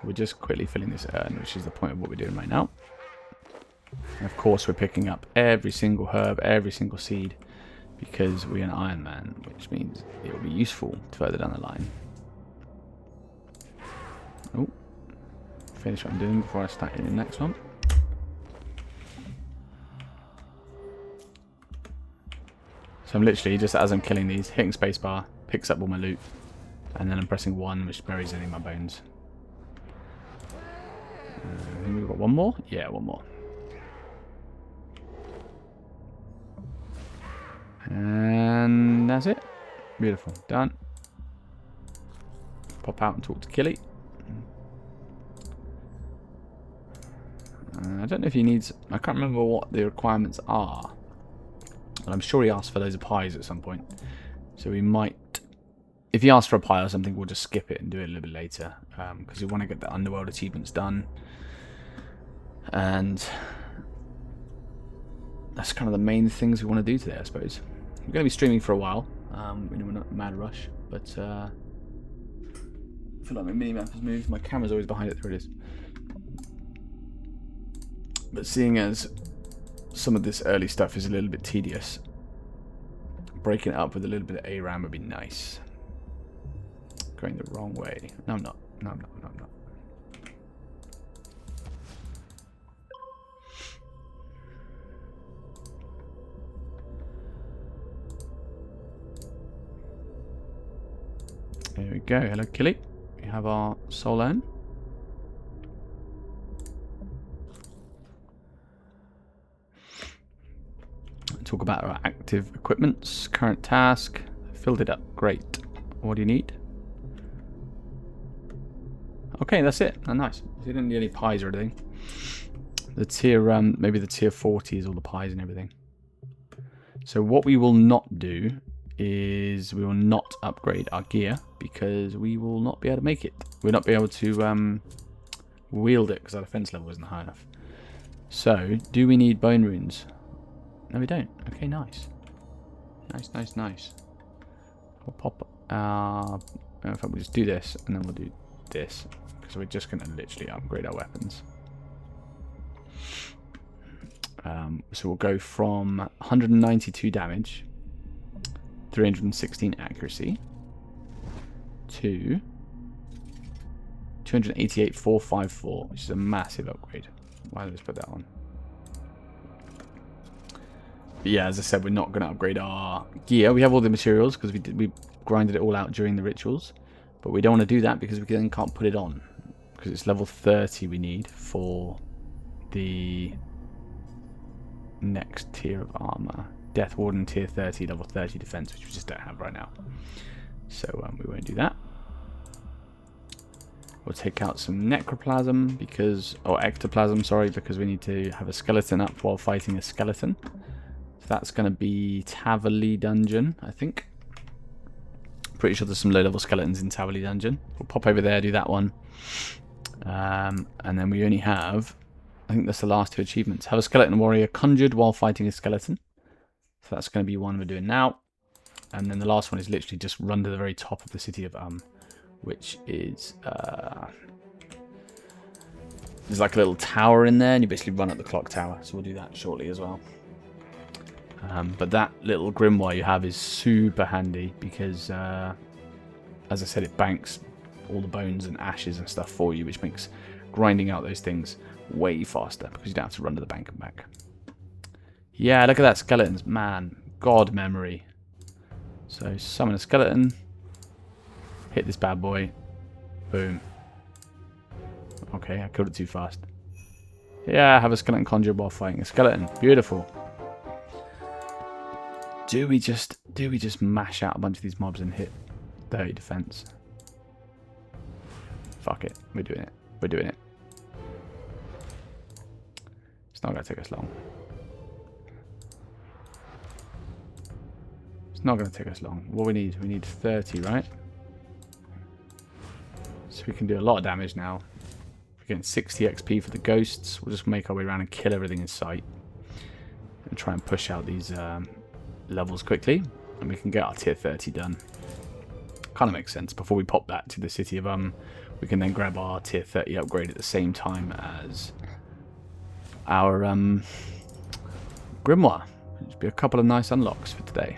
We're just quickly filling this urn, which is the point of what we're doing right now. And of course we're picking up every single herb, every single seed, because we're an Iron Man, which means it will be useful further down the line. Oh, finish what I'm doing before I start in the next one. So I'm literally, just as I'm killing these, hitting spacebar, picks up all my loot, and then I'm pressing 1, which buries any of my bones. I think we've got one more? Yeah, one more. And that's it. Beautiful. Done. Pop out and talk to Killy. I don't know if he needs... I can't remember what the requirements are. But I'm sure he asked for loads of pies at some point. So we might... If he asks for a pie or something, we'll just skip it and do it a little bit later. Because we want to get the Underworld achievements done. And... that's kind of the main things we want to do today, I suppose. We're going to be streaming for a while. We know we're not in a mad rush. But... I feel like my mini-map has moved. My camera's always behind it. There it is. But seeing as some of this early stuff is a little bit tedious, breaking it up with a little bit of ARAM would be nice. Going the wrong way. No, I'm not. No, I'm not. No, I'm not. There we go. Hello, Killy. We have our soul urn. Talk about our active equipments. Current task. Filled it up. Great. What do you need? Okay, that's it. Oh, nice. You didn't need any pies or anything. The tier, maybe the tier 40 is all the pies and everything. So what we will not do is we will not upgrade our gear because we will not be able to make it. We'll not be able to wield it because our defense level isn't high enough. So, do we need bone runes? No, we don't. Okay, nice. Nice, nice, nice. We'll pop... in fact, we'll just do this, and then we'll do this. Because we're just going to literally upgrade our weapons. So we'll go from 192 damage, 316 accuracy, to 288, 454, which is a massive upgrade. Why don't I just put that on? But yeah, as I said, we're not going to upgrade our gear. We have all the materials because we grinded it all out during the rituals. But we don't want to do that because we then can't put it on. Because it's level 30 we need for the next tier of armor. Death Warden tier 30, level 30 defense, which we just don't have right now. So we won't do that. We'll take out some necroplasm because, or ectoplasm, sorry, because we need to have a skeleton up while fighting a skeleton. That's going to be Tavali Dungeon, I think. Pretty sure there's some low-level skeletons in Tavali Dungeon. We'll pop over there, do that one. And then we only have, I think that's the last 2 achievements. Have a skeleton warrior conjured while fighting a skeleton. So that's going to be one we're doing now. And then the last one is literally just run to the very top of the city of which is... there's like a little tower in there, and you basically run up the clock tower. So we'll do that shortly as well. But that little grimoire you have is super handy because, as I said, it banks all the bones and ashes and stuff for you, which makes grinding out those things way faster because you don't have to run to the bank and back. Yeah, look at that skeletons. Man, God memory. So summon a skeleton. Hit this bad boy. Boom. Okay, I killed it too fast. Yeah, have a skeleton conjured while fighting a skeleton. Beautiful. Do we just mash out a bunch of these mobs and hit 30 defense? Fuck it. We're doing it. We're doing it. It's not going to take us long. It's not going to take us long. What we need 30, right? So we can do a lot of damage now. We're getting 60 XP for the ghosts. We'll just make our way around and kill everything in sight. And try and push out these levels quickly. And we can get our tier 30 done. Kind of makes sense. Before we pop that to the city of we can then grab our tier 30 upgrade at the same time as our grimoire. There'll be a couple of nice unlocks for today.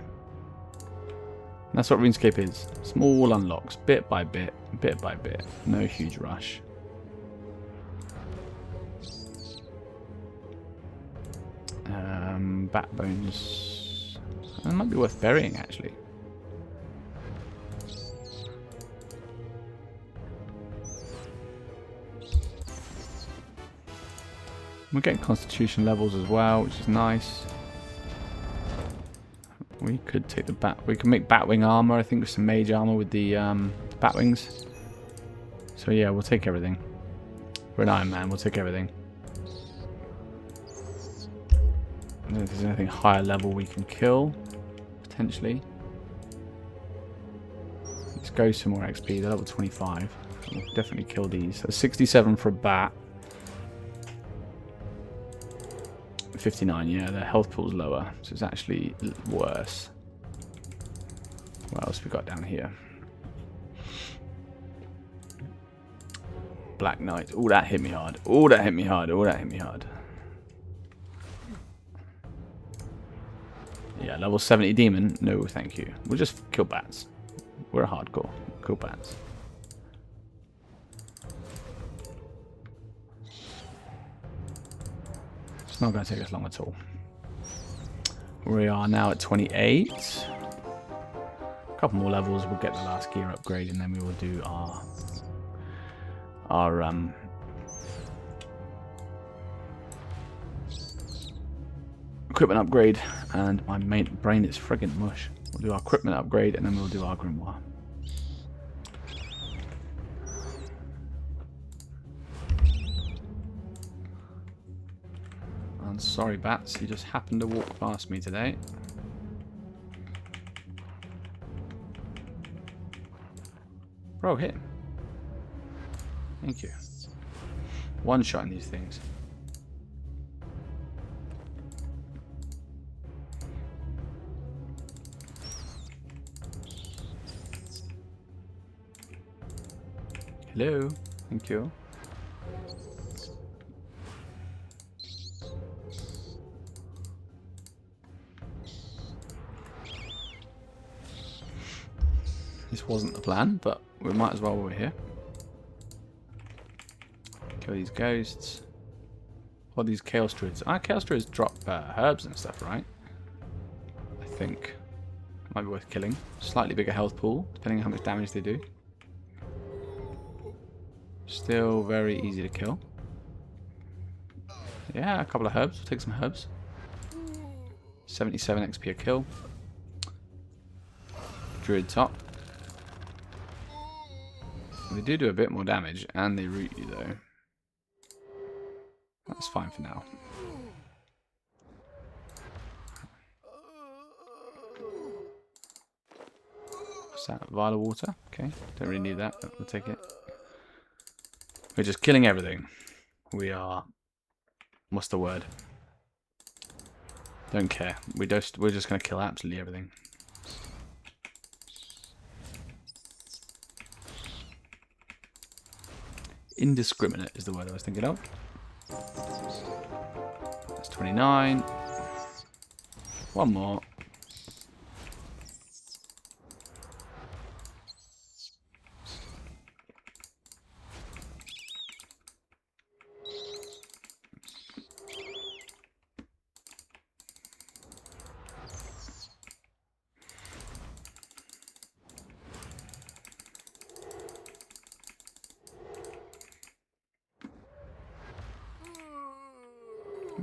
And that's what RuneScape is. Small unlocks, bit by bit, bit by bit. No huge rush. Backbones. That might be worth burying, actually. We're getting constitution levels as well, which is nice. We could take the bat. We can make batwing armor, I think, with some mage armor with the batwings. So yeah, we'll take everything. We're an Iron Man. We'll take everything. I don't know if there's anything higher level we can kill potentially. Let's go some more XP. They're level 25. We'll definitely kill these. So 67 for a bat. 59, yeah, their health pool's lower, so it's actually worse. What else we got down here? Black Knight. Oh, that hit me hard. Oh, that hit me hard. Oh, that hit me hard. Yeah, level 70 demon. No, thank you. We'll just kill bats. We're hardcore. Kill bats. It's not going to take us long at all. We are now at 28. A couple more levels, we'll get the last gear upgrade, and then we will do our equipment upgrade. And my main brain is friggin' mush. We'll do our equipment upgrade, and then we'll do our grimoire. I'm sorry, bats, you just happened to walk past me today. Bro, hit him. Thank you. One shot in these things. Hello. Thank you. This wasn't the plan, but we might as well while we're here. Kill these ghosts. What are these chaos druids? Chaos druids drop herbs and stuff, right? I think. Might be worth killing. Slightly bigger health pool, depending on how much damage they do. Still very easy to kill. Yeah, a couple of herbs. We'll take some herbs. 77 XP a kill. Druid top. They do a bit more damage, and they root you, though. That's fine for now. What's that? Vial of water? Okay, don't really need that, but we'll take it. We're just killing everything. We are... What's the word? Don't care. We're just going to kill absolutely everything. Indiscriminate is the word I was thinking of. That's 29. One more.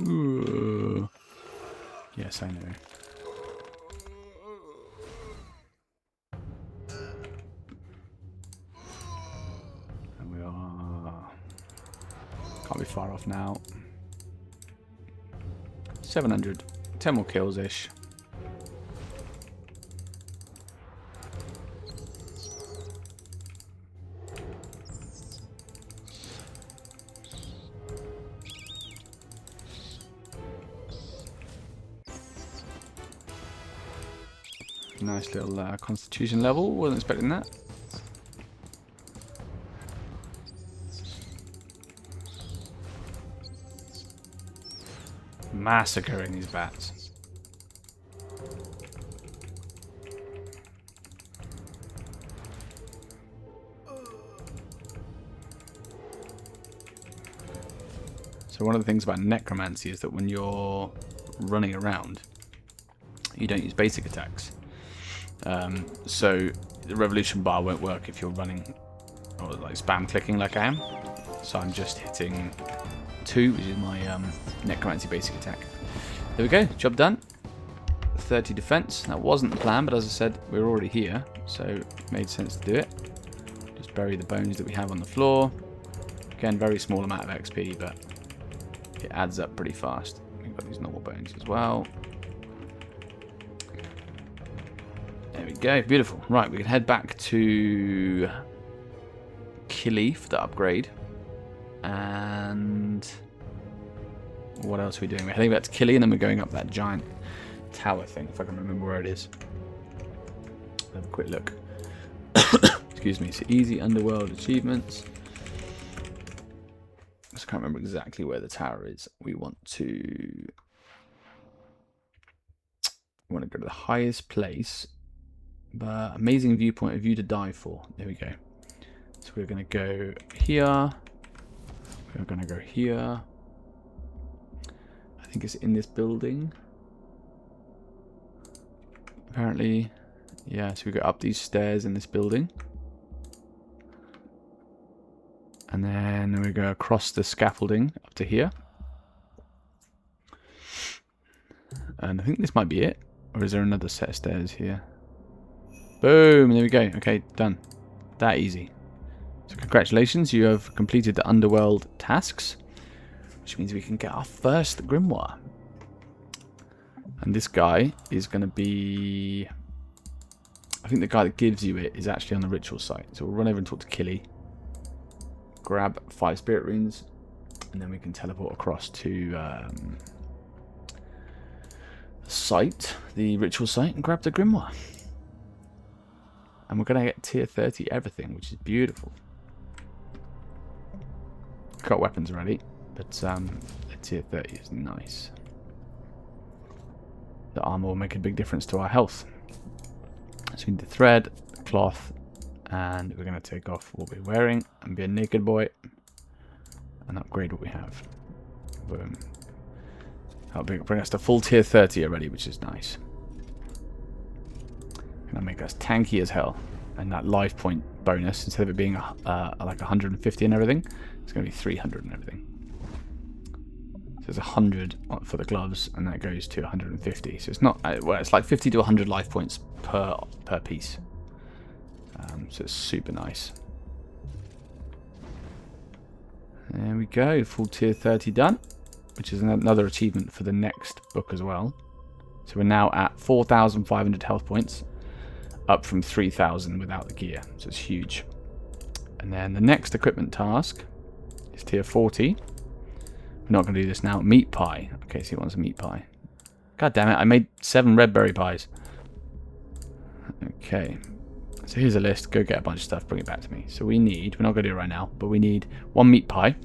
Ooh. Yes, I know. And we are... Can't be far off now. 700. 10 more kills-ish. Nice little constitution level. Wasn't expecting that. Massacring these bats. So one of the things about necromancy is that when you're running around, you don't use basic attacks. So the revolution bar won't work if you're running or like spam clicking like I am. So I'm just hitting 2, which is my necromancy basic attack. There we go, job done. 30 defense. That wasn't the plan, but as I said, we were already here, so it made sense to do it. Just bury the bones that we have on the floor. Again, very small amount of XP, but it adds up pretty fast. We've got these normal bones as well. There we go, beautiful. Right, we can head back to Killy for the upgrade. And what else are we doing? We're heading back to Killy and then we're going up that giant tower thing, if I can remember where it is. Have a quick look. Excuse me, so easy underworld achievements. I just can't remember exactly where the tower is. We want to go to the highest place. But amazing viewpoint, a view to die for. There we go. So we're going to go here. We're going to go here. I think it's in this building. Apparently. Yeah, so we go up these stairs in this building. And then we go across the scaffolding up to here. And I think this might be it. Or is there another set of stairs here? Boom! There we go. Okay, done. That easy. So congratulations, you have completed the underworld tasks. Which means we can get our first grimoire. And this guy is going to be... I think the guy that gives you it is actually on the ritual site. So we'll run over and talk to Killy. Grab 5 spirit runes. And then we can teleport across to the site, the ritual site, and grab the grimoire. And we're going to get tier 30 everything, which is beautiful. Got weapons already, but the tier 30 is nice. The armor will make a big difference to our health. So we need the thread, the cloth, and we're going to take off what we're wearing and be a naked boy and upgrade what we have. Boom. That'll bring us to full tier 30 already, which is nice. Gonna make us tanky as hell. And that life point bonus, instead of it being like 150 and everything, it's going to be 300 and everything. So there's 100 for the gloves, and that goes to 150. So it's not, well, it's like 50 to 100 life points per piece. So it's super nice. There we go, full tier 30 done, which is another achievement for the next book as well. So we're now at 4,500 health points, up from 3,000 without the gear, so it's huge. And then the next equipment task is tier 40. We're not going to do this now. Meat pie. Okay, so he wants a meat pie. God damn it, I made 7 red berry pies. Okay, so here's a list. Go get a bunch of stuff, bring it back to me. So we need, we're not going to do it right now, but we need 1 meat pie.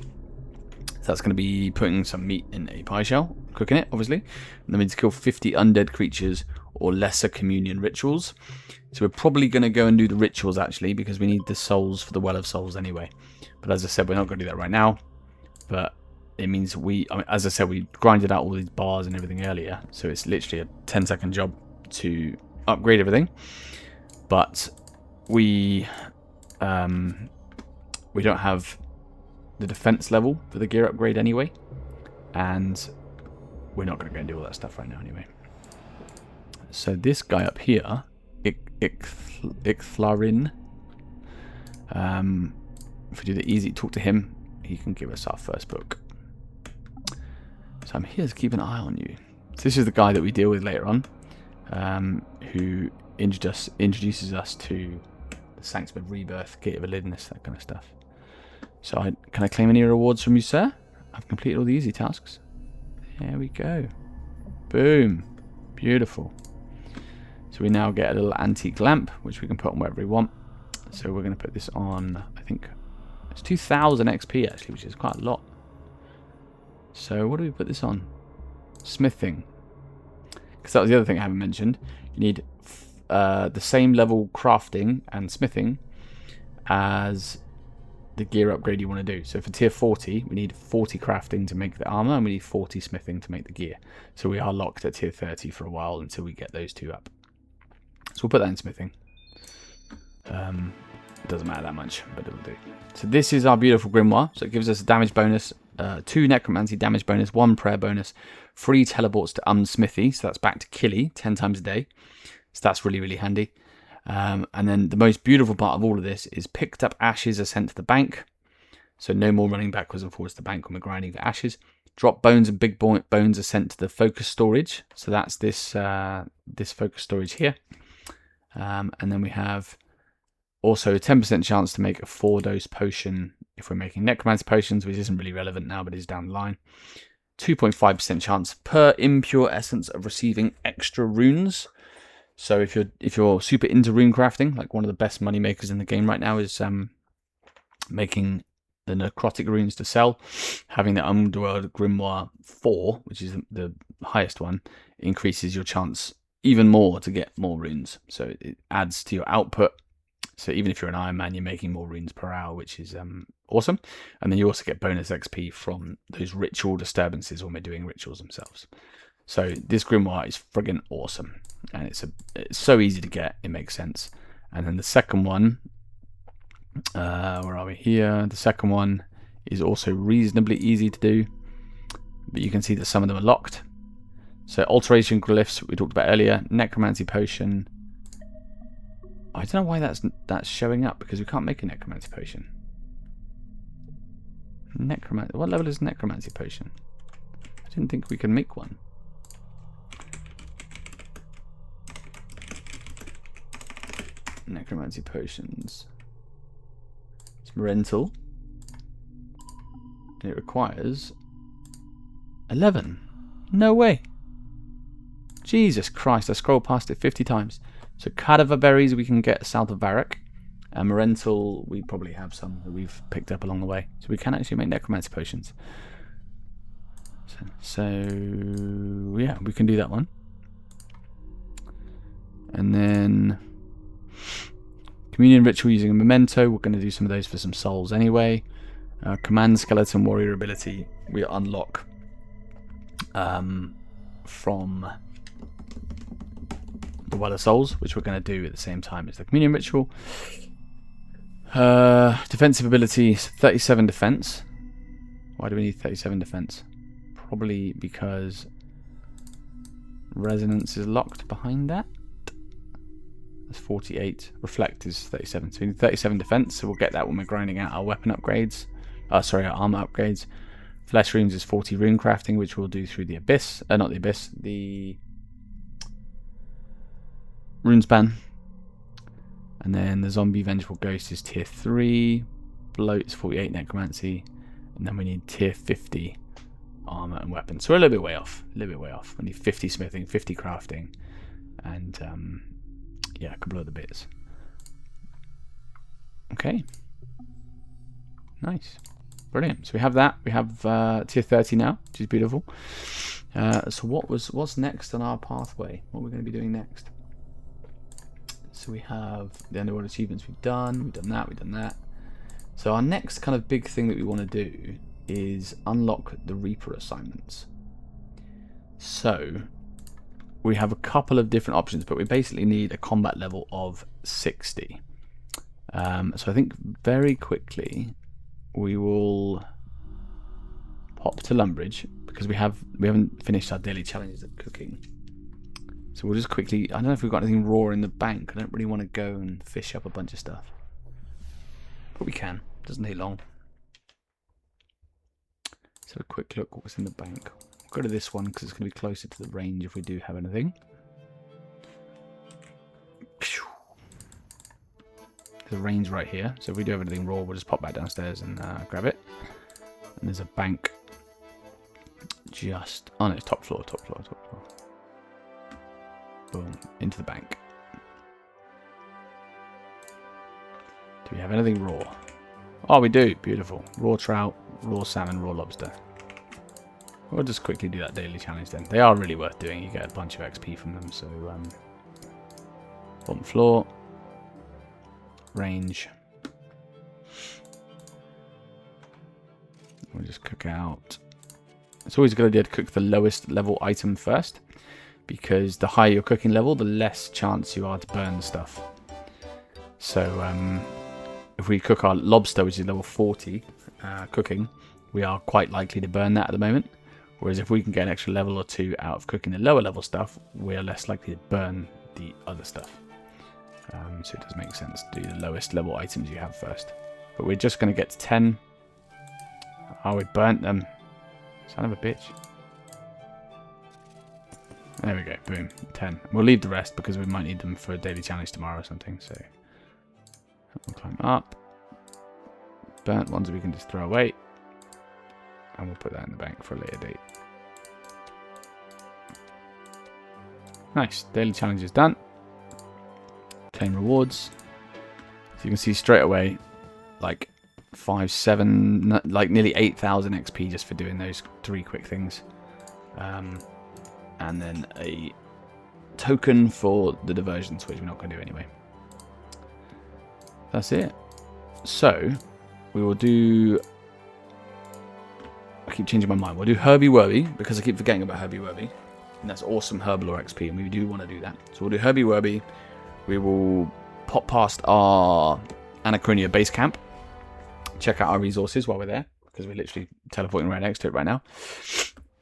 So that's going to be putting some meat in a pie shell, cooking it, obviously. And then we need to kill 50 undead creatures or lesser communion rituals. So we're probably going to go and do the rituals, actually, because we need the souls for the Well of Souls anyway. But as I said, we're not going to do that right now. But it means as I said, we grinded out all these bars and everything earlier. So it's literally a 10-second job to upgrade everything. But we don't have the defense level for the gear upgrade anyway. And we're not going to go and do all that stuff right now anyway. So this guy up here, Icthlarin, if we do the easy talk to him, he can give us our first book. So I'm here to keep an eye on you. So this is the guy that we deal with later on, who introduces us to the Sanctum of Rebirth, Gate of Elidness, that kind of stuff. So can I claim any rewards from you, sir? I've completed all the easy tasks. There we go. Boom. Beautiful. So we now get a little antique lamp, which we can put on wherever we want. So we're going to put this on, I think, it's 2000 XP actually, which is quite a lot. So what do we put this on? Smithing. Because that was the other thing I haven't mentioned. You need the same level crafting and smithing as the gear upgrade you want to do. So for tier 40, we need 40 crafting to make the armor, and we need 40 smithing to make the gear. So we are locked at tier 30 for a while until we get those two up. So we'll put that in smithing. It doesn't matter that much, but it'll do. So this is our beautiful grimoire. So it gives us a damage bonus, 2 necromancy damage bonus, 1 prayer bonus, 3 teleports to unsmithy. So that's back to killy 10 times a day. So that's really, really handy. And then the most beautiful part of all of this is picked up ashes are sent to the bank. So no more running backwards and forwards to the bank when we're grinding for ashes. Drop bones and big bones are sent to the focus storage. So that's this this focus storage here. And then we have also a 10% chance to make a 4-dose potion if we're making necromancy potions, which isn't really relevant now, but is down the line. 2.5% chance per impure essence of receiving extra runes. So if you're super into rune crafting, like one of the best money makers in the game right now is making the necrotic runes to sell. Having the Underworld Grimoire 4, which is the highest one, increases your chance even more to get more runes. So it adds to your output. So even if you're an Iron Man, you're making more runes per hour, which is awesome. And then you also get bonus XP from those ritual disturbances when we're doing rituals themselves. So this grimoire is friggin' awesome. And it's so easy to get, it makes sense. And then the second one, where are we here? The second one is also reasonably easy to do. But you can see that some of them are locked. So alteration glyphs we talked about earlier, necromancy potion. I don't know why that's showing up, because we can't make a necromancy potion. What level is necromancy potion? I didn't think we could make one. Necromancy potions. It's rental. And it requires 11. No way. Jesus Christ, I scrolled past it 50 times. So cadaver berries we can get south of Varrock. Rental, we probably have some that we've picked up along the way. So we can actually make necromancy potions. So yeah, we can do that one. And then communion ritual using a memento. We're going to do some of those for some souls anyway. Command skeleton warrior ability we unlock from the Well of Souls, which we're going to do at the same time as the communion ritual. Defensive ability 37 defense. Why do we need 37 defense? Probably because resonance is locked behind that. That's 48. Reflect is 37. So we need 37 defense. So we'll get that when we're grinding out our weapon upgrades. Sorry, our armor upgrades. Flesh runes is 40 rune crafting, which we'll do through the abyss. Not the abyss. The runespan. And then the zombie vengeful ghost is tier 3. Bloat is 48 necromancy. And then we need tier 50 armor and weapons. So we're a little bit way off. A little bit way off. We need 50 smithing, 50 crafting, and yeah, a couple of other bits. Okay. Nice. Brilliant. So we have that. We have tier 30 now, which is beautiful. So what's next on our pathway? What are we going to be doing next? So we have the underworld achievements we've done that. So our next kind of big thing that we want to do is unlock the Reaper assignments. So we have a couple of different options, but we basically need a combat level of 60. So I think very quickly we will pop to Lumbridge, because we haven't finished our daily challenges of cooking. So we'll just quickly, I don't know if we've got anything raw in the bank. I don't really want to go and fish up a bunch of stuff. But we can. Doesn't take long. Let's have a quick look what's in the bank. We'll go to this one because it's going to be closer to the range if we do have anything. There's a range right here. So if we do have anything raw, we'll just pop back downstairs and grab it. And there's a bank just... Oh no, it's top floor. Boom. Into the bank. we have anything raw? Oh, we do. Beautiful. Raw trout, raw salmon, raw lobster. We'll just quickly do that daily challenge then. They are really worth doing. You get a bunch of XP from them. So, bottom floor, range. We'll just cook out. It's always a good idea to cook the lowest level item first, because the higher your cooking level, the less chance you are to burn stuff. So, if we cook our lobster, which is level 40 cooking, we are quite likely to burn that at the moment. Whereas if we can get an extra level or two out of cooking the lower level stuff, we are less likely to burn the other stuff. So it does make sense to do the lowest level items you have first. But we're just going to get to 10. Oh, we burnt them. Son of a bitch. There we go. Boom. 10. We'll leave the rest because we might need them for a daily challenge tomorrow or something. So we'll climb up. Burnt ones we can just throw away. And we'll put that in the bank for a later date. Nice. Daily challenge is done. Claim rewards. So you can see straight away, like 5, 7, like nearly 8,000 XP just for doing those 3 quick things. And then a token for the diversions, which we're not going to do anyway. That's it. So we will do... I keep changing my mind. We'll do Herbie Werby, because I keep forgetting about Herbie Werby. And that's awesome Herbalore XP, and we do want to do that. So we'll do Herbie Werby. We will pop past our Anachronia base camp. Check out our resources while we're there, because we're literally teleporting right next to it right now.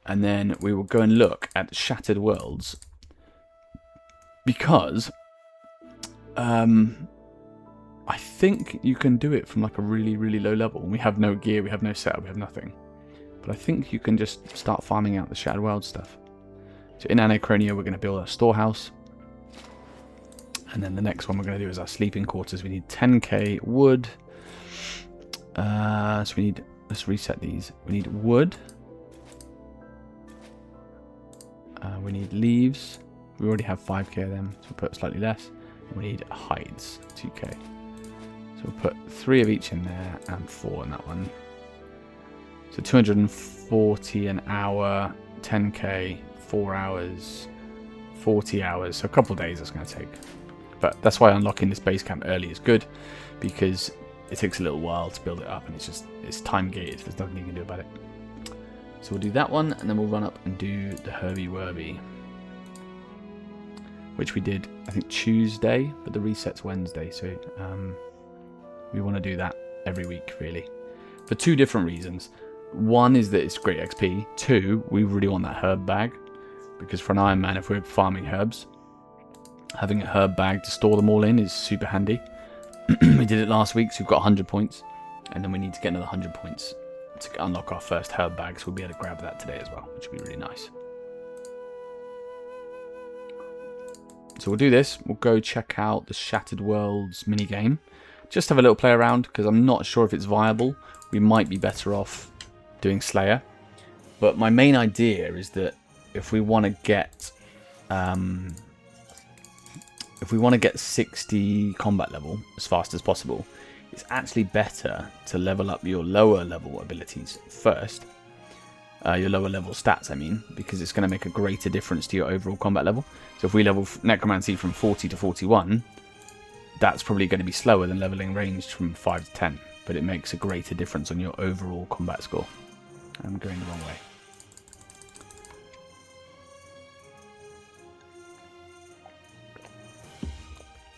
And then we will go and look at Shattered Worlds. Because I think you can do it from like a really, really low level. We have no gear, we have no setup, we have nothing. But I think you can just start farming out the Shattered World stuff. So in Anachronia, we're going to build a storehouse. And then the next one we're going to do is our sleeping quarters. We need 10k wood. So we need... Let's reset these. We need wood. We need leaves. We already have 5k of them, so we'll put slightly less. And we need hides, 2k. So we'll put 3 of each in there and 4 in that one. So 240 an hour, 10k, 4 hours, 40 hours. So a couple of days it's going to take. But that's why unlocking this base camp early is good, because it takes a little while to build it up, and it's time gated. There's nothing you can do about it. So we'll do that one, and then we'll run up and do the Herbie Werby, which we did, I think, Tuesday, but the reset's Wednesday. So we want to do that every week, really, for 2 different reasons. One is that it's great XP. 2, we really want that herb bag, because for an Ironman, if we're farming herbs, having a herb bag to store them all in is super handy. We did it last week, so we've got 100 points, and then we need to get another 100 points to unlock our first herb bag, so we'll be able to grab that today as well, which will be really nice. So we'll do this. We'll go check out the Shattered Worlds minigame. Just have a little play around, because I'm not sure if it's viable. We might be better off doing Slayer. But my main idea is that if we want to get 60 combat level as fast as possible, it's actually better to level up your lower level abilities first. Your lower level stats, I mean, because it's going to make a greater difference to your overall combat level. So if we level Necromancy from 40 to 41, that's probably going to be slower than leveling ranged from 5 to 10. But it makes a greater difference on your overall combat score. I'm going the wrong way.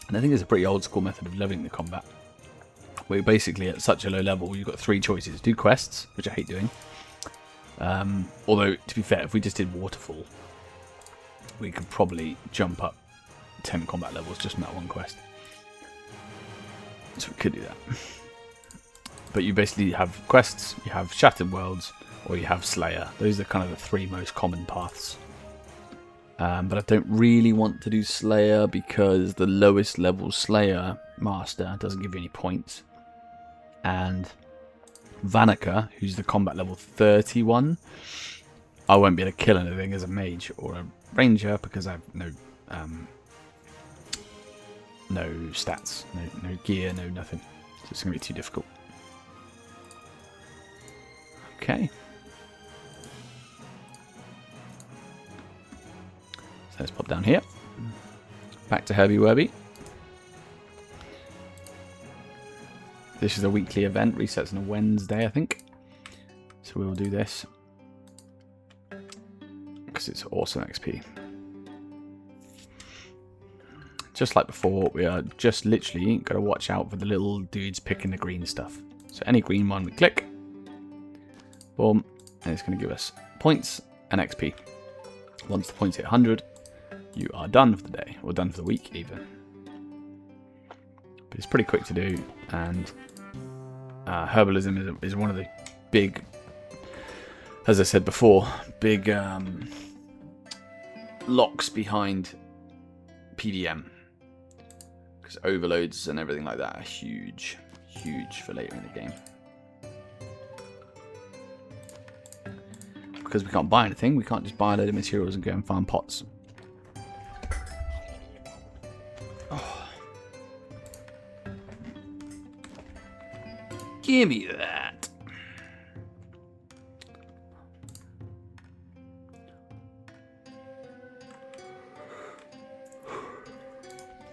And I think it's a pretty old school method of leveling the combat, where you're basically at such a low level, you've got 3 choices. Do quests, which I hate doing. Although, to be fair, if we just did Waterfall, we could probably jump up 10 combat levels just from that one quest. So we could do that. But you basically have quests, you have Shattered Worlds, or you have Slayer. Those are kind of the 3 most common paths. But I don't really want to do Slayer, because the lowest level Slayer Master doesn't give you any points. And Vanica, who's the combat level 31, I won't be able to kill anything as a mage or a ranger, because I have no stats, no gear, no nothing. So it's going to be too difficult. Okay. So let's pop down here. Back to Herbie Werby. This is a weekly event. Resets on a Wednesday, I think. So we'll do this. Because it's awesome XP. Just like before, we are just literally got to watch out for the little dudes picking the green stuff. So any green one we click. Boom. And it's going to give us points and XP. Once the points hit 100, you are done for the day. Or done for the week, even. But it's pretty quick to do. And herbalism is one of the big, as I said before, big locks behind PDM. Because overloads and everything like that are huge, huge for later in the game. Because we can't buy anything, we can't just buy a load of materials and go and farm pots. Oh. Give me that.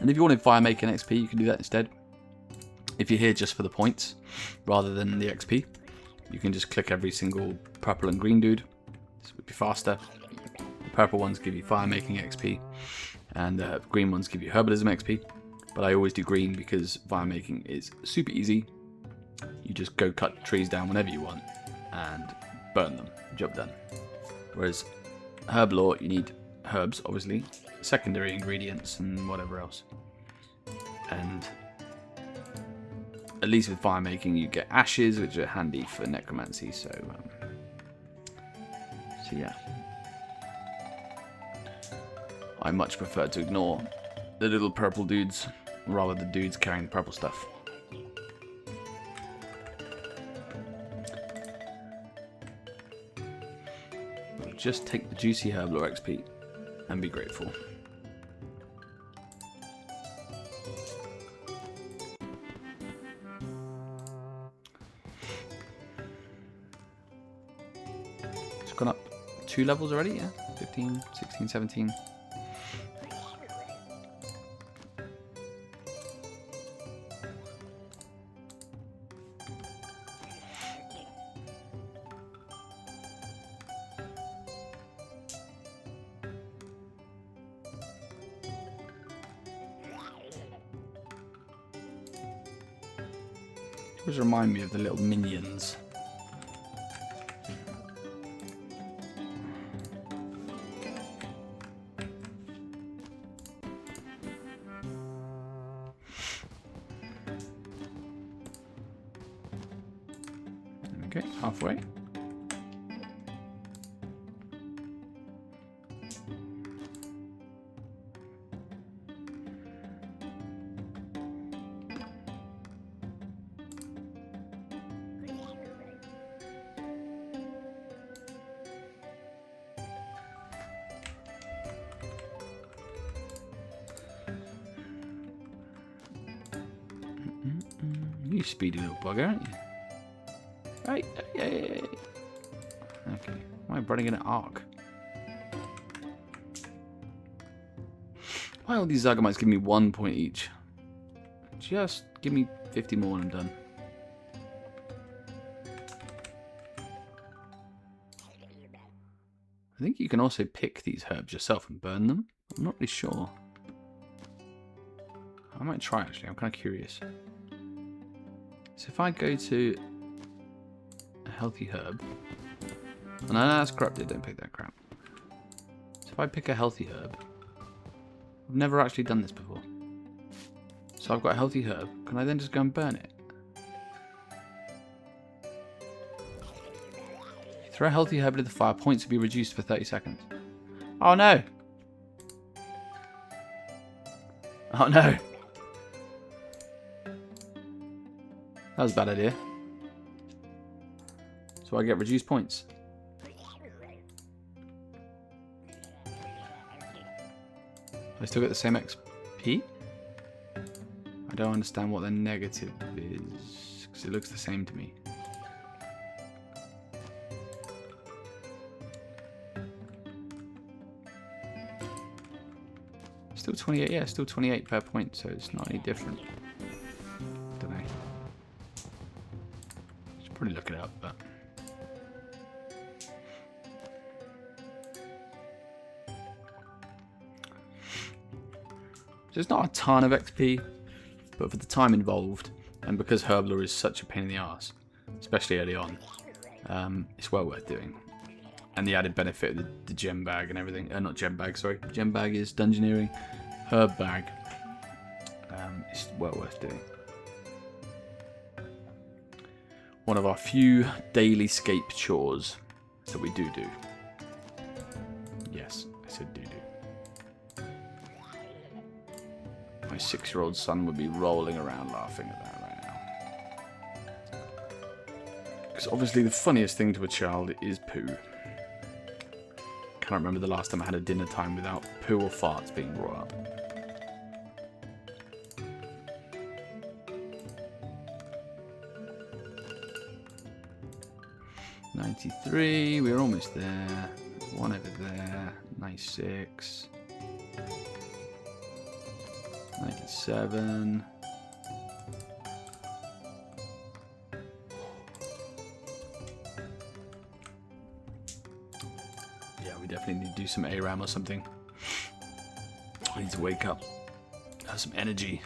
And if you wanted fire making XP, you can do that instead. If you're here just for the points, rather than the XP, you can just click every single purple and green dude. This would be faster. The purple ones give you fire making XP, and the green ones give you herbalism XP. But I always do green because fire making is super easy. You just go cut trees down whenever you want and burn them. Job done. Whereas herb lore, you need herbs, obviously, secondary ingredients and whatever else. And at least with fire making, you get ashes, which are handy for necromancy. So yeah, I much prefer to ignore the little purple dudes rather than dudes carrying the purple stuff. Just take the juicy herb lore XP and be grateful. It's gone up 2 levels already, yeah? 15, 16, 17. Always remind me of the little minions. Okay, halfway. You speedy little bugger, aren't you? Hey, hey, hey. Okay, why am I running in an arc? Why all these Zagamites give me 1 point each? Just give me 50 more and I'm done. I think you can also pick these herbs yourself and burn them. I'm not really sure. I might try actually, I'm kind of curious. So if I go to a healthy herb, and I know that's corrupted, don't pick that crap. So if I pick a healthy herb, I've never actually done this before. So I've got a healthy herb, can I then just go and burn it? Throw a healthy herb into the fire, points will be reduced for 30 seconds. Oh no! Oh no! That was a bad idea. So I get reduced points. I still get the same XP? I don't understand what the negative is, because it looks the same to me. Still 28, yeah, still 28 per point, so it's not any different. Don't know. Should probably look it up, but. So it's not a ton of XP, but for the time involved, and because Herblore is such a pain in the arse, especially early on, it's well worth doing. And the added benefit of the gem bag and everything. Not gem bag, sorry. Gem bag is dungeoneering. Herb bag is well worth doing. One of our few daily scape chores that we do. Yes, I said do. My 6-year-old son would be rolling around laughing at that right now. Because obviously the funniest thing to a child is poo. Can't remember the last time I had a dinner time without poo or farts being brought up. $93, we're almost there. One over there, 96. 97. Yeah, we definitely need to do some ARAM or something. I need to wake up. Have some energy.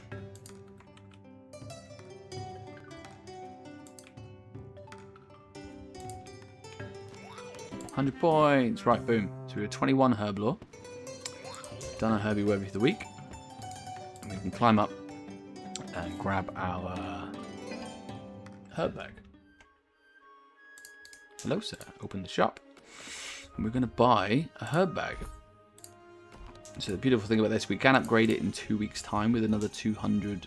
$100 points. Right, boom. So we were 21 Herblore. Done a Herbie Webby for the week. And we can climb up and grab our herb bag. Hello, sir. Open the shop. And we're going to buy a herb bag. So the beautiful thing about this, we can upgrade it in 2 weeks' time with another 200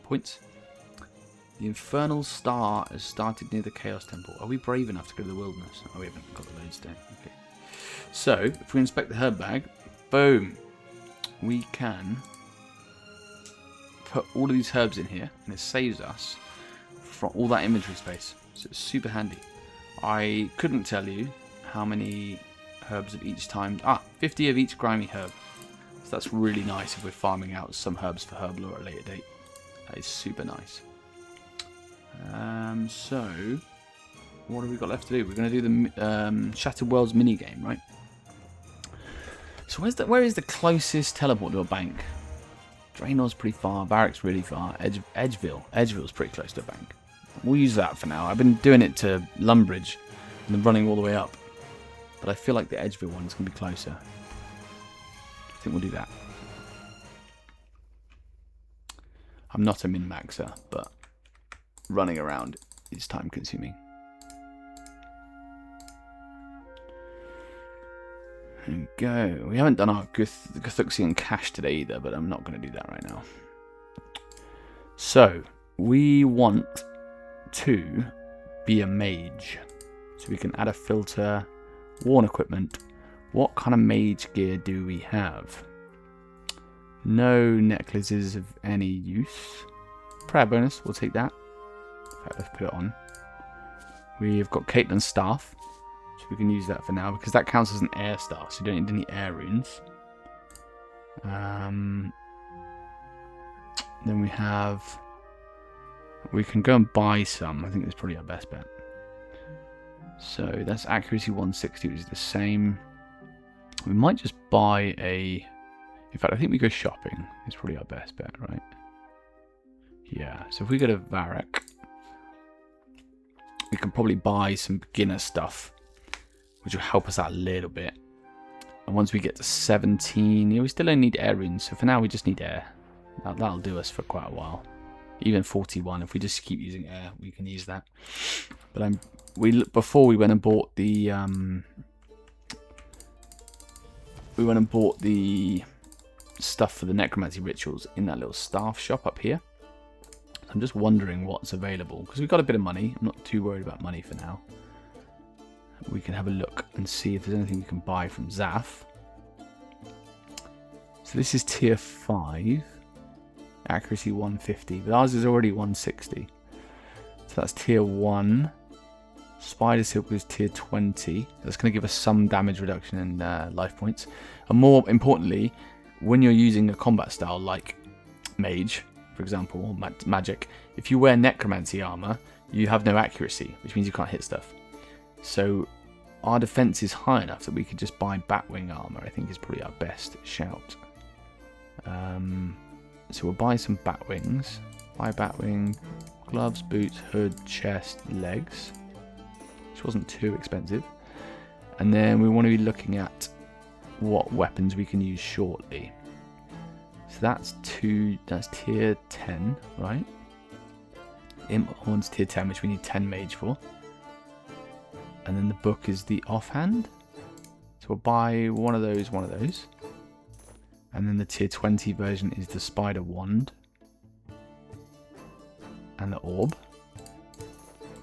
points. The Infernal Star has started near the Chaos Temple. Are we brave enough to go to the wilderness? Oh, we haven't got the loads down. Okay. So, if we inspect the herb bag, boom, we can put all of these herbs in here, and it saves us from all that inventory space. So it's super handy. I couldn't tell you how many herbs of each time. 50 of each grimy herb. So that's really nice if we're farming out some herbs for Herblore at a later date. That is super nice. So, what have we got left to do? We're going to do the Shattered Worlds mini game, right? So where is the closest teleport to a bank? Drainor's pretty far. Barrack's really far. Edgeville's pretty close to a bank. We'll use that for now. I've been doing it to Lumbridge and then running all the way up, but I feel like the Edgeville one's going to be closer. I think we'll do that. I'm not a min-maxer, but running around is time consuming. There we go. We haven't done our Guthuxian cache today either, but I'm not going to do that right now. So, we want to be a mage. So we can add a filter, worn equipment. What kind of mage gear do we have? No necklaces of any use. Prayer bonus, we'll take that. In fact, let's put it on. We've got Caitlin's staff, so we can use that for now because that counts as an air staff, so you don't need any air runes. Then we can go and buy some. I think that's probably our best bet. So that's accuracy 160, which is the same. We might just buy a. In fact, I think we go shopping. It's probably our best bet, right? Yeah. So if we go to Varrock, we can probably buy some beginner stuff, which will help us out a little bit. And once we get to 17, yeah, we still only need air runes. So for now, we just need air. That'll do us for quite a while. Even 41, if we just keep using air, we can use that. But before we went and bought the stuff for the necromancy rituals in that little staff shop up here. So I'm just wondering what's available because we've got a bit of money. I'm not too worried about money for now. We can have a look and see if there's anything we can buy from Zaf. So this is tier 5. accuracy 150, but ours is already 160. So that's tier 1. Spider Silk is tier 20. That's going to give us some damage reduction in life points. And more importantly, when you're using a combat style like Mage, for example, or Magic, if you wear Necromancy armor, you have no accuracy, which means you can't hit stuff. So our defense is high enough that we could just buy Batwing armor. I think is probably our best shout. So we'll buy some Batwings. Buy Batwing, gloves, boots, hood, chest, legs. Which wasn't too expensive. And then we want to be looking at what weapons we can use shortly. So that's tier 10, right? Imp Horn's tier 10, which we need 10 mage for. And then the book is the offhand. So we'll buy one of those. And then the tier 20 version is the spider wand. And the orb.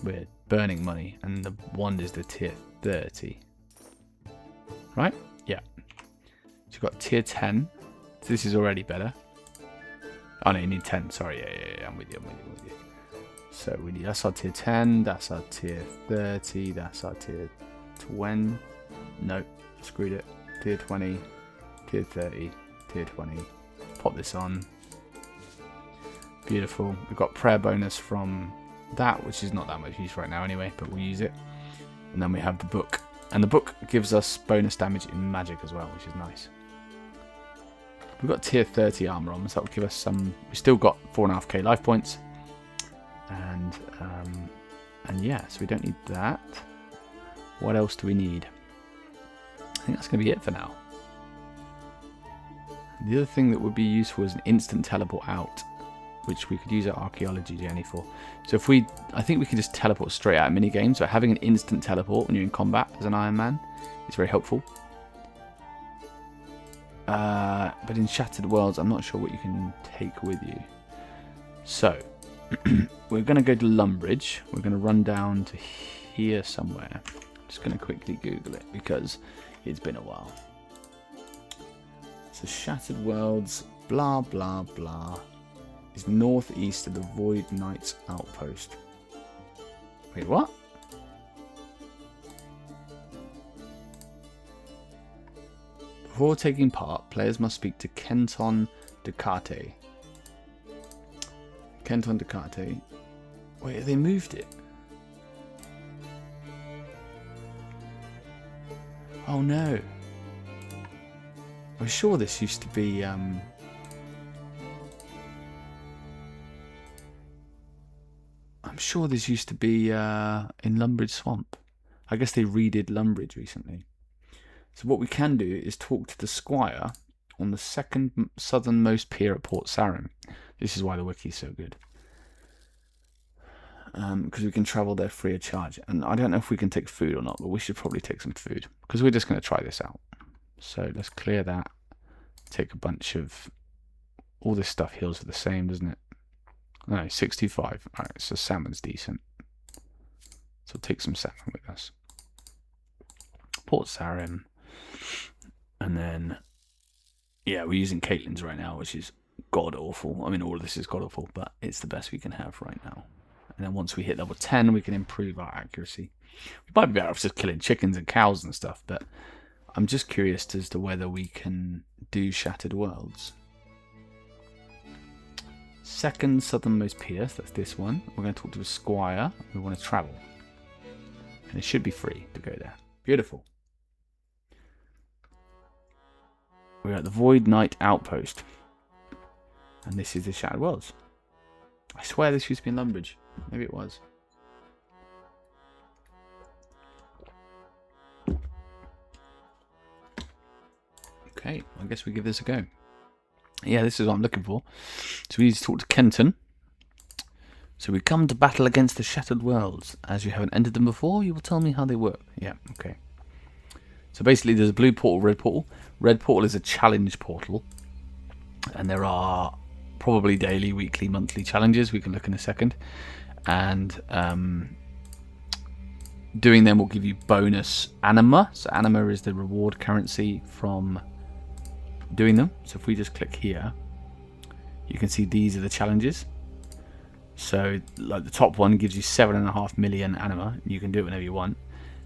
We're burning money. And the wand is the tier 30. Right? Yeah. So you've got tier 10. So this is already better. Oh no, you need 10. Sorry, yeah. I'm with you. So that's our tier 10. That's our tier 30. That's our tier 20. Nope. Screwed it. Tier 20. Tier 30. Tier 20. Pop this on. Beautiful. We've got prayer bonus from that, which is not that much use right now anyway, but we'll use it. And then we have the book. And the book gives us bonus damage in magic as well, which is nice. We've got tier 30 armor on, so that will give us some... We've still got 4.5k life points. And yeah, so we don't need that. What else do we need? I think that's going to be it for now. The other thing that would be useful is an instant teleport out, which we could use our archaeology journey for. So if I think we can just teleport straight out of minigames. So having an instant teleport when you're in combat as an Iron Man is very helpful. But in Shattered Worlds, I'm not sure what you can take with you. So we're going to go to Lumbridge. We're going to run down to here somewhere. I'm just going to quickly Google it because it's been a while. So Shattered Worlds, blah, blah, blah, is northeast of the Void Knights outpost. Wait, what? Before taking part, players must speak to Kenton Ducate. Kenton Ducate. Wait, have they moved it? Oh no. I'm sure this used to be I'm sure this used to be in Lumbridge Swamp. I guess they redid Lumbridge recently. So what we can do is talk to the Squire on the second southernmost pier at Port Sarim. This is why the wiki is so good. Because we can travel there free of charge. And I don't know if we can take food or not, but we should probably take some food. Because we're just going to try this out. So let's clear that. Take a bunch of... All this stuff heals are the same, doesn't it? No, 65. Alright, so salmon's decent. So we'll take some salmon with us. Port Sarim. And then... Yeah, we're using Caitlin's right now, which is god-awful. I mean, all of this is god-awful, but it's the best we can have right now. And then once we hit level 10, we can improve our accuracy. We might be better off just killing chickens and cows and stuff, but I'm just curious as to whether we can do Shattered Worlds. Second southernmost pier, so that's this one. We're going to talk to a Squire. We want to travel. And it should be free to go there. Beautiful. We're at the Void Knight Outpost. And this is the Shattered Worlds. I swear this used to be in Lumbridge. Maybe it was. Okay, I guess we give this a go. Yeah, this is what I'm looking for. So we need to talk to Kenton. So we come to battle against the Shattered Worlds. As you haven't entered them before, you will tell me how they work. Yeah, okay. So basically there's a blue portal, red portal. Red portal is a challenge portal. And there are probably daily, weekly, monthly challenges. We can look in a second. And doing them will give you bonus anima. So anima is the reward currency from doing them. So if we just click here, you can see these are the challenges. So like the top one gives you 7.5 million anima. You can do it whenever you want,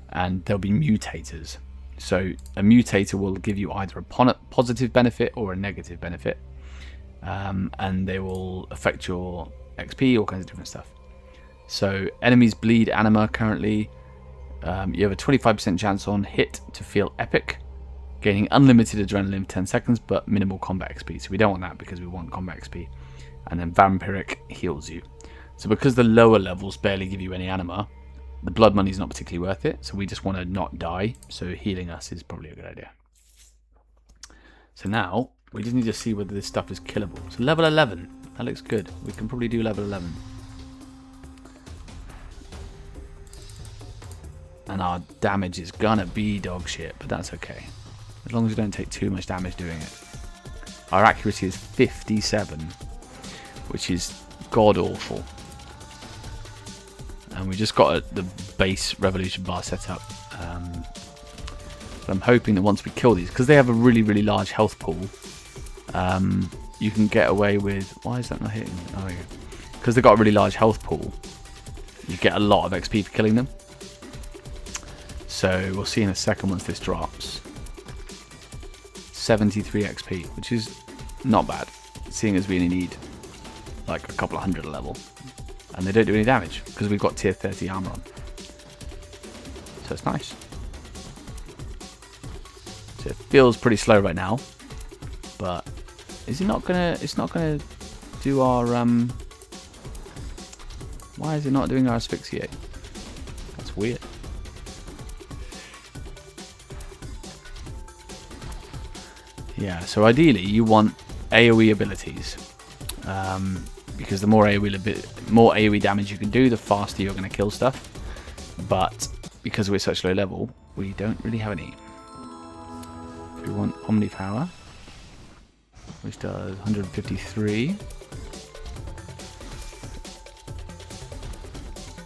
and there'll be mutators. So a mutator will give you either a positive benefit or a negative benefit, and they will affect your XP, all kinds of different stuff. So enemies bleed anima currently. You have a 25% chance on hit to feel epic, gaining unlimited adrenaline for 10 seconds but minimal combat XP. So we don't want that because we want combat XP. And then vampiric heals you. So because the lower levels barely give you any anima, the blood money is not particularly worth it. So we just want to not die. So healing us is probably a good idea. So now we just need to see whether this stuff is killable. So level 11. That looks good. We can probably do level 11. And our damage is gonna be dog shit, but that's okay. As long as we don't take too much damage doing it. Our accuracy is 57, which is god awful. And we just got the base revolution bar set up. But I'm hoping that once we kill these, because they have a really, really large health pool, you can get away with... Why is that not hitting? Oh, there you go. Because they've got a really large health pool, you get a lot of XP for killing them. So we'll see in a second once this drops. 73 XP, which is not bad, seeing as we only need like a couple of hundred a level. And they don't do any damage, because we've got tier 30 armor on. So it's nice. So it feels pretty slow right now. But is it not gonna... It's not gonna do our... Why is it not doing our asphyxiate? That's weird. Yeah, so ideally you want AoE abilities, because the more AoE damage you can do, the faster you're going to kill stuff. But because we're such low level, we don't really have any. We want Omni Power, which does 153.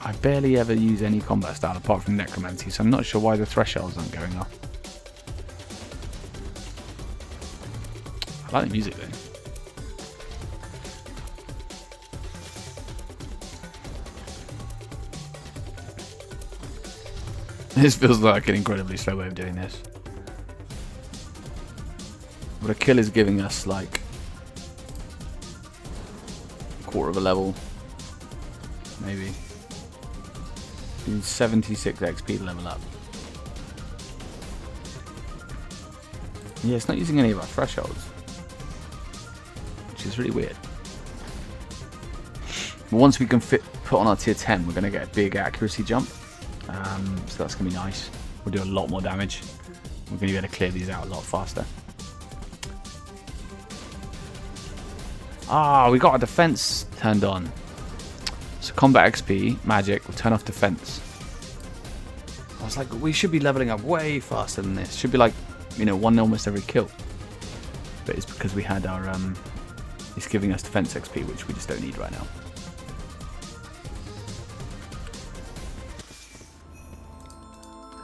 I barely ever use any combat style apart from Necromancy, so I'm not sure why the thresholds aren't going off. I like the music though. This feels like an incredibly slow way of doing this. But a kill is giving us like a quarter of a level, maybe. 76 XP to level up. Yeah, it's not using any of our thresholds, which is really weird. But once we can put on our tier 10, we're going to get a big accuracy jump. So that's going to be nice. We'll do a lot more damage. We're going to be able to clear these out a lot faster. Ah, we got our defense turned on. So combat XP, magic, will turn off defense. I was like, we should be leveling up way faster than this. Should be like, you know, one almost every kill. But it's because we had our, it's giving us defense XP, which we just don't need right now.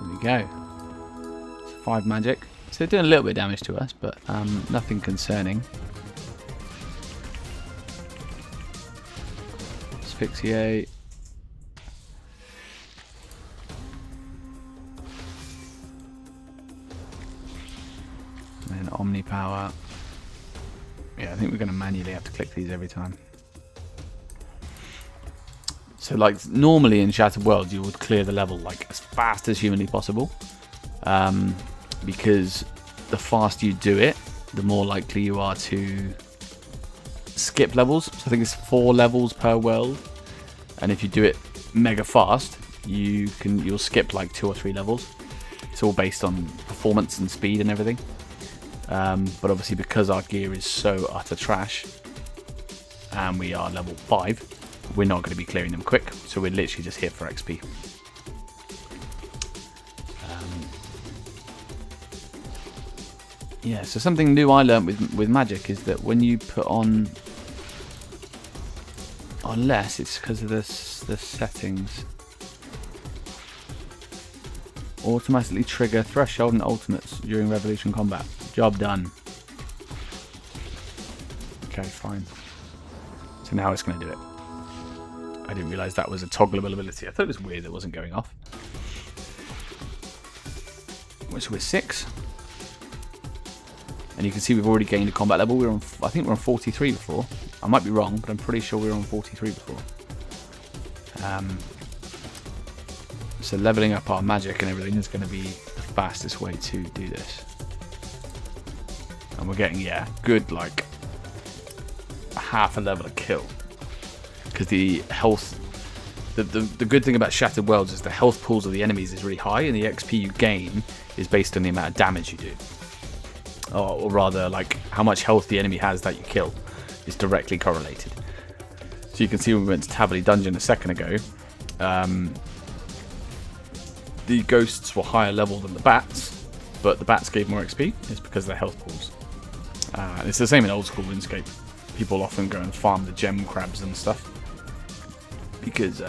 There we go. So 5 magic. So they're doing a little bit of damage to us, but nothing concerning. Asphyxiate. And then Omni Power. Yeah, I think we're going to manually have to click these every time. So like normally in Shattered Worlds you would clear the level like as fast as humanly possible, because the faster you do it, the more likely you are to skip levels. So I think it's 4 levels per world, and if you do it mega fast, you'll skip like 2 or 3 levels. It's all based on performance and speed and everything. But obviously because our gear is so utter trash, and we are level 5, we're not going to be clearing them quick, so we're literally just here for XP. Yeah, so something new I learned with magic is that when you put on, unless it's because of the settings, automatically trigger threshold and ultimates during revolution combat. Job done. Okay, fine. So now it's going to do it. I didn't realise that was a toggleable ability. I thought it was weird it wasn't going off. Which we're 6. And you can see we've already gained a combat level. I think we're on 43 before. I might be wrong, but I'm pretty sure we were on 43 before. So leveling up our magic and everything is going to be the fastest way to do this. And we're getting, yeah, good, like, half a level a kill. Because the health... The good thing about Shattered Worlds is the health pools of the enemies is really high, and the XP you gain is based on the amount of damage you do. Or rather, like, how much health the enemy has that you kill is directly correlated. So you can see when we went to Taverley Dungeon a second ago, the ghosts were higher level than the bats, but the bats gave more XP. It's because of their health pools. It's the same in old school RuneScape. People often go and farm the gem crabs and stuff because they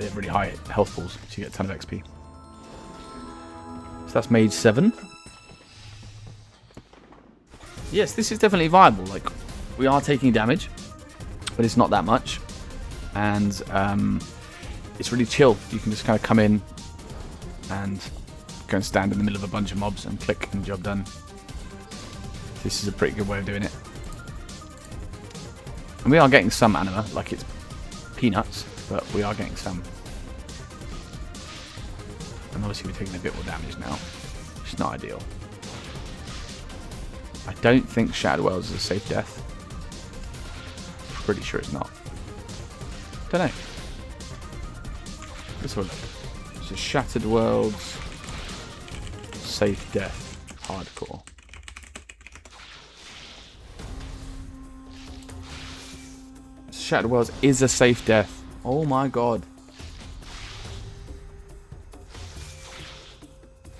have really high health pools, so you get a ton of XP. So that's Mage 7. Yes, this is definitely viable. Like, we are taking damage, but it's not that much, and it's really chill. You can just kind of come in and go and stand in the middle of a bunch of mobs and click and job done. This is a pretty good way of doing it. And we are getting some anima, like it's peanuts, but we are getting some. And obviously we're taking a bit more damage now, which is not ideal. I don't think Shattered Worlds is a safe death. Pretty sure it's not. Don't know. Let's have a look. So Shattered Worlds, safe death, hardcore. Shattered Worlds is a safe death. Oh my god.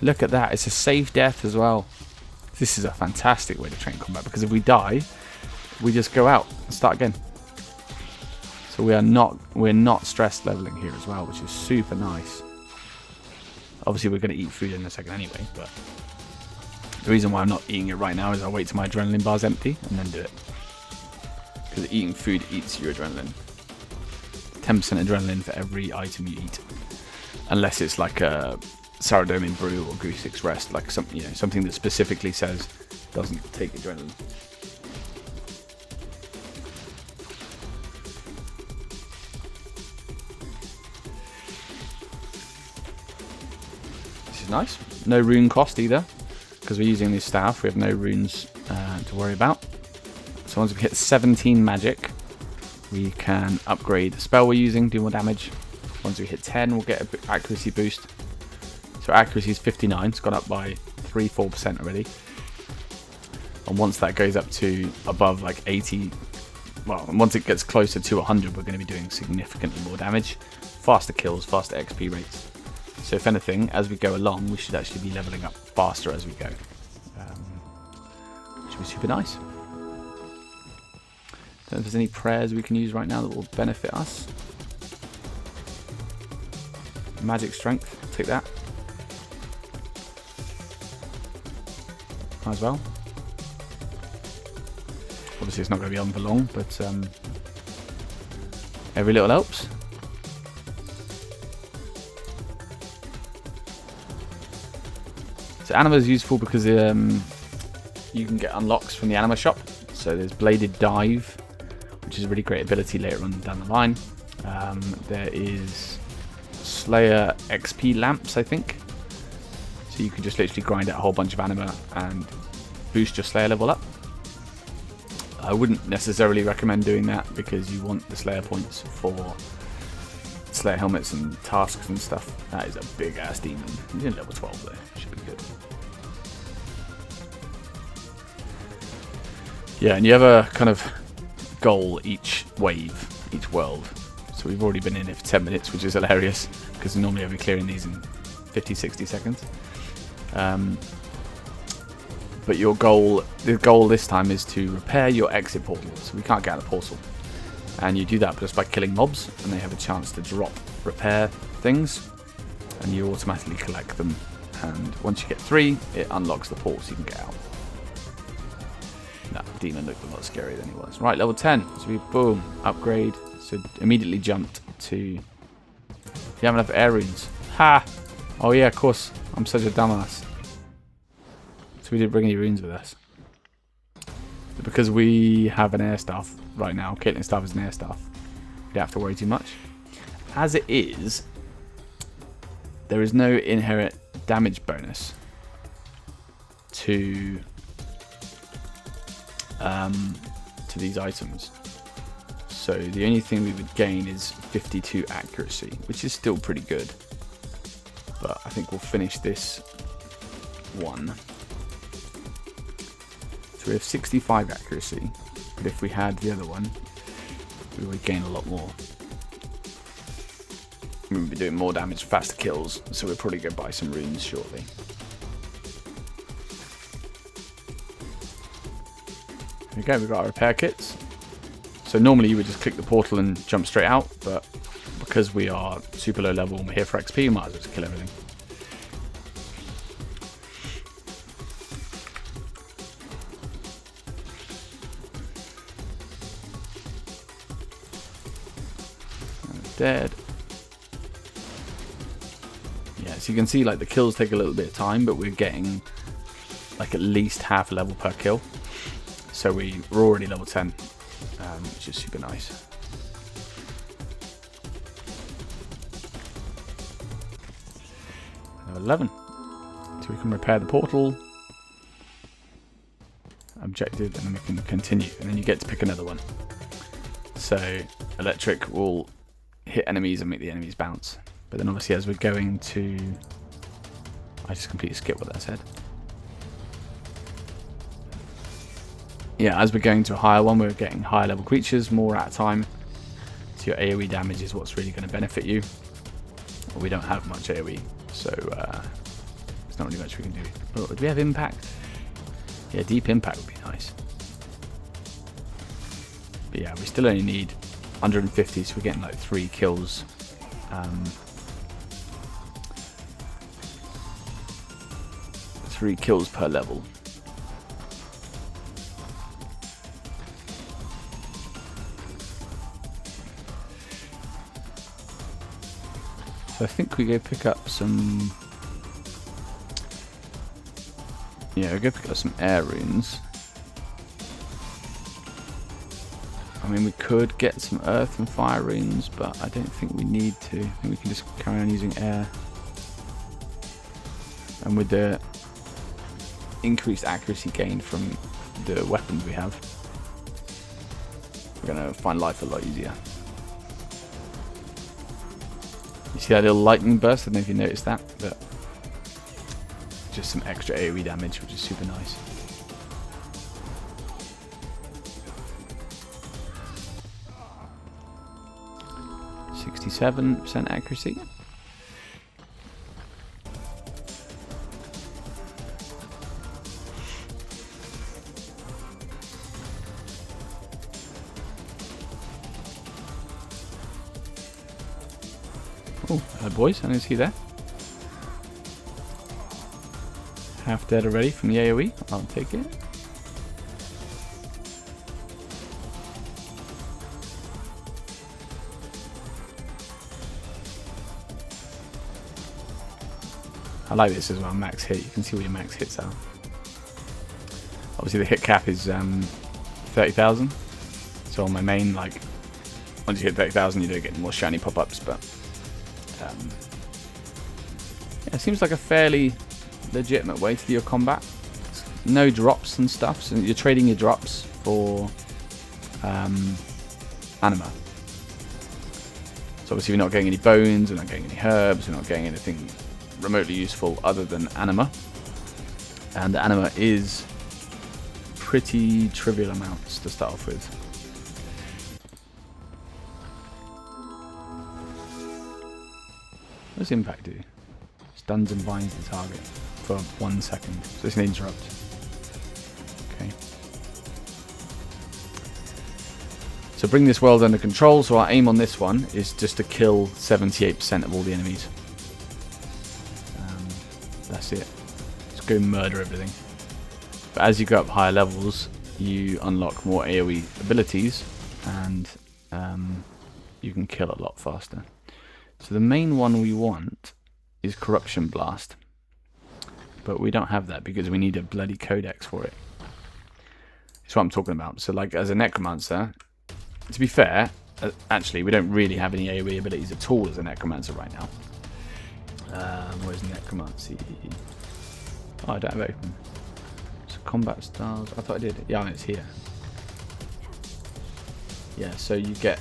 Look at that. It's a safe death as well. This is a fantastic way to train combat, because if we die, we just go out and start again. So we're not stress leveling here as well, which is super nice. Obviously we're going to eat food in a second anyway, but the reason why I'm not eating it right now is I'll wait till my adrenaline bar's empty and then do it. Because eating food eats your adrenaline. 10% adrenaline for every item you eat. Unless it's like a Saradomin brew or Goose 6 rest, like something that specifically says doesn't take adrenaline. This is nice. No rune cost either, because we're using this staff. We have no runes to worry about. So once we hit 17 magic, we can upgrade the spell we're using, do more damage. Once we hit 10, we'll get an accuracy boost. So accuracy is 59, it's gone up by 3-4% already. And once that goes up to above like 80, well, and once it gets closer to 100, we're going to be doing significantly more damage. Faster kills, faster XP rates. So if anything, as we go along, we should actually be leveling up faster as we go. Which would be super nice. Don't know if there's any prayers we can use right now that will benefit us. Magic strength, I'll take that. As well. Obviously it's not going to be on for long, but every little helps. So anima is useful because you can get unlocks from the anima shop. So there's Bladed Dive, which is a really great ability later on down the line. There is Slayer XP lamps, I think. So you can just literally grind out a whole bunch of anima and boost your Slayer level up. I wouldn't necessarily recommend doing that because you want the Slayer points for Slayer helmets and tasks and stuff. That is a big ass demon. He's in level 12 though, should be good. Yeah, and you have a kind of goal each wave, each world. So we've already been in it for 10 minutes, which is hilarious because normally I'll be clearing these in 50-60 seconds. But the goal this time is to repair your exit portal. So we can't get out of the portal. And you do that just by killing mobs, and they have a chance to drop repair things, and you automatically collect them. And once you get 3, it unlocks the portal so you can get out. No. demon looked a lot scarier than he was. Right, level 10. So we, boom, upgrade. So immediately jumped to... You have enough air runes. Ha! Oh yeah, of course. I'm such a dumbass. So we didn't bring any runes with us. But because we have an air staff right now, Caitlyn's staff is an air staff, we don't have to worry too much. As it is, there is no inherent damage bonus to these items. So the only thing we would gain is 52 accuracy, which is still pretty good. But I think we'll finish this one. So we have 65 accuracy, but if we had the other one, we would gain a lot more. We would be doing more damage, faster kills, so we'll probably go buy some runes shortly. There we go, we've got our repair kits. So normally you would just click the portal and jump straight out, but because we are super low level and we're here for XP, we might as well just kill everything. Dead. Yeah, so you can see like the kills take a little bit of time, but we're getting like at least half a level per kill. So we're already level 10, which is super nice. Level 11. So we can repair the portal. Objective, and then we can continue. And then you get to pick another one. So electric will hit enemies and make the enemies bounce. But then obviously as we're going to... I just completely skipped what that said. Yeah, as we're going to a higher one, we're getting higher level creatures more at a time. So your AoE damage is what's really going to benefit you. Well, we don't have much AoE, so there's not really much we can do. Oh, do we have impact? Yeah, deep impact would be nice. But yeah, we still only need 150, so we're getting like 3 kills. 3 kills per level. So I think we go pick up some... Yeah, we go pick up some air runes. I mean, we could get some earth and fire runes, but I don't think we need to. I think we can just carry on using air. And with the increased accuracy gained from the weapons we have, we're going to find life a lot easier. You see that little lightning burst? I don't know if you noticed that, but just some extra AoE damage, which is super nice. %, accuracy. Oh, hello boys, I didn't see that. Half dead already from the AoE, I'll take it. I like this as well, max hit. You can see what your max hits are. Obviously the hit cap is 30,000. So on my main, like, once you hit 30,000 you don't get more shiny pop-ups, but yeah, it seems like a fairly legitimate way to do your combat. No drops and stuff, so you're trading your drops for anima. So obviously we're not getting any bones, we're not getting any herbs, we're not getting anything remotely useful other than anima. And the anima is pretty trivial amounts to start off with. What does impact do? Stuns and binds the target for 1 second. So it's an interrupt. Okay. So bring this world under control. So our aim on this one is just to kill 78% of all the enemies. That's it. Just go murder everything. But as you go up higher levels, you unlock more AoE abilities, and you can kill a lot faster. So the main one we want is Corruption Blast, but we don't have that because we need a bloody codex for it. That's what I'm talking about. So like as a Necromancer, to be fair, actually we don't really have any AoE abilities at all as a Necromancer right now. Where's Necromancy? Oh, I don't have it open. So combat styles, I thought I did. Yeah, it's here. Yeah, so you get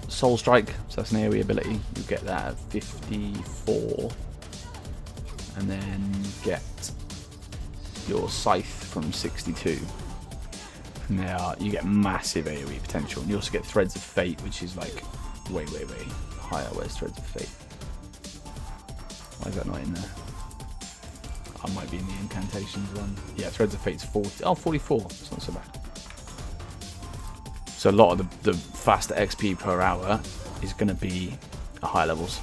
Soul Strike, so that's an AoE ability. You get that at 54. And then you get your Scythe from 62. And you get massive AoE potential. And you also get Threads of Fate, which is like way higher. Where's Threads of Fate? Why is that not in there? I might be in the incantations one. Yeah, Threads of Fate's 40. Oh, 44. It's not so bad. So a lot of the faster XP per hour is going to be at higher levels.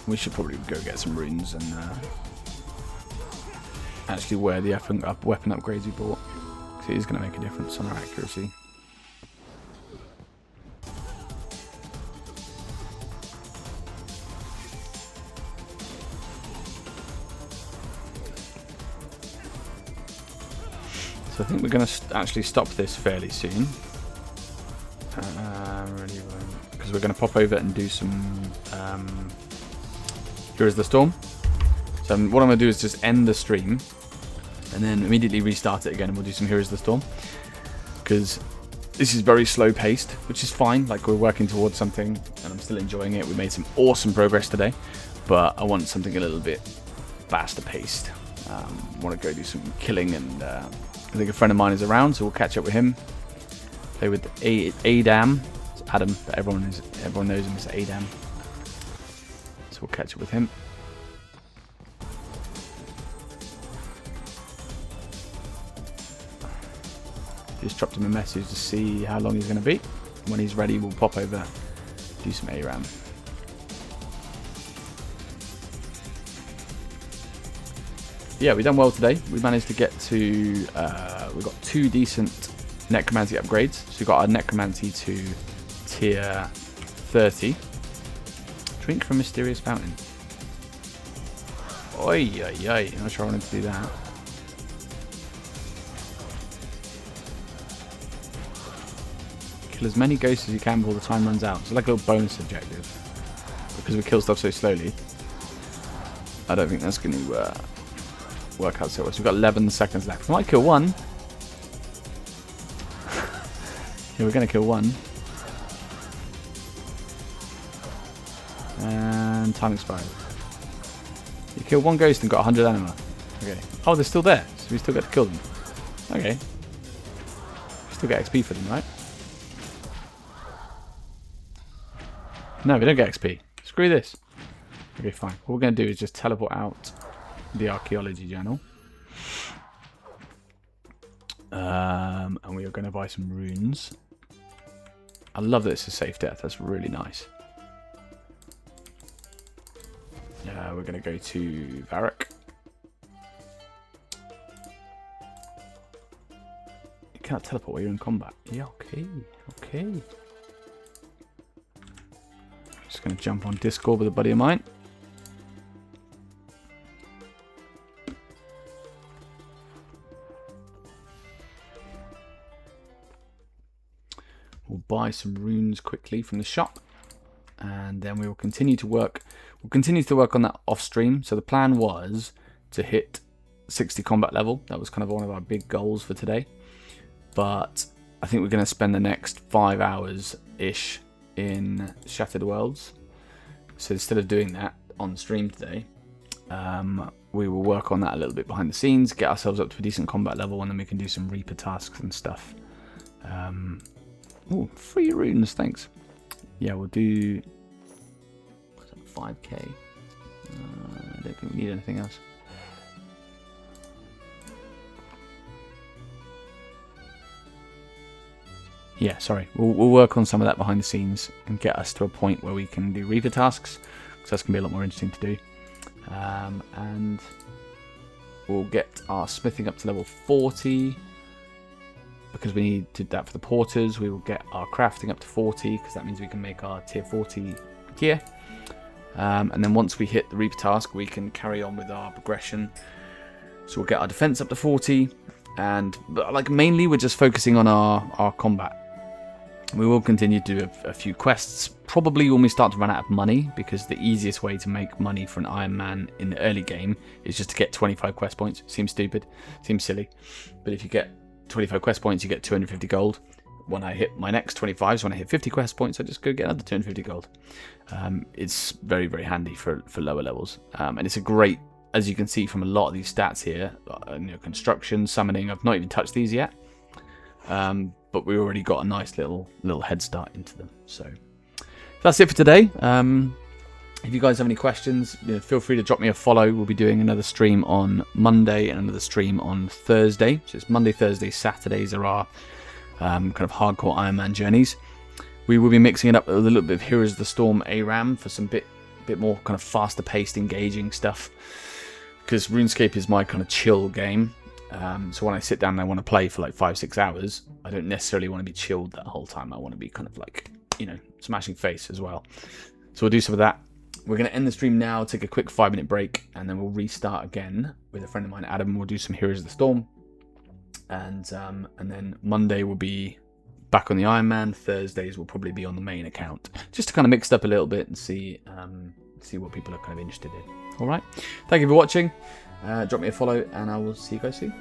We should probably go get some runes and actually wear the weapon upgrades we bought, because it is going to make a difference on our accuracy. So I think we're going to actually stop this fairly soon. Really won't, because we're going to pop over and do some Heroes of the Storm. So what I'm going to do is just end the stream and then immediately restart it again, and we'll do some Heroes of the Storm, because this is very slow paced, which is fine. Like, we're working towards something and I'm still enjoying it. We made some awesome progress today, but I want something a little bit faster paced. I want to go do some killing, and I think a friend of mine is around, so we'll catch up with him. Play with Adam. It's Adam, but everyone knows him as Adam. So we'll catch up with him. Just dropped him a message to see how long he's going to be. When he's ready, we'll pop over, do some ARAM. Yeah, we've done well today. We managed to get to, we've got 2 decent Necromancy upgrades. So we've got our Necromancy to tier 30. Drink from Mysterious Fountain. Oi, oi, oi. I'm not sure I wanted to do that. Kill as many ghosts as you can before the time runs out. It's like a little bonus objective. Because we kill stuff so slowly, I don't think that's going to work out so well. So we've got 11 seconds left. We might kill one. Yeah, we're going to kill one. And time expired. You killed one ghost and got 100 anima. Okay. Oh, they're still there. So we still get to kill them. Okay. We still get XP for them, right? No, we don't get XP. Screw this. Okay, fine. What we're going to do is just teleport out the archaeology journal. And we are going to buy some runes. I love that it's a safe death. That's really nice. We're going to go to Varrock. You can't teleport while you're in combat. Yeah, okay. Okay. Just going to jump on Discord with a buddy of mine. We'll buy some runes quickly from the shop, and then we will continue to work. We'll continue to work on that off stream. So the plan was to hit 60 combat level. That was kind of one of our big goals for today. But I think we're going to spend the next 5 hours-ish in Shattered Worlds. So instead of doing that on stream today, we will work on that a little bit behind the scenes, get ourselves up to a decent combat level, and then we can do some Reaper tasks and stuff. Oh, 3 runes, thanks. Yeah, we'll do 5k. I don't think we need anything else. Yeah, sorry. We'll work on some of that behind the scenes and get us to a point where we can do Reaper tasks. because that's going to be a lot more interesting to do. And we'll get our smithing up to level 40, because we need to do that for the porters. We will get our crafting up to 40, because that means we can make our tier 40 gear. And then once we hit the Reaper task, we can carry on with our progression. So we'll get our defense up to 40, and like mainly we're just focusing on our combat. We will continue to do a few quests, probably when we start to run out of money, because the easiest way to make money for an Iron Man in the early game is just to get 25 quest points. Seems stupid, seems silly, but if you get 25 quest points, you get 250 gold. When I hit my next 25, so when I hit 50 quest points, I just go get another 250 gold. It's very, very handy for lower levels, and it's a great, as you can see from a lot of these stats here, construction, summoning, I've not even touched these yet. But we already got a nice little head start into them. So that's it for today. If you guys have any questions, feel free to drop me a follow. We'll be doing another stream on Monday and another stream on Thursday. So it's Monday, Thursday, Saturdays are our kind of hardcore Iron Man journeys. We will be mixing it up with a little bit of Heroes of the Storm ARAM for some bit more kind of faster paced, engaging stuff. Because RuneScape is my kind of chill game. So when I sit down and I want to play for like 5-6 hours, I don't necessarily want to be chilled that whole time. I want to be kind of like, smashing face as well. So we'll do some of that. We're going to end the stream now, take a quick 5-minute break, and then we'll restart again with a friend of mine, Adam. We'll do some Heroes of the Storm. And then Monday will be back on the Iron Man. Thursdays will probably be on the main account, just to kind of mix it up a little bit and see what people are kind of interested in. All right. Thank you for watching. Drop me a follow, and I will see you guys soon.